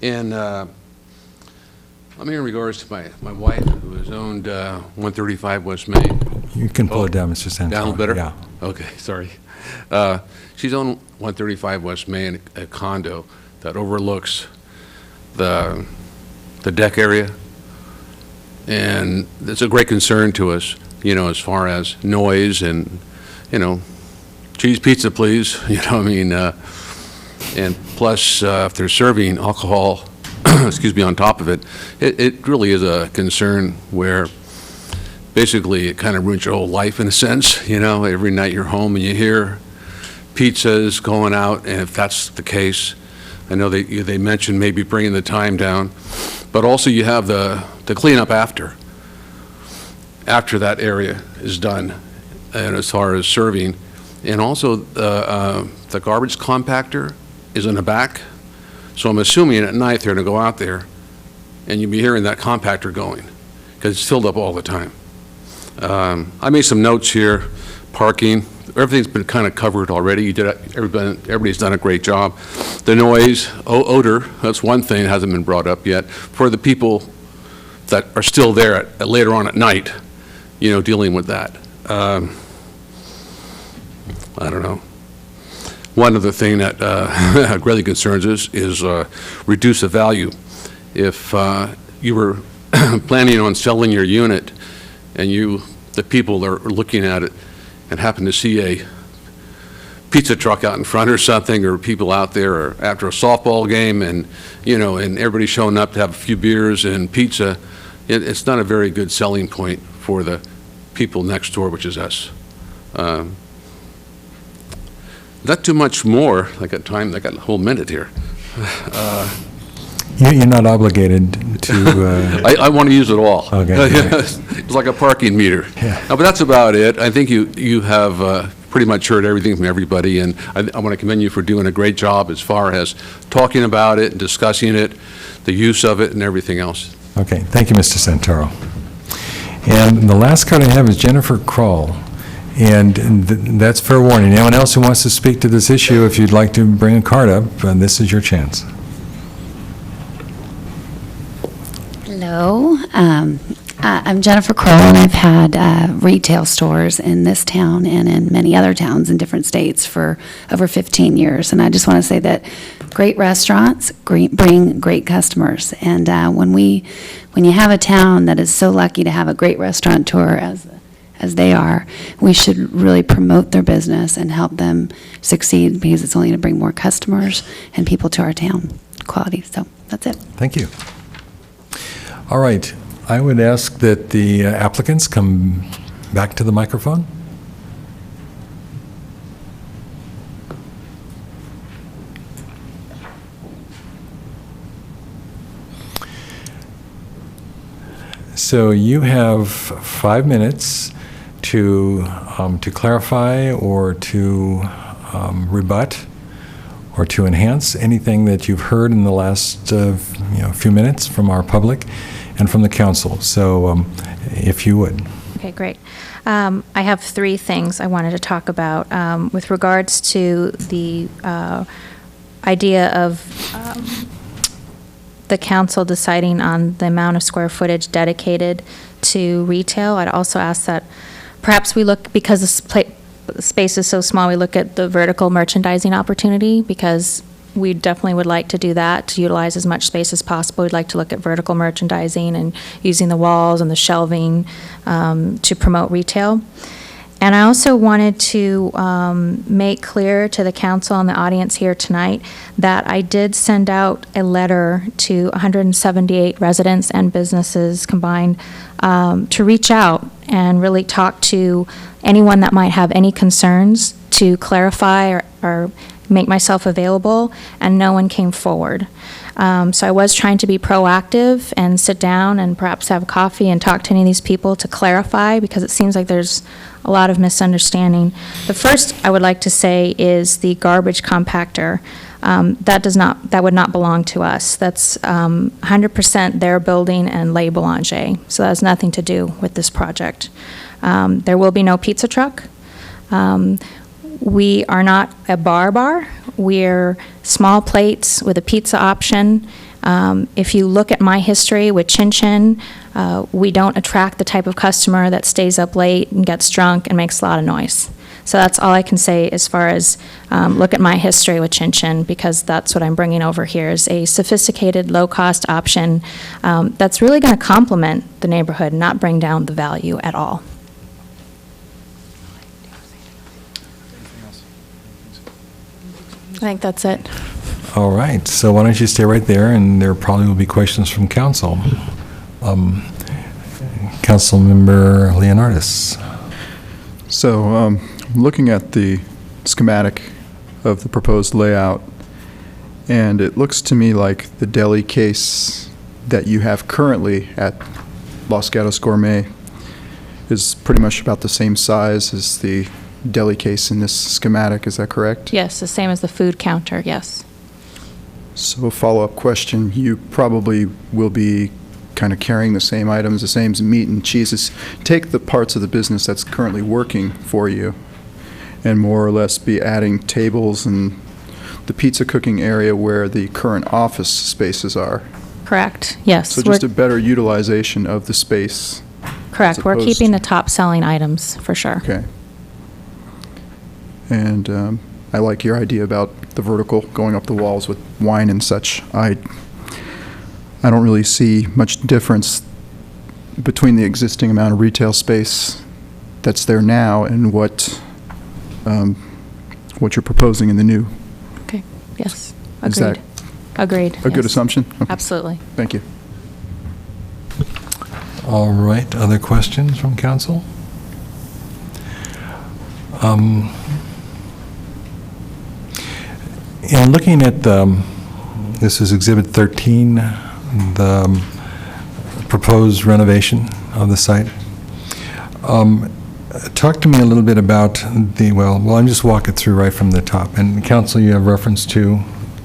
and I'm here in regards to my wife, who has owned 135 West Main. You can pull it down, Mr. Santoro. Down a little better? Yeah. Okay, sorry. She's owned 135 West Main, a condo that overlooks the deck area, and it's a great concern to us, as far as noise and, cheese pizza, please, and plus, if they're serving alcohol, on top of it, it really is a concern where basically it kind of ruins your whole life in a sense. Every night you're home and you hear pizzas going out, and if that's the case, I know they mentioned maybe bringing the time down, but also you have the cleanup after that area is done, and as far as serving, and also the garbage compactor is in the back. So I'm assuming at night they're going to go out there and you'll be hearing that compactor going because it's filled up all the time. I made some notes here. Parking, everything's been kind of covered already. Everybody's done a great job. The noise, odor, that's one thing that hasn't been brought up yet. For the people that are still there later on at night, dealing with that. I don't know. One other thing that really concerns us is reduce the value. If you were planning on selling your unit and the people are looking at it and happen to see a pizza truck out in front or something, or people out there or after a softball game and, and everybody's showing up to have a few beers and pizza, it's not a very good selling point for the people next door, which is us. Not too much more. I got time. I got a whole minute here. You're not obligated to. I want to use it all. Okay. It's like a parking meter. Yeah. No, but that's about it. I think you have pretty much heard everything from everybody, and I want to commend you for doing a great job as far as talking about it and discussing it, the use of it, and everything else. Okay. Thank you, Mr. Santoro. And the last card I have is Jennifer Kroll. And that's fair warning. Anyone else who wants to speak to this issue, if you'd like to bring a card up, this is your chance. Hello. I'm Jennifer Kroll, and I've had retail stores in this town and in many other towns in different states for over 15 years. And I just want to say that great restaurants bring great customers. And when you have a town that is so lucky to have a great restaurateur as they are, we should really promote their business and help them succeed, because it's only going to bring more customers and people to our town. Quality. So that's it. Thank you. All right. I would ask that the applicants come back to the microphone. So you have 5 minutes to clarify or to rebut or to enhance anything that you've heard in the last few minutes from our public and from the council. So if you would. Okay, great. I have 3 things I wanted to talk about with regards to the idea of the council deciding on the amount of square footage dedicated to retail, I'd also ask that perhaps we look, because the space is so small, we look at the vertical merchandising opportunity, because we definitely would like to do that, to utilize as much space as possible. We'd like to look at vertical merchandising and using the walls and the shelving to promote retail. And I also wanted to make clear to the council and the audience here tonight that I did send out a letter to 178 residents and businesses combined to reach out and really talk to anyone that might have any concerns, to clarify or make myself available, and no one came forward. So I was trying to be proactive and sit down and perhaps have coffee and talk to any of these people to clarify, because it seems like there's a lot of misunderstanding. The first I would like to say is the garbage compactor. That would not belong to us. That's 100% their building and Les Boulanger. So that has nothing to do with this project. There will be no pizza truck. We are not a bar. We're small plates with a pizza option. If you look at my history with Chin Chin, we don't attract the type of customer that stays up late and gets drunk and makes a lot of noise. So that's all I can say as far as look at my history with Chin Chin, because that's what I'm bringing over here, is a sophisticated, low-cost option that's really going to complement the neighborhood, not bring down the value at all. I think that's it. All right, so why don't you stay right there, and there probably will be questions from council. Councilmember Leonardis. So, looking at the schematic of the proposed layout, and it looks to me like the deli case that you have currently at Los Gatos Gourmet is pretty much about the same size as the deli case in this schematic. Is that correct? Yes, the same as the food counter, yes. So a follow-up question, you probably will be kind of carrying the same items, the same meat and cheeses. Take the parts of the business that's currently working for you and more or less be adding tables and the pizza cooking area where the current office spaces are. Correct, yes. So just a better utilization of the space. Correct, we're keeping the top-selling items, for sure. Okay. And I like your idea about the vertical going up the walls with wine and such. I don't really see much difference between the existing amount of retail space that's there now and what you're proposing in the new. Okay, yes, Is agreed. that Agreed, a good yes. assumption? Okay. Absolutely. Thank you. All right, other questions from council? In looking at this is Exhibit 13, the proposed renovation of the site. Talk to me a little bit about the, well, I'll just walk it through right from the top. And council, you have reference to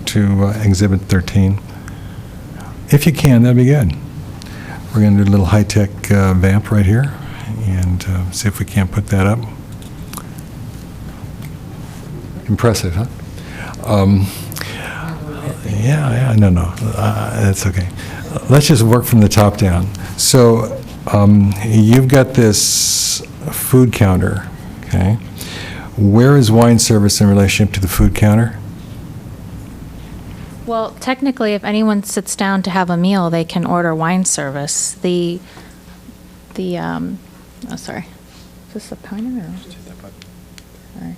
Exhibit 13. If you can, that'd be good. We're going to do a little high-tech vamp right here and see if we can't put that up. Impressive, huh? Yeah, no, that's okay. Let's just work from the top down. So you've got this food counter, okay? Where is wine service in relationship to the food counter? Well, technically, if anyone sits down to have a meal, they can order wine service. Oh, sorry. Is this a pointer or? Sorry.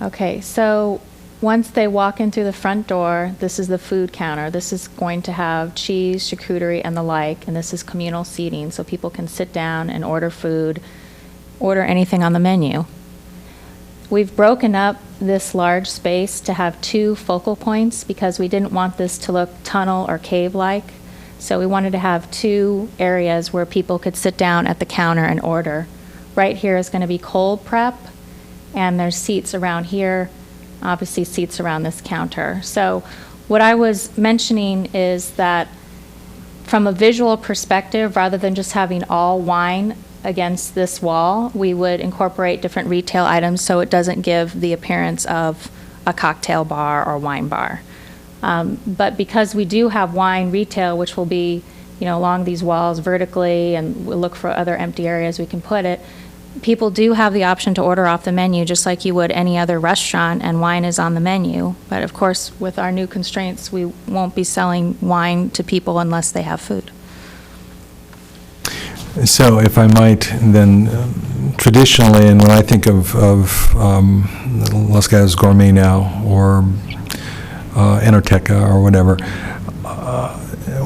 Okay, so once they walk in through the front door, this is the food counter. This is going to have cheese, charcuterie, and the like, and this is communal seating, so people can sit down and order food, order anything on the menu. We've broken up this large space to have two focal points because we didn't want this to look tunnel or cave-like. So we wanted to have two areas where people could sit down at the counter and order. Right here is going to be cold prep, and there's seats around here, obviously seats around this counter. So what I was mentioning is that from a visual perspective, rather than just having all wine against this wall, we would incorporate different retail items so it doesn't give the appearance of a cocktail bar or wine bar. But because we do have wine retail, which will be, along these walls vertically, and we'll look for other empty areas we can put it, people do have the option to order off the menu just like you would any other restaurant, and wine is on the menu. But of course, with our new constraints, we won't be selling wine to people unless they have food. So if I might, then traditionally, and when I think of Los Gatos Gourmet now, or Enoteca, or whatever,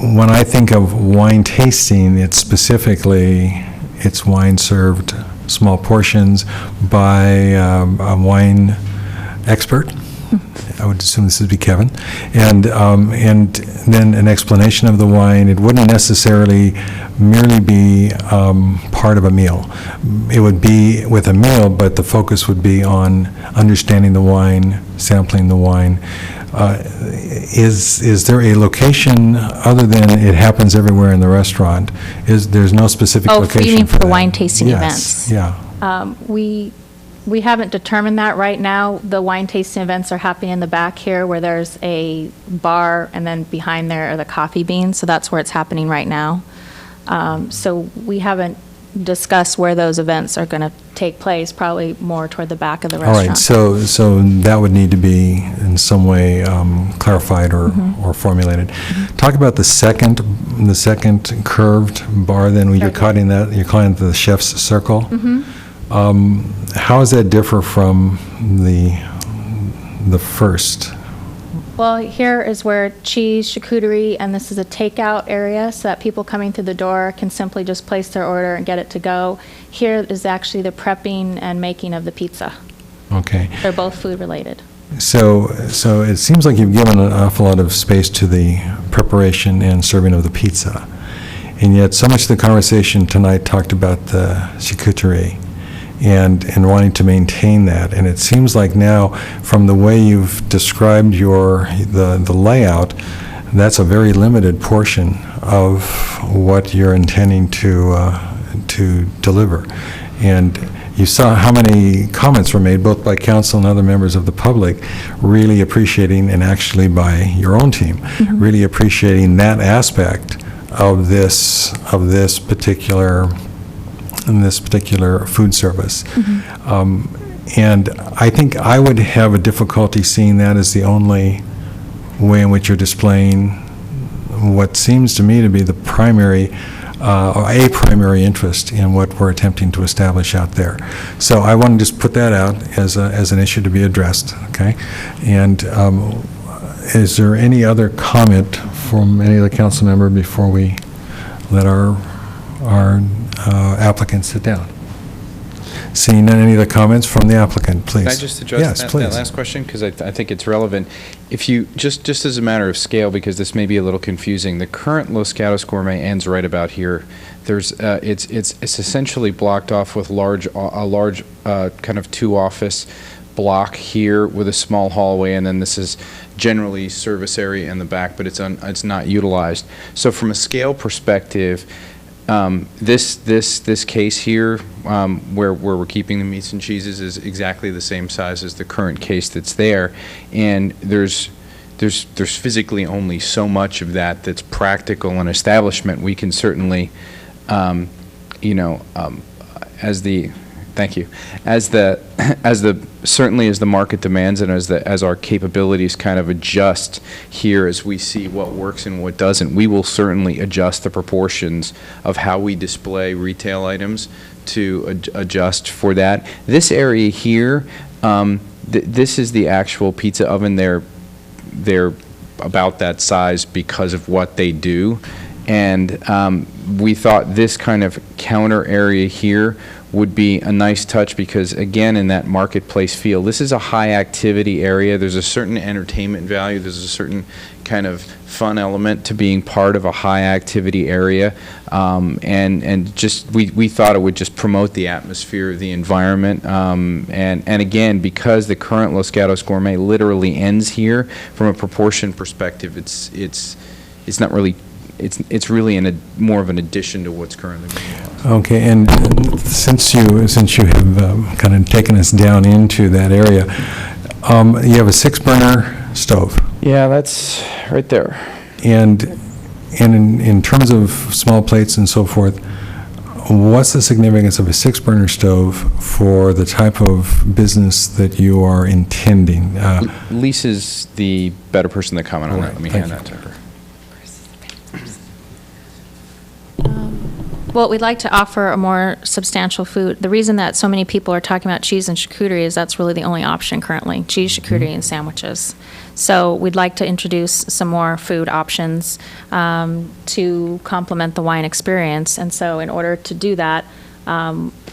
when I think of wine tasting, it's specifically, it's wine served small portions by a wine expert. I would assume this would be Kevin, and then an explanation of the wine. It wouldn't necessarily merely be part of a meal. It would be with a meal, but the focus would be on understanding the wine, sampling the wine. Is there a location other than it happens everywhere in the restaurant? There's no specific location? Oh, you mean for the that? wine tasting Yes, events? yeah. We haven't determined that right now. The wine tasting events are happening in the back here where there's a bar, and then behind there are the coffee beans, so that's where it's happening right now. So we haven't discussed where those events are going to take place, probably more toward the back of the All restaurant. right, so that would need to be in some way clarified or formulated. Talk about the second curved bar. Then when you're calling it the chef's circle. How does that differ from the first? Well, here is where cheese, charcuterie, and this is a takeout area so that people coming through the door can simply just place their order and get it to go. Here is actually the prepping and making of the pizza. Okay. They're both food related. So it seems like you've given an awful lot of space to the preparation and serving of the pizza. And yet so much of the conversation tonight talked about the charcuterie and wanting to maintain that. And it seems like now, from the way you've described the layout, that's a very limited portion of what you're intending to deliver. And you saw how many comments were made, both by council and other members of the public, really appreciating, and actually by your own team, really appreciating that aspect of this particular food service. And I think I would have a difficulty seeing that as the only way in which you're displaying what seems to me to be the primary, or a primary interest in what we're attempting to establish out there. So I want to just put that out as an issue to be addressed, okay? And is there any other comment from any of the council member before we let our applicant sit down? Seeing none, any other comments from the applicant, please? Can I just address that last question? Because I think it's relevant. If you, just as a matter of scale, because this may be a little confusing, the current Los Gatos Gourmet ends right about here. There's, it's essentially blocked off with a large kind of two-office block here with a small hallway, and then this is generally service area in the back, but it's not utilized. So from a scale perspective, this case here, where we're keeping the meats and cheeses, is exactly the same size as the current case that's there, and there's physically only so much of that that's practical in establishment. We can certainly, certainly as the market demands and as our capabilities kind of adjust here, as we see what works and what doesn't, we will certainly adjust the proportions of how we display retail items to adjust for that. This area here, this is the actual pizza oven. They're about that size because of what they do, and we thought this kind of counter area here would be a nice touch because, again, in that marketplace feel, this is a high activity area. There's a certain entertainment value. There's a certain kind of fun element to being part of a high activity area. And just, we thought it would just promote the atmosphere of the environment. And again, because the current Los Gatos Gourmet literally ends here, from a proportion perspective, it's not really, it's really more of an addition to what's currently being used. Okay, and since you have kind of taken us down into that area, You have a 6-burner stove. Yeah, that's right there. And in terms of small plates and so forth, what's the significance of a 6-burner stove for the type of business that you are intending? Lisa's the better person to comment on All that. right, Let me thank hand you. that to her. Well, we'd like to offer a more substantial food. The reason that so many people are talking about cheese and charcuterie is that's really the only option currently, cheese, charcuterie, and sandwiches. So we'd like to introduce some more food options to complement the wine experience. And so in order to do that,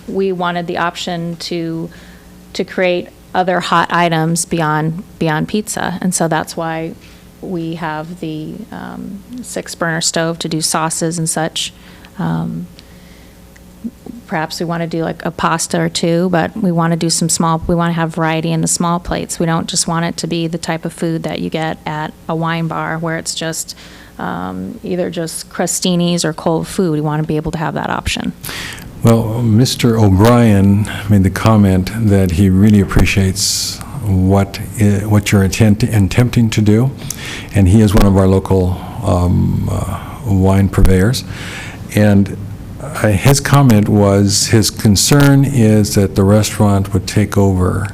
we wanted the option to create other hot items beyond pizza. And so that's why we have the 6-burner stove to do sauces and such. Perhaps we want to do like a pasta or two, but we want to do we want to have variety in the small plates. We don't just want it to be the type of food that you get at a wine bar where it's just either just crostinis or cold food. We want to be able to have that option. Well, Mr. O'Brien made the comment that he really appreciates what you're attempting to do, and he is one of our local wine purveyors. And his comment was his concern is that the restaurant would take over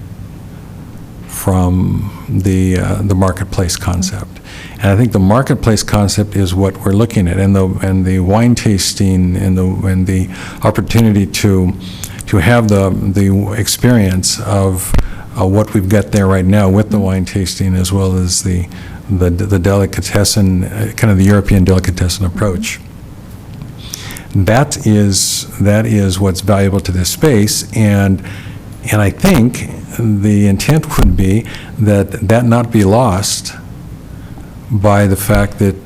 from the marketplace concept. And I think the marketplace concept is what we're looking at, and the wine tasting and the opportunity to have the experience of what we've got there right now with the wine tasting, as well as the delicatessen, kind of the European delicatessen approach. That is what's valuable to this space, and I think the intent would be that not be lost by the fact that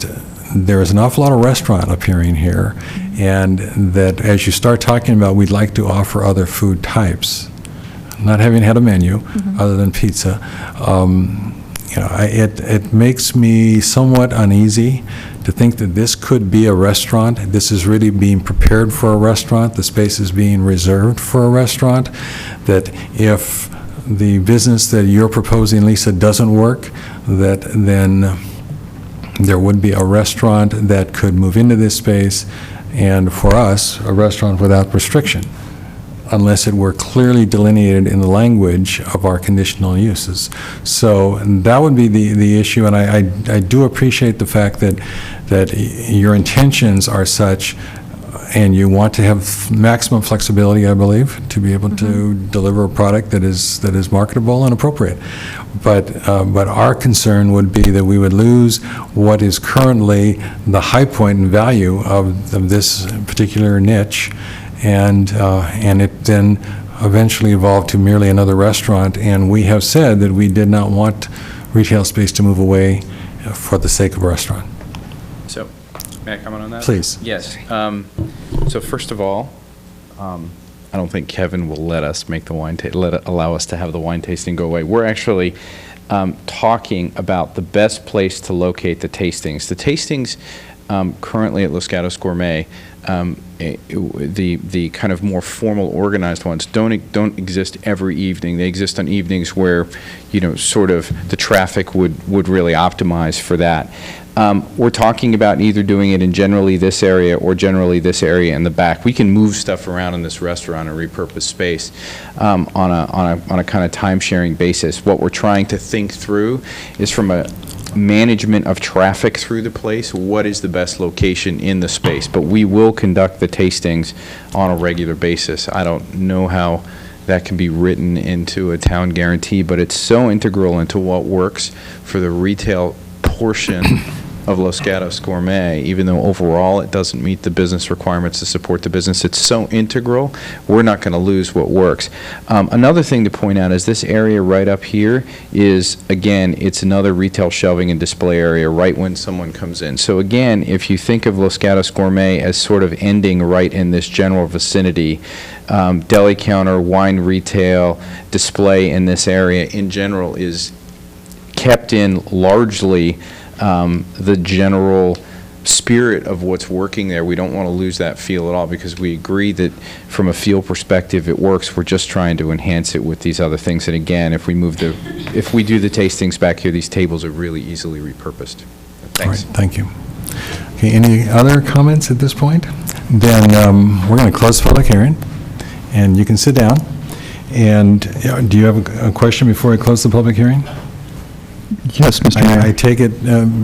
there is an awful lot of restaurant appearing here, and that as you start talking about we'd like to offer other food types, not having had a menu other than pizza, it makes me somewhat uneasy to think that this could be a restaurant. This is really being prepared for a restaurant. The space is being reserved for a restaurant. That if the business that you're proposing, Lisa, doesn't work, that then there would be a restaurant that could move into this space, and for us, a restaurant without restriction, unless it were clearly delineated in the language of our conditional uses. So that would be the issue, and I do appreciate the fact that your intentions are such, and you want to have maximum flexibility, I believe, to be able to deliver a product that is marketable and appropriate. But our concern would be that we would lose what is currently the high point in value of this particular niche, and it then eventually evolved to merely another restaurant. And we have said that we did not want retail space to move away for the sake of a restaurant. So, may I comment on that? Please. Yes. So first of all, I don't think Kevin will let us make the allow us to have the wine tasting go away. We're actually talking about the best place to locate the tastings. The tastings currently at Los Gatos Gourmet, the kind of more formal, organized ones don't exist every evening. They exist on evenings where, sort of the traffic would really optimize for that. We're talking about either doing it in generally this area or generally this area in the back. We can move stuff around in this restaurant and repurpose space on a kind of time-sharing basis. What we're trying to think through is from a management of traffic through the place, what is the best location in the space? But we will conduct the tastings on a regular basis. I don't know how that can be written into a town guarantee, but it's so integral into what works for the retail portion of Los Gatos Gourmet, even though overall it doesn't meet the business requirements to support the business. It's so integral, we're not going to lose what works. Another thing to point out is this area right up here is, again, it's another retail shelving and display area right when someone comes in. So again, if you think of Los Gatos Gourmet as sort of ending right in this general vicinity, deli counter, wine retail, display in this area in general is kept in largely the general spirit of what's working there. We don't want to lose that feel at all, because we agree that from a feel perspective it works. We're just trying to enhance it with these other things. And again, if we do the tastings back here, these tables are really easily repurposed. All right, Thanks. thank you. Okay, any other comments at this point? Then we're going to close the public hearing, and you can sit down. And do you have a question before I close the public hearing? Yes, Mr. Mayor. I take it,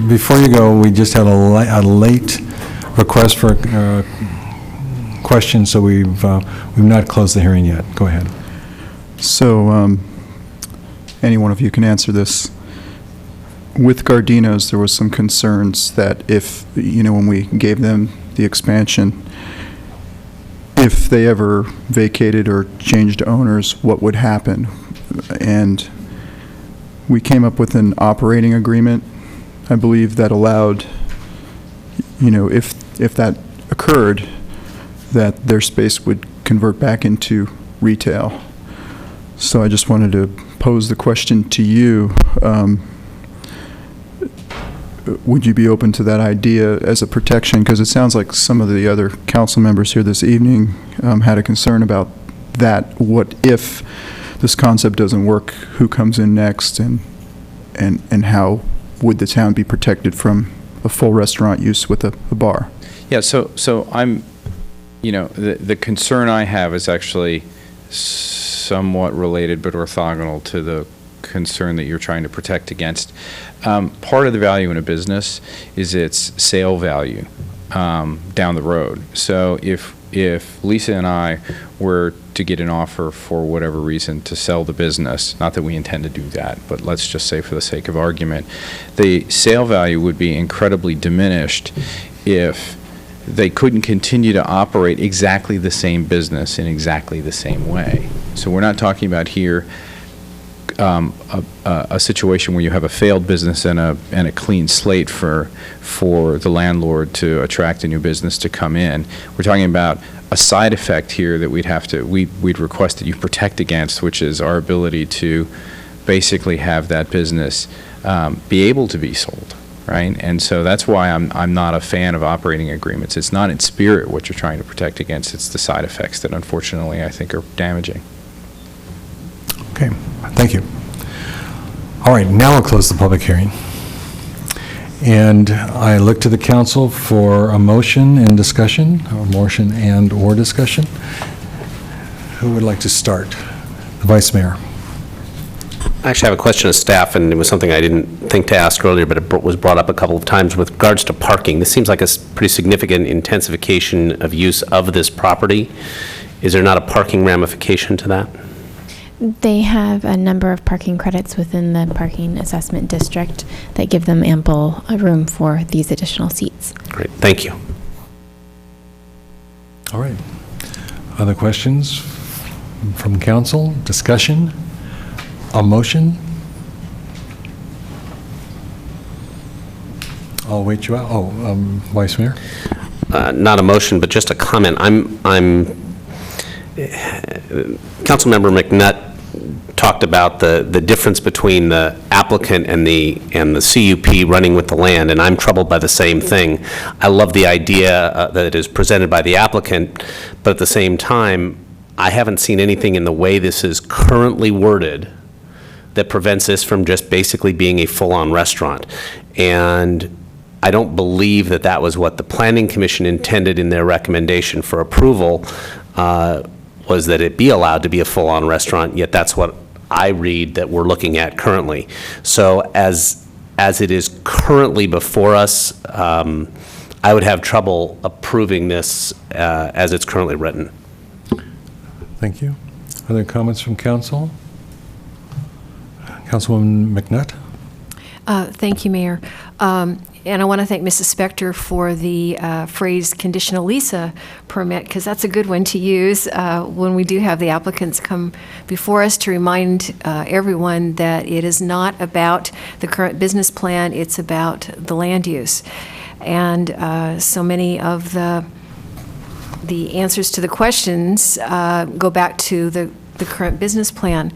before you go, we just had a late request for questions, so we've not closed the hearing yet. Go ahead. So, any one of you can answer this. With Gardino's, there was some concerns that if, when we gave them the expansion, if they ever vacated or changed owners, what would happen? And we came up with an operating agreement, I believe, that allowed, if that occurred, that their space would convert back into retail. So I just wanted to pose the question to you. Would you be open to that idea as a protection? Because it sounds like some of the other council members here this evening had a concern about that. What if this concept doesn't work? Who comes in next, and how would the town be protected from a full restaurant use with a bar? Yeah, so I'm, the concern I have is actually somewhat related but orthogonal to the concern that you're trying to protect against. Part of the value in a business is its sale value down the road. So if Lisa and I were to get an offer for whatever reason to sell the business, not that we intend to do that, but let's just say for the sake of argument, the sale value would be incredibly diminished if they couldn't continue to operate exactly the same business in exactly the same way. So we're not talking about here a situation where you have a failed business and a clean slate for the landlord to attract a new business to come in. We're talking about a side effect here that we'd request that you protect against, which is our ability to basically have that business be able to be sold, right? And so that's why I'm not a fan of operating agreements. It's not in spirit what you're trying to protect against. It's the side effects that unfortunately I think are damaging. Okay, thank you. All right, now we'll close the public hearing. And I look to the council for a motion and discussion, or motion and/or discussion. Who would like to start? The Vice Mayor. I actually have a question of staff, and it was something I didn't think to ask earlier, but it was brought up a couple of times with regards to parking. This seems like a pretty significant intensification of use of this property. Is there not a parking ramification to that? They have a number of parking credits within the parking assessment district that give them ample room for these additional seats. Great, thank you. All right. Other questions from council? Discussion? A motion? I'll wait you out. Oh, Vice Mayor? Not a motion, but just a comment. Councilmember McNutt talked about the difference between the applicant and the CUP running with the land, and I'm troubled by the same thing. I love the idea that is presented by the applicant, but at the same time, I haven't seen anything in the way this is currently worded that prevents this from just basically being a full-on restaurant. And I don't believe that that was what the Planning Commission intended in their recommendation for approval, was that it be allowed to be a full-on restaurant, yet that's what I read that we're looking at currently. So as it is currently before us, I would have trouble approving this as it's currently written. Thank you. Other comments from council? Councilwoman McNutt? Thank you, Mayor. And I want to thank Mrs. Spector for the phrase conditional Lisa permit, because that's a good one to use when we do have the applicants come before us, to remind everyone that it is not about the current business plan, it's about the land use. And so many of the answers to the questions go back to the current business plan.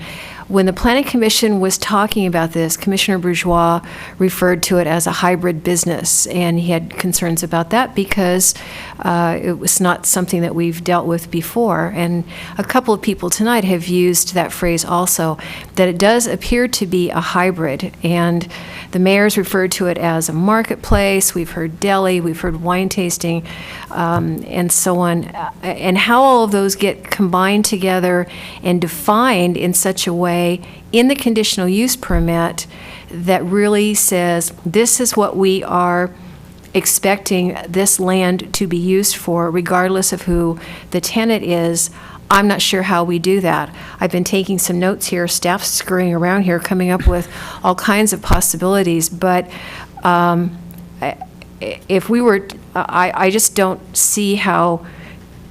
When the Planning Commission was talking about this, Commissioner Bourgeois referred to it as a hybrid business, and he had concerns about that because it was not something that we've dealt with before. And a couple of people tonight have used that phrase also, that it does appear to be a hybrid. And the mayor's referred to it as a marketplace. We've heard deli, we've heard wine tasting, and so on. And how all of those get combined together and defined in such a way in the conditional use permit that really says, this is what we are expecting this land to be used for, regardless of who the tenant is. I'm not sure how we do that. I've been taking some notes here, staff's scurrying around here, coming up with all kinds of possibilities, but if we were, I just don't see how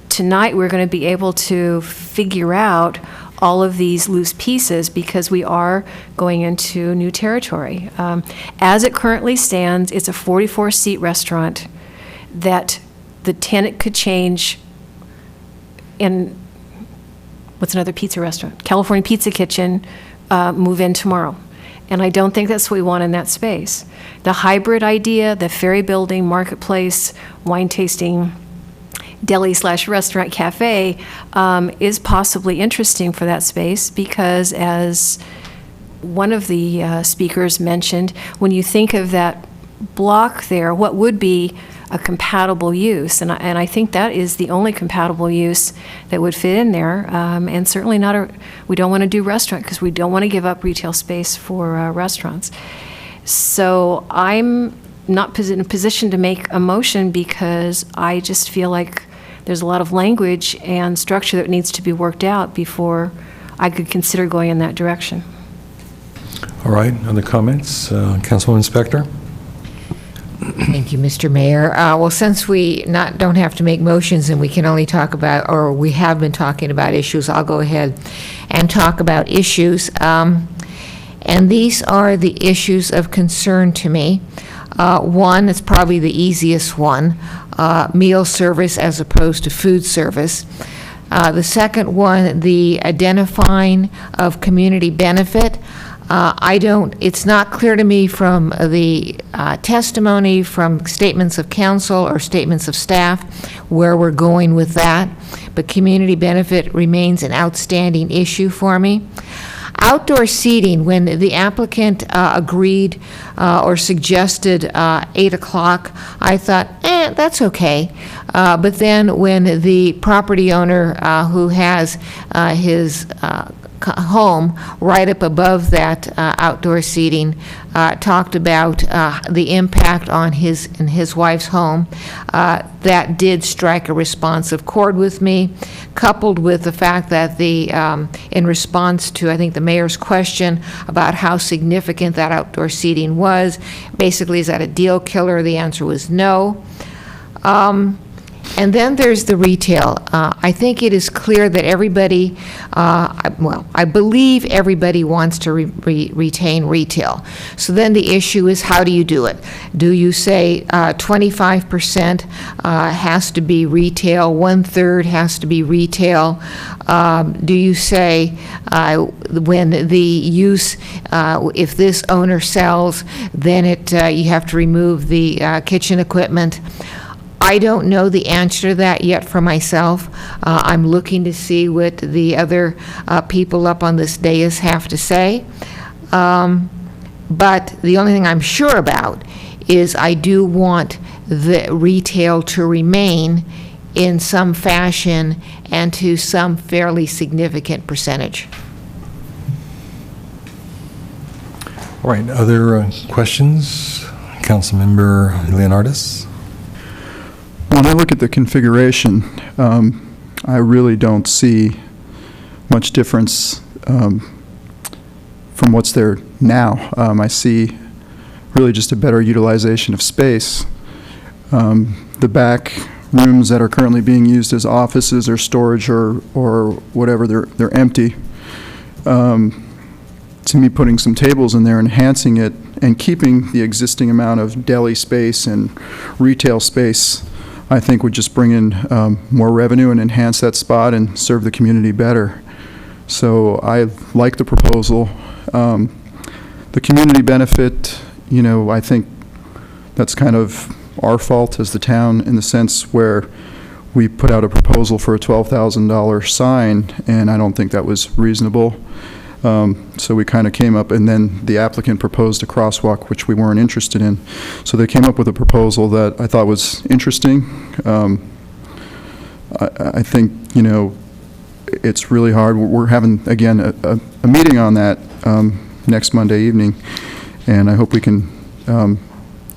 tonight we're going to be able to figure out all of these loose pieces, because we are going into new territory. As it currently stands, it's a 44-seat restaurant that the tenant could change in, what's another pizza restaurant? California Pizza Kitchen, move in tomorrow. And I don't think that's what we want in that space. The hybrid idea, the ferry building, marketplace, wine tasting, deli/restaurant cafe is possibly interesting for that space, because as one of the speakers mentioned, when you think of that block there, what would be a compatible use? And I think that is the only compatible use that would fit in there, and certainly not we don't want to do restaurant because we don't want to give up retail space for restaurants. So I'm not in a position to make a motion because I just feel like there's a lot of language and structure that needs to be worked out before I could consider going in that direction. All right, other comments? Councilwoman Spector? Thank you, Mr. Mayor. Well, since we don't have to make motions and we can only talk about, or we have been talking about issues, I'll go ahead and talk about issues. And these are the issues of concern to me. One, it's probably the easiest one, meal service as opposed to food service. The second one, the identifying of community benefit. It's not clear to me from the testimony, from statements of council or statements of staff where we're going with that, but community benefit remains an outstanding issue for me. Outdoor seating, when the applicant agreed or suggested 8 o'clock, I thought, that's okay. But then when the property owner who has his home right up above that outdoor seating talked about the impact on his and his wife's home, that did strike a responsive chord with me, coupled with the fact that in response to, I think, the mayor's question about how significant that outdoor seating was, basically, is that a deal killer? The answer was no. And then there's the retail. I think it is clear that everybody, I believe everybody wants to retain retail. So then the issue is, how do you do it? Do you say 25% has to be retail, 1/3 has to be retail? Do you say when the use, if this owner sells, then you have to remove the kitchen equipment? I don't know the answer to that yet for myself. I'm looking to see what the other people up on this dais have to say. But the only thing I'm sure about is I do want the retail to remain in some fashion and to some fairly significant percentage. All right, other questions? Councilmember Leonardis? When I look at the configuration, I really don't see much difference from what's there now. I see really just a better utilization of space. The back rooms that are currently being used as offices or storage or whatever, they're empty. To me, putting some tables in there, enhancing it, and keeping the existing amount of deli space and retail space, I think would just bring in more revenue and enhance that spot and serve the community better. So I like the proposal. The community benefit, I think that's kind of our fault as the town in the sense where we put out a proposal for a $12,000 sign, and I don't think that was reasonable. So we kind of came up, and then the applicant proposed a crosswalk, which we weren't interested in. So they came up with a proposal that I thought was interesting. I think, it's really hard. We're having, again, a meeting on that next Monday evening, and I hope we can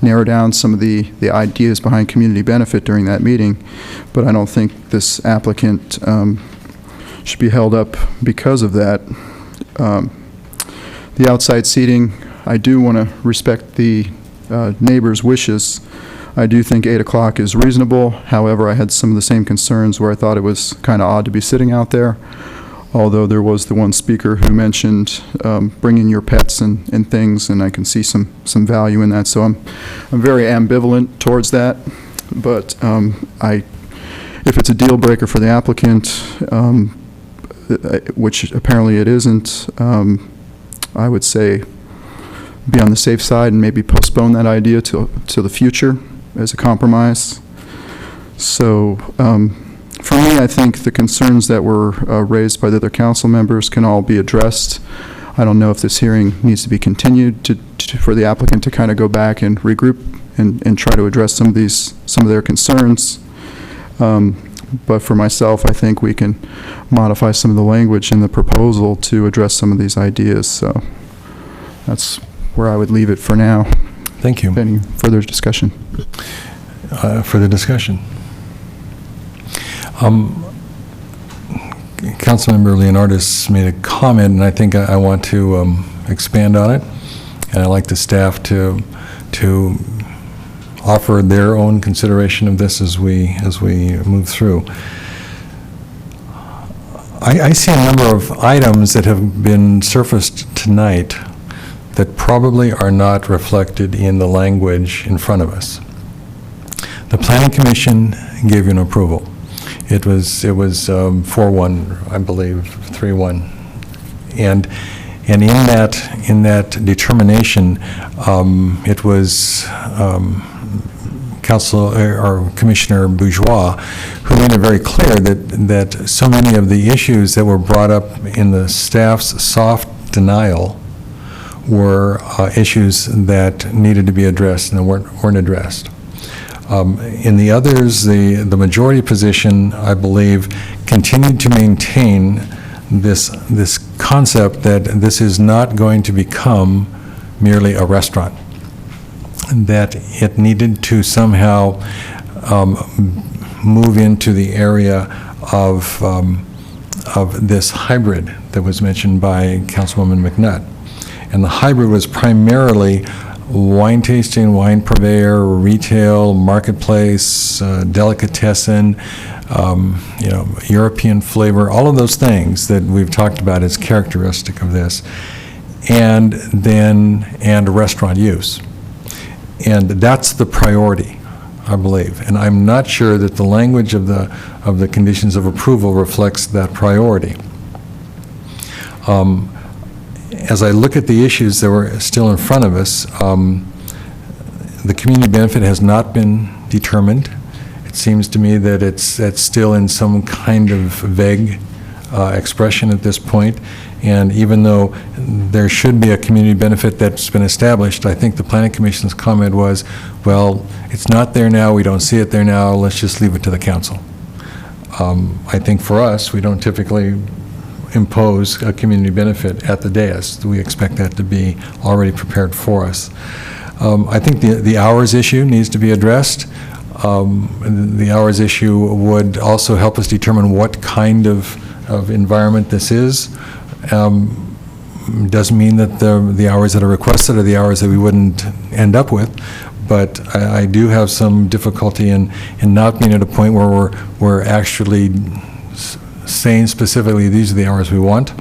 narrow down some of the ideas behind community benefit during that meeting. But I don't think this applicant should be held up because of that. The outside seating, I do want to respect the neighbors' wishes. I do think 8 o'clock is reasonable. However, I had some of the same concerns where I thought it was kind of odd to be sitting out there, although there was the one speaker who mentioned bringing your pets and things, and I can see some value in that. So I'm very ambivalent towards that, but if it's a deal breaker for the applicant, which apparently it isn't, I would say be on the safe side and maybe postpone that idea to the future as a compromise. So for me, I think the concerns that were raised by the other council members can all be addressed. I don't know if this hearing needs to be continued for the applicant to kind of go back and regroup and try to address some of their concerns. But for myself, I think we can modify some of the language in the proposal to address some of these ideas. So that's where I would leave it for now. Thank you. Any further discussion? Further discussion. Councilmember Leonardis made a comment, and I think I want to expand on it. And I'd like the staff to offer their own consideration of this as we move through. I see a number of items that have been surfaced tonight that probably are not reflected in the language in front of us. The Planning Commission gave you an approval. It was 4-1, I believe, 3-1, and in that determination, it was Commissioner Bourgeois who made it very clear that so many of the issues that were brought up in the staff's soft denial were issues that needed to be addressed and weren't addressed. In the others, the majority position, I believe, continued to maintain this concept that this is not going to become merely a restaurant, that it needed to somehow move into the area of this hybrid that was mentioned by Councilwoman McNutt. And the hybrid was primarily wine tasting, wine purveyor, retail, marketplace, delicatessen, European flavor, all of those things that we've talked about as characteristic of this, and restaurant use. And that's the priority, I believe. And I'm not sure that the language of the conditions of approval reflects that priority. As I look at the issues that were still in front of us, the community benefit has not been determined. It seems to me that it's still in some kind of vague expression at this point. And even though there should be a community benefit that's been established, I think the Planning Commission's comment was, well, it's not there now, we don't see it there now, let's just leave it to the council. I think for us, we don't typically impose a community benefit at the dais. We expect that to be already prepared for us. I think the hours issue needs to be addressed. The hours issue would also help us determine what kind of environment this is. Doesn't mean that the hours that are requested are the hours that we wouldn't end up with, but I do have some difficulty in not being at a point where we're actually saying specifically these are the hours we want.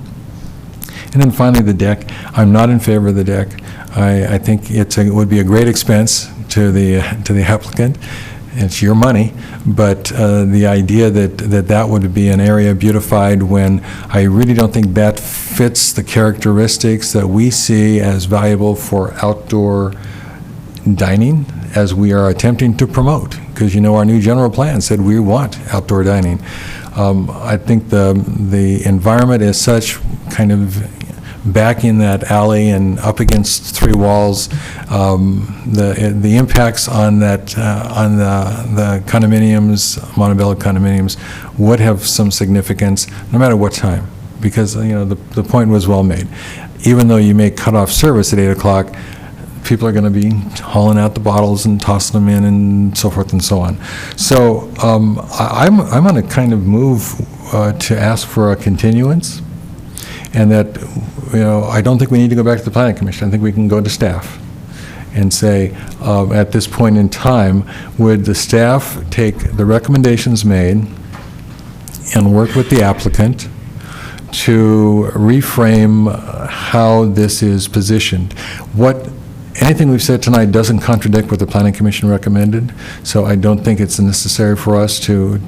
And then finally, the deck. I'm not in favor of the deck. I think it would be a great expense to the applicant. It's your money, but the idea that would be an area beautified when I really don't think that fits the characteristics that we see as valuable for outdoor dining as we are attempting to promote. Because, our new general plan said we want outdoor dining. I think the environment is such, kind of back in that alley and up against three walls, the impacts on that on the condominiums, Montebello condominiums, would have some significance no matter what time, because the point was well made. Even though you may cut off service at 8 o'clock, people are going to be hauling out the bottles and tossing them in and so forth and so on. So I'm going to kind of move to ask for a continuance, and that, I don't think we need to go back to the Planning Commission. I think we can go to staff and say, at this point in time, would the staff take the recommendations made and work with the applicant to reframe how this is positioned? Anything we've said tonight doesn't contradict what the Planning Commission recommended, so I don't think it's necessary for us to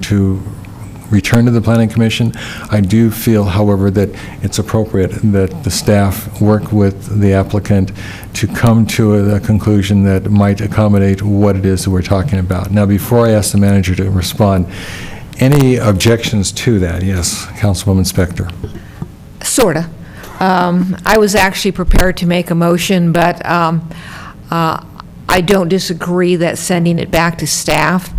return to the Planning Commission. I do feel, however, that it's appropriate that the staff work with the applicant to come to a conclusion that might accommodate what it is that we're talking about. Now, before I ask the manager to respond, any objections to that? Yes, Councilwoman Spector. Sorta. I was actually prepared to make a motion, but I don't disagree that sending it back to staff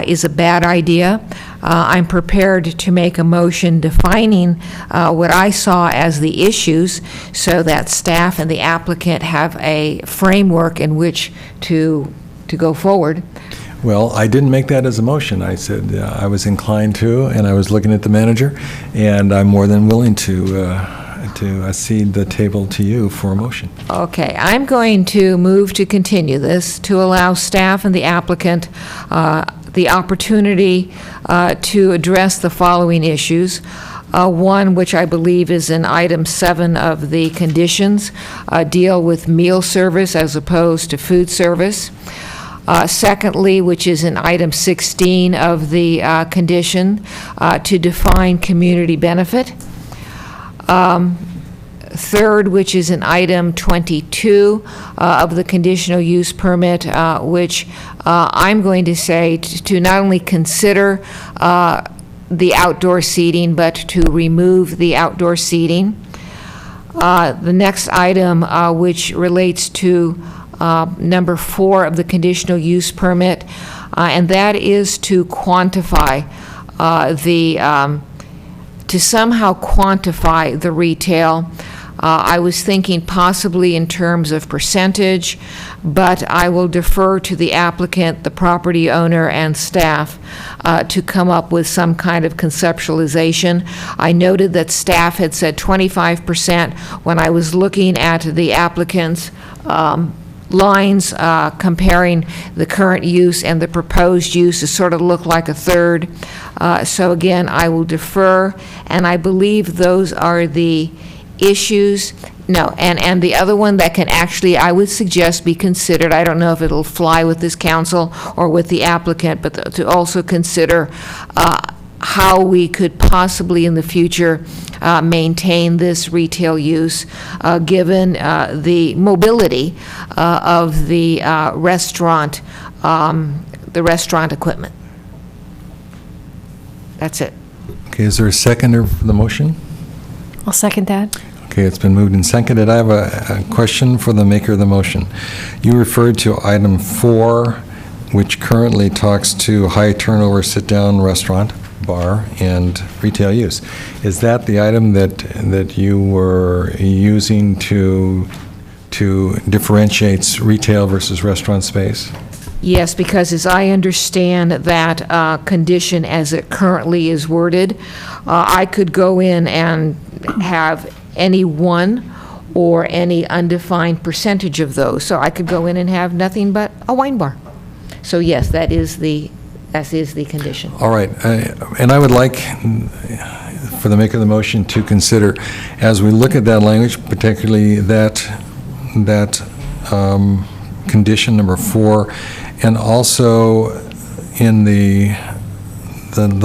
is a bad idea. I'm prepared to make a motion defining what I saw as the issues so that staff and the applicant have a framework in which to go forward. Well, I didn't make that as a motion. I said I was inclined to, and I was looking at the manager, and I'm more than willing to cede the table to you for a motion. Okay, I'm going to move to continue this to allow staff and the applicant the opportunity to address the following issues. One, which I believe is in item 7 of the conditions, deal with meal service as opposed to food service. Secondly, which is in item 16 of the condition, to define community benefit. Third, which is in item 22 of the conditional use permit, which I'm going to say to not only consider the outdoor seating, but to remove the outdoor seating. The next item, which relates to number 4 of the conditional use permit, and that is to quantify to somehow quantify the retail. I was thinking possibly in terms of percentage, but I will defer to the applicant, the property owner, and staff to come up with some kind of conceptualization. I noted that staff had said 25%. When I was looking at the applicant's lines comparing the current use and the proposed use, it sort of looked like a third. So again, I will defer, and I believe those are the issues. No, and the other one that can actually, I would suggest, be considered, I don't know if it'll fly with this council or with the applicant, but to also consider how we could possibly in the future maintain this retail use, given the mobility of the restaurant equipment. That's it. Okay, is there a seconder for the motion? I'll second that. Okay, it's been moved and seconded. I have a question for the maker of the motion. You referred to item 4, which currently talks to high turnover sit-down restaurant, bar, and retail use. Is that the item that you were using to differentiate retail versus restaurant space? Yes, because as I understand that condition as it currently is worded, I could go in and have any one or any undefined percentage of those. So I could go in and have nothing but a wine bar. So yes, that is the condition. All right, and I would like for the maker of the motion to consider, as we look at that language, particularly that condition number 4, and also in the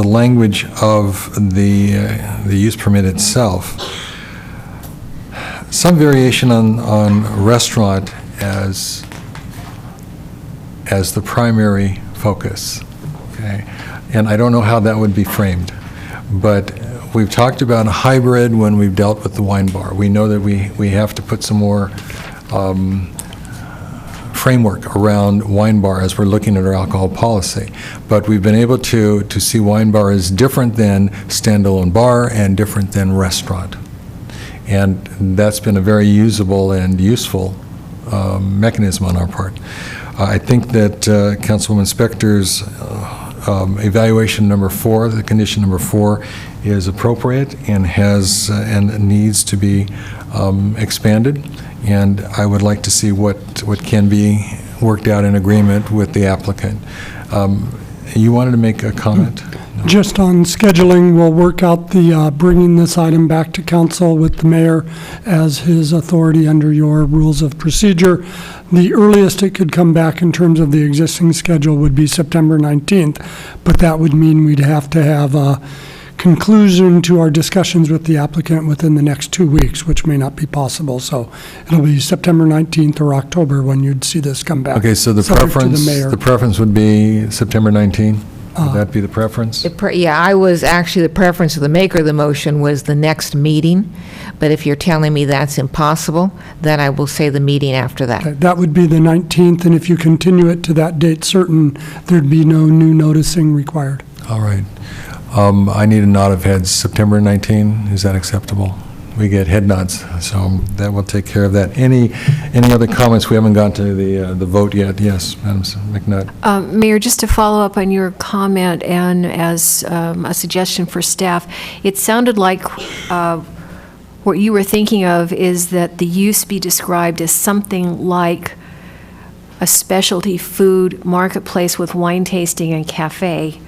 language of the use permit itself, some variation on restaurant as the primary focus, okay? And I don't know how that would be framed, but we've talked about a hybrid when we've dealt with the wine bar. We know that we have to put some more framework around wine bar as we're looking at our alcohol policy. But we've been able to see wine bar as different than standalone bar and different than restaurant. And that's been a very usable and useful mechanism on our part. I think that Councilwoman Spector's evaluation number 4, the condition number 4, is appropriate and has and needs to be expanded. And I would like to see what can be worked out in agreement with the applicant. You wanted to make a comment? Just on scheduling, we'll work out the bringing this item back to council with the mayor as his authority under your rules of procedure. The earliest it could come back in terms of the existing schedule would be September 19th, but that would mean we'd have to have a conclusion to our discussions with the applicant within the next 2 weeks, which may not be possible. So it'll be September 19th or October when you'd see this come back. Okay, so the subject to preference, mayor. the preference would be September 19th? Would that be the preference? Yeah, the preference of the maker of the motion was the next meeting, but if you're telling me that's impossible, then I will say the meeting after that. Okay, that would be the 19th, and if you continue it to that date certain, there'd be no new noticing required. All right. I need a nod of heads. September 19, is that acceptable? We get head nods, so that will take care of that. Any other comments? We haven't gone to the vote yet. Yes, Madam McNutt. Mayor, just to follow up on your comment and as a suggestion for staff, it sounded like what you were thinking of is that the use be described as something like a specialty food marketplace with wine tasting and cafe,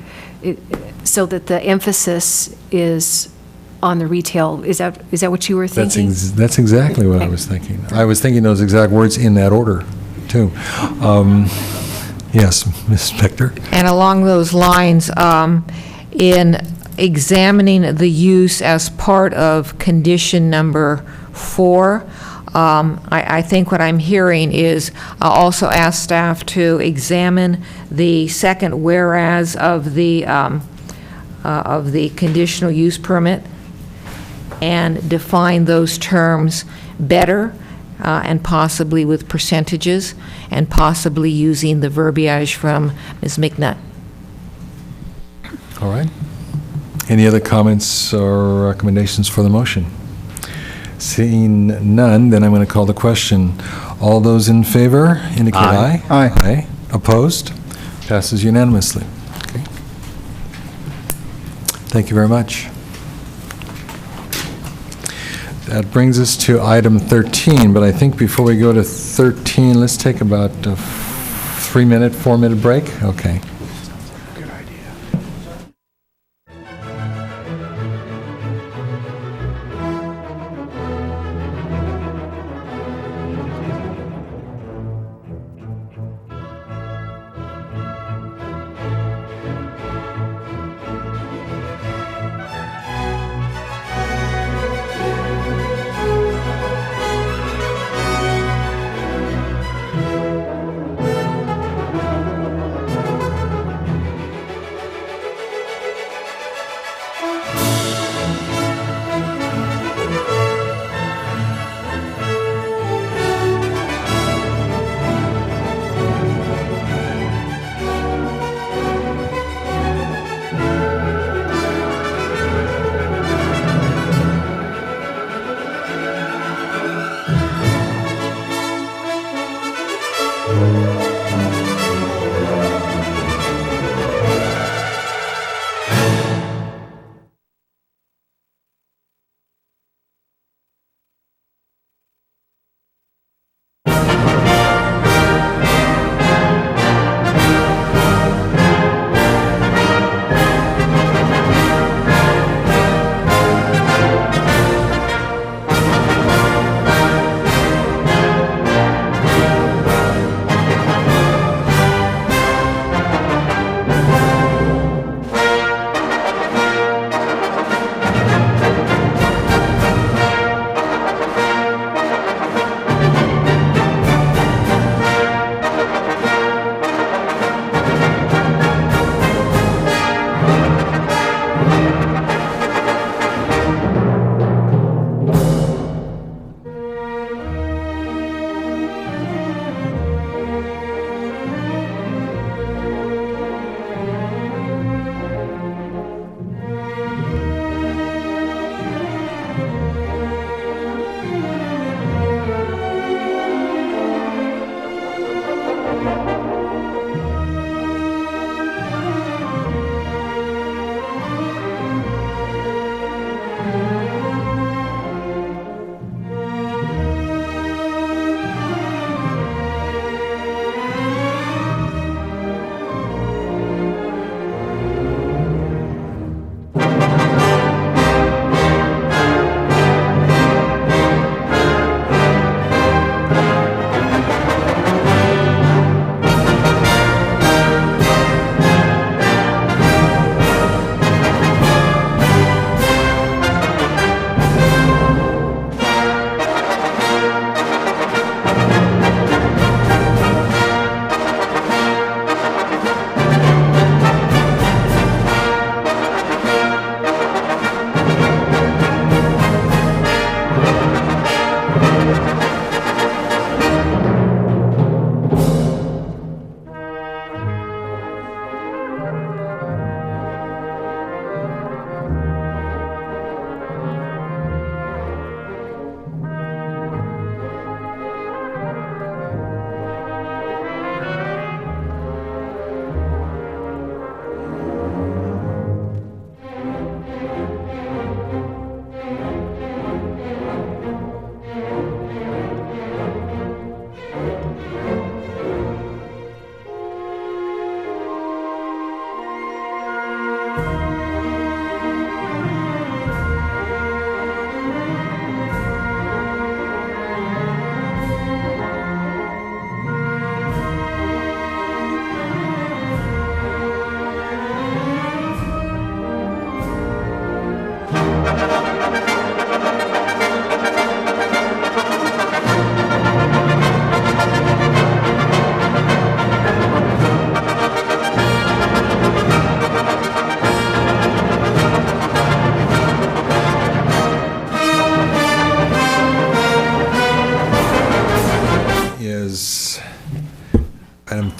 so that the emphasis is on the retail. Is that what you were thinking? That's exactly what I was thinking. I was thinking those exact words in that order, too. Yes, Ms. Spector? And along those lines, in examining the use as part of condition number 4, I think what I'm hearing is I'll also ask staff to examine the second whereas of the conditional use permit and define those terms better and possibly with percentages and possibly using the verbiage from Ms. McNutt. All right. Any other comments or recommendations for the motion? Seeing none, then I'm going to call the question. All those in favor indicate aye. Aye. Aye. Opposed? Passes unanimously. Okay. Thank you very much. That brings us to item 13, but I think before we go to 13, let's take about a 3-minute, 4-minute break. Okay.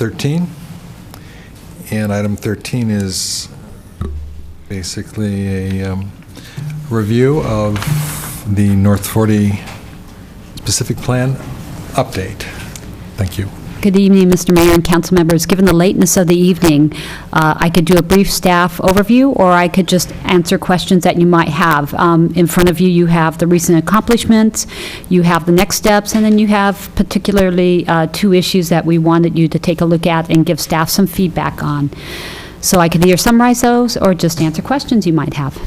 13. And item 13 is basically a review of the North 40 specific plan update. Thank you. Good evening, Mr. Mayor and council members. Given the lateness of the evening, I could do a brief staff overview, or I could just answer questions that you might have. In front of you, you have the recent accomplishments, you have the next steps, and then you have particularly 2 issues that we wanted you to take a look at and give staff some feedback on. So I could either summarize those or just answer questions you might have.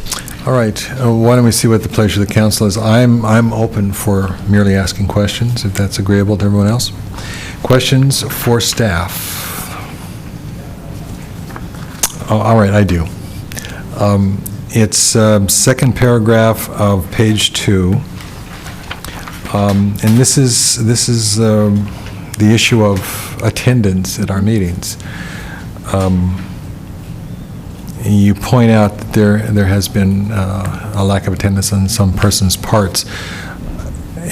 All right, why don't we see what the pleasure of the council is. I'm open for merely asking questions, if that's agreeable to everyone else. Questions for staff? Oh, all right, I do. It's second paragraph of page 2, and this is the issue of attendance at our meetings. You point out that there has been a lack of attendance on some persons' parts,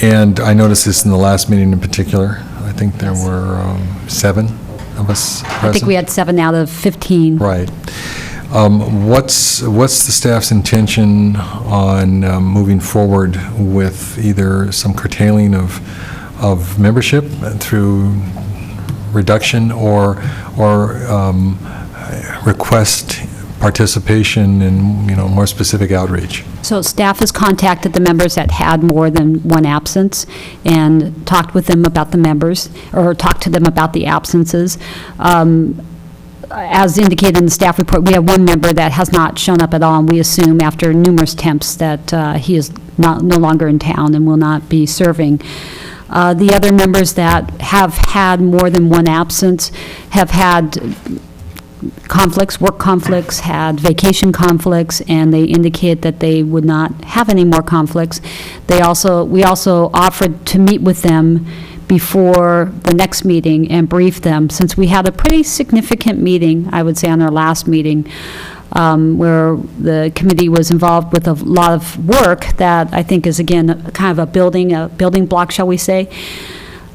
and I noticed this in the last meeting in particular. I think there were 7 of us present. I think we had 7 out of 15. Right. What's the staff's intention on moving forward with either some curtailing of membership through reduction or request participation in, more specific outreach? So staff has contacted the members that had more than one absence and talked with them about the members, or talked to them about the absences. As indicated in the staff report, we have one member that has not shown up at all, and we assume after numerous attempts that he is no longer in town and will not be serving. The other members that have had more than one absence have had conflicts, work conflicts, had vacation conflicts, and they indicate that they would not have any more conflicts. We also offered to meet with them before the next meeting and brief them, since we had a pretty significant meeting, I would say, on our last meeting, where the committee was involved with a lot of work that I think is, again, kind of a building block, shall we say.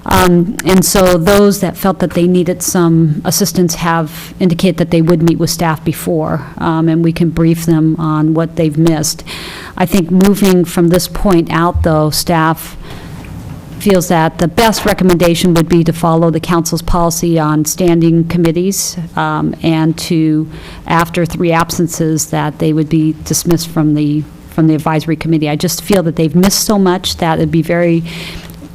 And so those that felt that they needed some assistance have indicated that they would meet with staff before, and we can brief them on what they've missed. I think moving from this point out, though, staff feels that the best recommendation would be to follow the council's policy on standing committees, and to, after 3 absences, that they would be dismissed from the advisory committee. I just feel that they've missed so much that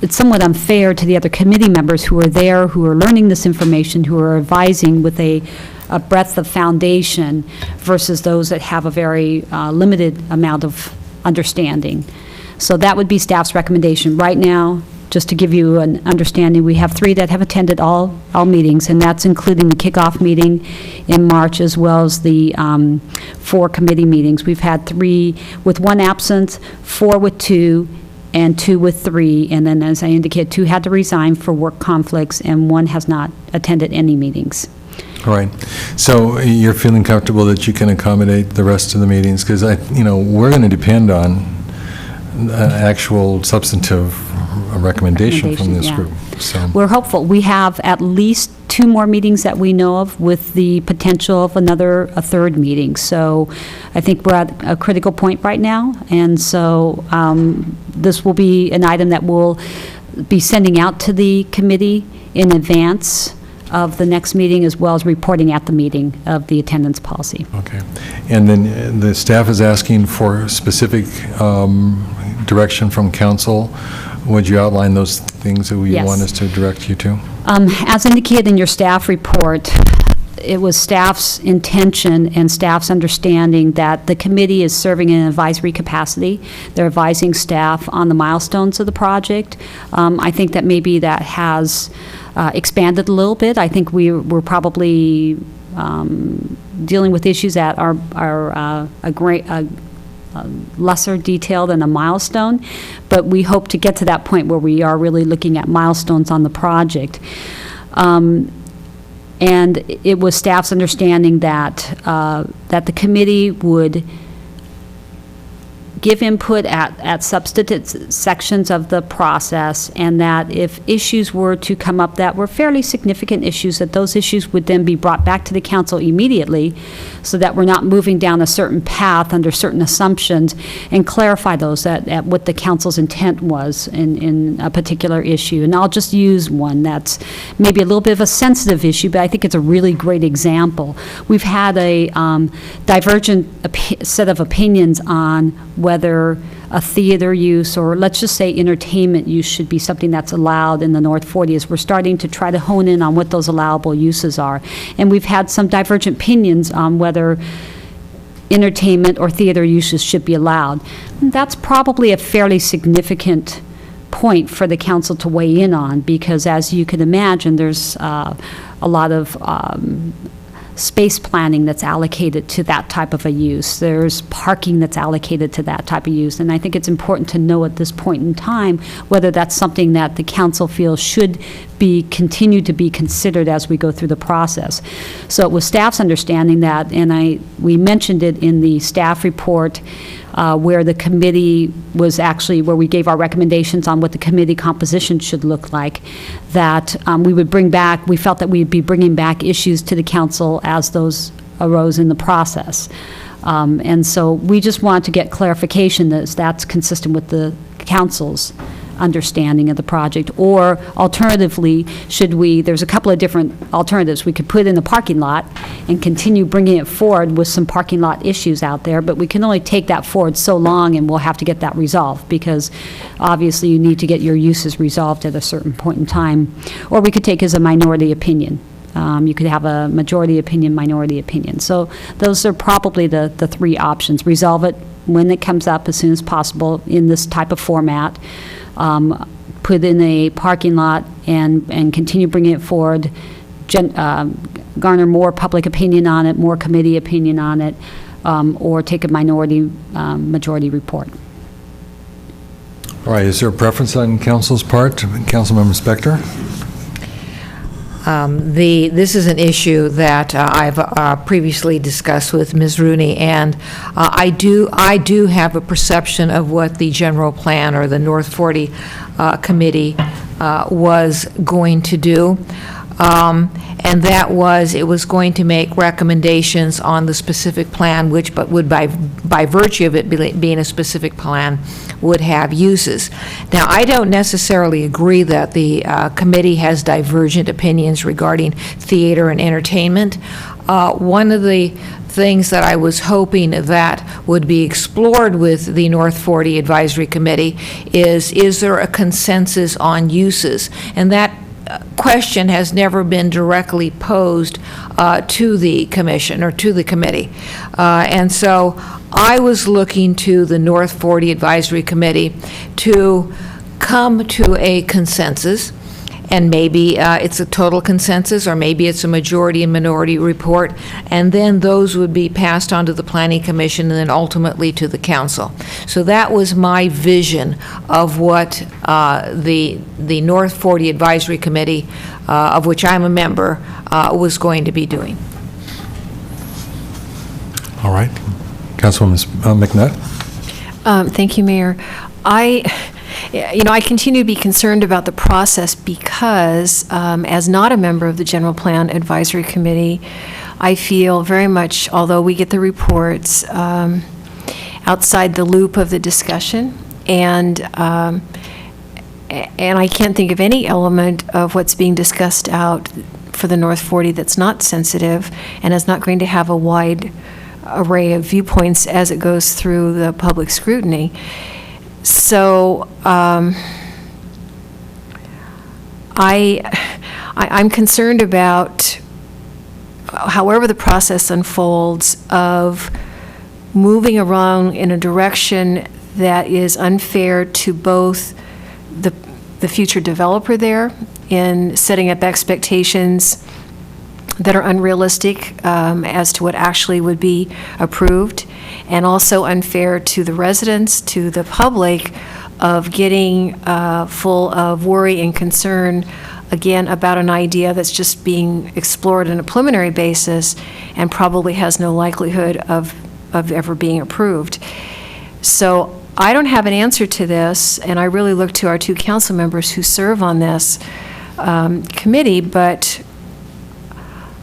it's somewhat unfair to the other committee members who are there, who are learning this information, who are advising with a breadth of foundation versus those that have a very limited amount of understanding. So that would be staff's recommendation. Right now, just to give you an understanding, we have 3 that have attended all meetings, and that's including the kickoff meeting in March, as well as the 4 committee meetings. We've had 3 with 1 absence, 4 with 2, and 2 with 3, and then, as I indicated, 2 had to resign for work conflicts, and 1 has not attended any meetings. All right. So you're feeling comfortable that you can accommodate the rest of the meetings? Because we're going to depend on actual substantive recommendation from this group. So We're hopeful. We have at least 2 more meetings that we know of, with the potential of a 3rd meeting. So I think we're at a critical point right now, and so this will be an item that we'll be sending out to the committee in advance of the next meeting, as well as reporting at the meeting of the attendance policy. Okay. And then the staff is asking for specific direction from council. Would you outline those things that we want us to direct you to? As indicated in your staff report, it was staff's intention and staff's understanding that the committee is serving in an advisory capacity. They're advising staff on the milestones of the project. I think that maybe that has expanded a little bit. I think we're probably dealing with issues that are a lesser detail than a milestone, but we hope to get to that point where we are really looking at milestones on the project. And it was staff's understanding that the committee would give input at substantive sections of the process, and that if issues were to come up that were fairly significant issues, that those issues would then be brought back to the council immediately, so that we're not moving down a certain path under certain assumptions, and clarify those at what the council's intent was in a particular issue. And I'll just use one that's maybe a little bit of a sensitive issue, but I think it's a really great example. We've had a divergent set of opinions on whether a theater use, or let's just say entertainment use, should be something that's allowed in the North 40, as we're starting to try to hone in on what those allowable uses are. And we've had some divergent opinions on whether entertainment or theater uses should be allowed. That's probably a fairly significant point for the council to weigh in on, because as you can imagine, there's a lot of space planning that's allocated to that type of a use. There's parking that's allocated to that type of use. And I think it's important to know at this point in time whether that's something that the council feels should be continued to be considered as we go through the process. So it was staff's understanding that, and we mentioned it in the staff report, where the committee was actually, where we gave our recommendations on what the committee composition should look like, that we felt that we'd be bringing back issues to the council as those arose in the process. And so we just want to get clarification that that's consistent with the council's understanding of the project. Or alternatively, there's a couple of different alternatives. We could put it in the parking lot and continue bringing it forward with some parking lot issues out there, but we can only take that forward so long, and we'll have to get that resolved, because obviously you need to get your uses resolved at a certain point in time. Or we could take as a minority opinion. You could have a majority opinion, minority opinion. So those are probably the three options. Resolve it when it comes up as soon as possible in this type of format. Put in a parking lot and continue bringing it forward, garner more public opinion on it, more committee opinion on it, or take a majority report. All right, is there a preference on council's part? Councilmember Spector? This is an issue that I've previously discussed with Ms. Rooney, and I do have a perception of what the general plan or the North 40 committee was going to do. And that was, it was going to make recommendations on the specific plan, but would, by virtue of it being a specific plan, would have uses. Now, I don't necessarily agree that the committee has divergent opinions regarding theater and entertainment. One of the things that I was hoping that would be explored with the North 40 Advisory Committee is there a consensus on uses? And that question has never been directly posed to the commission or to the committee. And so I was looking to the North 40 Advisory Committee to come to a consensus, and maybe it's a total consensus, or maybe it's a majority and minority report, and then those would be passed on to the Planning Commission and then ultimately to the council. So that was my vision of what the North 40 Advisory Committee, of which I'm a member, was going to be doing. All right. Councilwoman McNutt? Thank you, Mayor. I continue to be concerned about the process because, as not a member of the General Plan Advisory Committee, I feel very much, although we get the reports, outside the loop of the discussion, and I can't think of any element of what's being discussed out for the North 40 that's not sensitive and is not going to have a wide array of viewpoints as it goes through the public scrutiny. So I'm concerned about, however the process unfolds, of moving around in a direction that is unfair to both the future developer there in setting up expectations that are unrealistic as to what actually would be approved, and also unfair to the residents, to the public, of getting full of worry and concern, again, about an idea that's just being explored on a preliminary basis and probably has no likelihood of ever being approved. So I don't have an answer to this, and I really look to our two council members who serve on this committee, but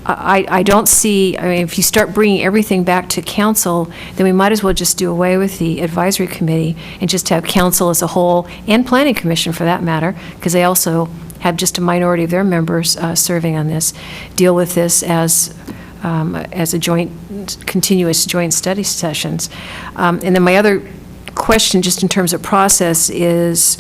I don't see, I mean, if you start bringing everything back to council, then we might as well just do away with the advisory committee and just have council as a whole, and planning commission for that matter, because they also have just a minority of their members serving on this, deal with this as a joint, continuous joint study sessions. And then my other question, just in terms of process, is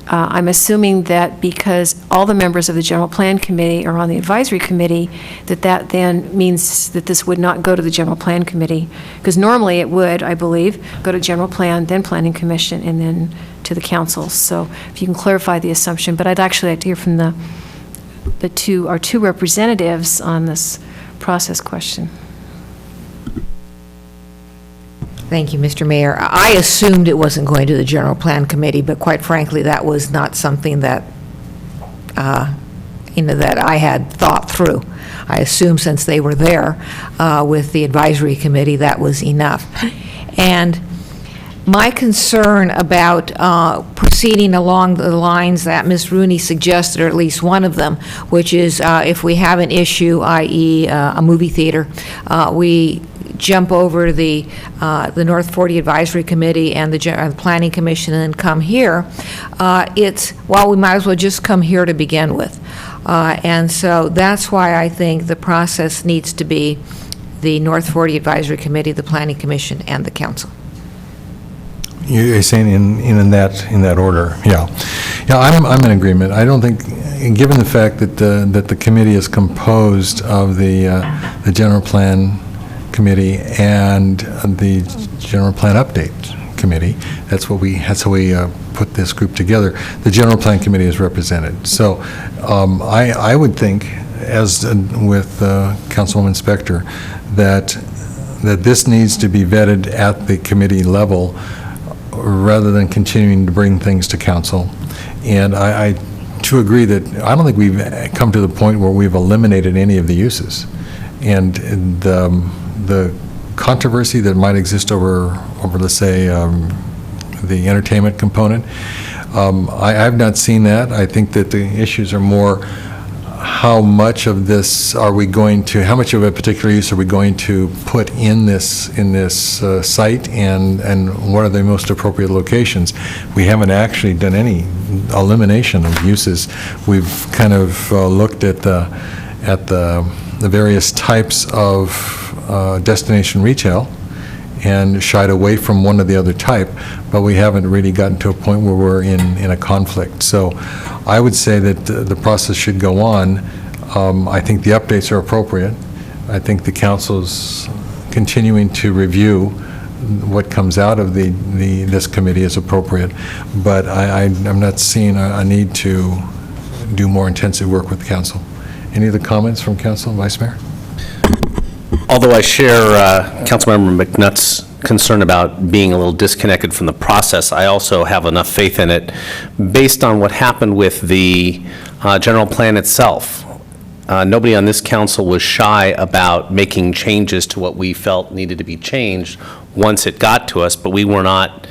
I'm assuming that because all the members of the General Plan Committee are on the Advisory Committee, that then means that this would not go to the General Plan Committee. Because normally it would, I believe, go to General Plan, then Planning Commission, and then to the council. So if you can clarify the assumption. But I'd actually like to hear from our two representatives on this process question. Thank you, Mr. Mayor. I assumed it wasn't going to the General Plan Committee, but quite frankly, that was not something that, that I had thought through. I assumed since they were there with the Advisory Committee, that was enough. And my concern about proceeding along the lines that Ms. Rooney suggested, or at least one of them, which is if we have an issue, i.e. a movie theater, we jump over the North 40 Advisory Committee and the Planning Commission and then come here, we might as well just come here to begin with. And so that's why I think the process needs to be the North 40 Advisory Committee, the Planning Commission, and the Council. You're saying in that order, yeah. Yeah, I'm in agreement. I don't think, given the fact that the committee is composed of the General Plan Committee and the General Plan Update Committee, that's how we put this group together. The General Plan Committee is represented. So I would think, as with Councilwoman Spector, that this needs to be vetted at the committee level rather than continuing to bring things to council. And I to agree that I don't think we've come to the point where we've eliminated any of the uses. And the controversy that might exist over let's say, the entertainment component, I have not seen that. I think that the issues are more how much of this are we going to, how much of a particular use are we going to put in this site, and what are the most appropriate locations? We haven't actually done any elimination of uses. We've kind of looked at the various types of destination retail and shied away from one or the other type, but we haven't really gotten to a point where we're in a conflict. So I would say that the process should go on. I think the updates are appropriate. I think the council's continuing to review what comes out of this committee is appropriate, but I'm not seeing a need to do more intensive work with the council. Any other comments from council, Vice Mayor? Although I share Councilmember McNutt's concern about being a little disconnected from the process, I also have enough faith in it based on what happened with the general plan itself. Nobody on this council was shy about making changes to what we felt needed to be changed once it got to us, but we were not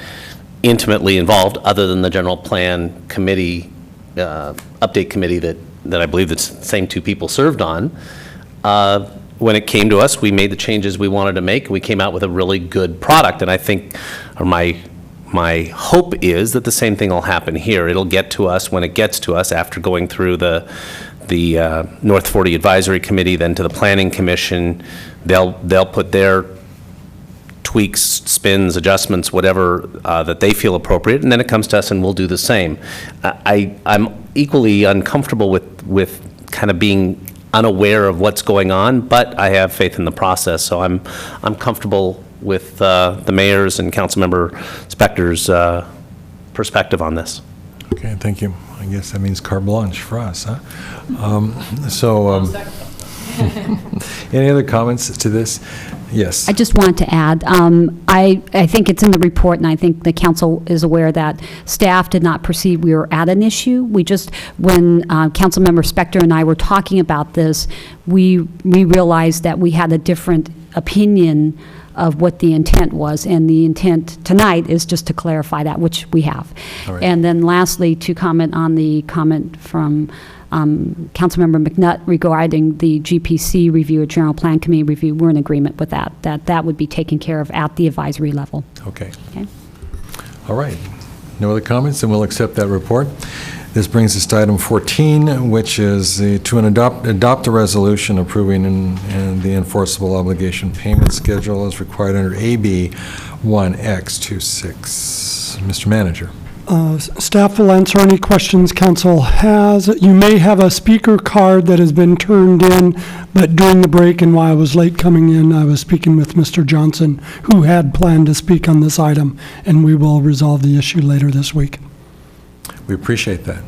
intimately involved other than the general plan committee, update committee that I believe the same two people served on. When it came to us, we made the changes we wanted to make. We came out with a really good product, and I think, or my hope is that the same thing will happen here. It'll get to us when it gets to us after going through the North 40 Advisory Committee, then to the Planning Commission. They'll put their tweaks, spins, adjustments, whatever that they feel appropriate, and then it comes to us and we'll do the same. I'm equally uncomfortable with kind of being unaware of what's going on, but I have faith in the process, so I'm comfortable with the mayor's and Councilmember Spector's perspective on this. Okay, thank you. I guess that means carte blanche for us, huh? Any other comments to this? Yes. I just wanted to add, I think it's in the report, and I think the council is aware that staff did not perceive we were at an issue. We just, when Councilmember Spector and I were talking about this, we realized that we had a different opinion of what the intent was, and the intent tonight is just to clarify that, which we have. All right. And then lastly, to comment on the comment from Councilmember McNutt regarding the GPC review, a general plan committee review, we're in agreement with that, that would be taken care of at the advisory level. Okay. Okay. All right. No other comments, and we'll accept that report. This brings us to item 14, which is to adopt a resolution approving and the enforceable obligation payment schedule as required under AB 1X26. Mr. Manager. Staff will answer any questions council has. You may have a speaker card that has been turned in, but during the break and while I was late coming in, I was speaking with Mr. Johnson, who had planned to speak on this item, and we will resolve the issue later this week. We appreciate that.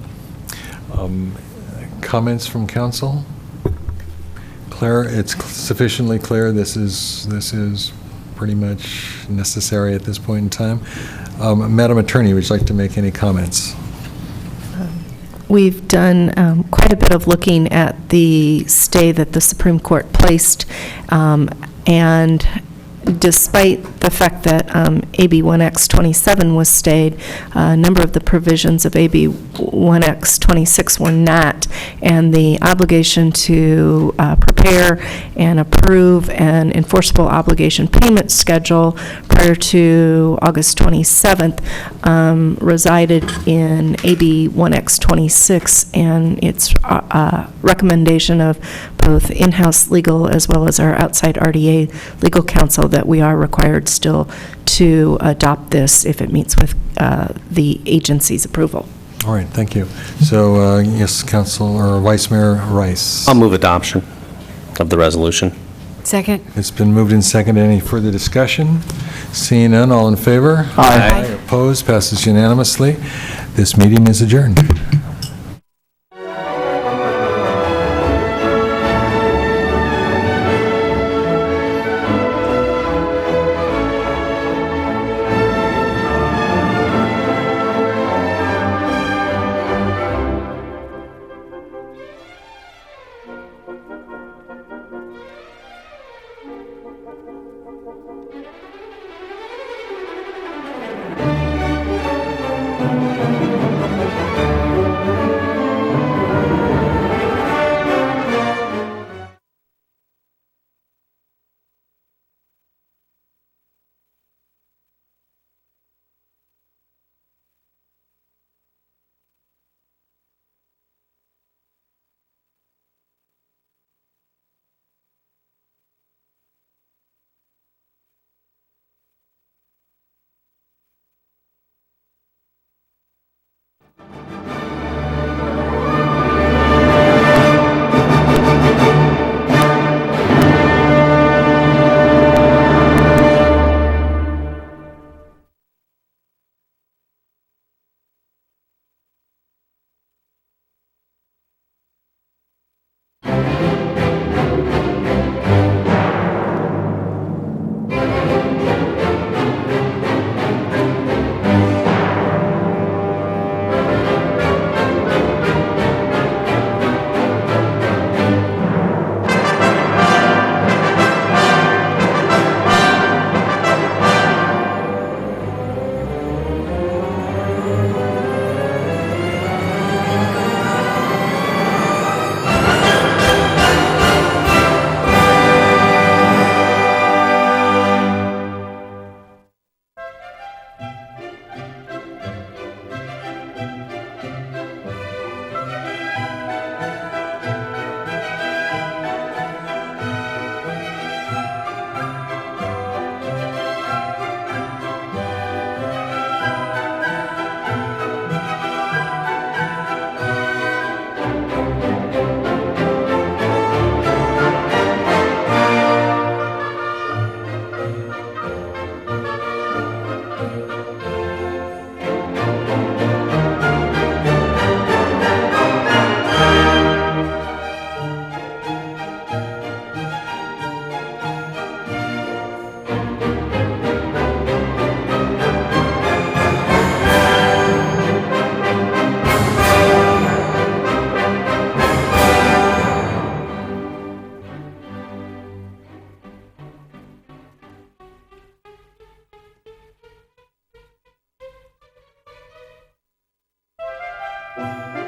Comments from council? Claire, it's sufficiently clear this is pretty much necessary at this point in time. Madam Attorney, would you like to make any comments? We've done quite a bit of looking at the stay that the Supreme Court placed, and despite the fact that AB 1X27 was stayed, a number of the provisions of AB 1X26 were not, and the obligation to prepare and approve an enforceable obligation payment schedule prior to August 27th resided in AB 1X26, and its recommendation of both in-house legal as well as our outside RDA legal counsel that we are required still to adopt this if it meets with the agency's approval. All right, thank you. So, yes, Council or Vice Mayor Rice. I'll move adoption of the resolution. Second. It's been moved and seconded. Any further discussion? Seeing none, all in favor? Aye. Opposed? Passes unanimously. This meeting is adjourned. Thank you.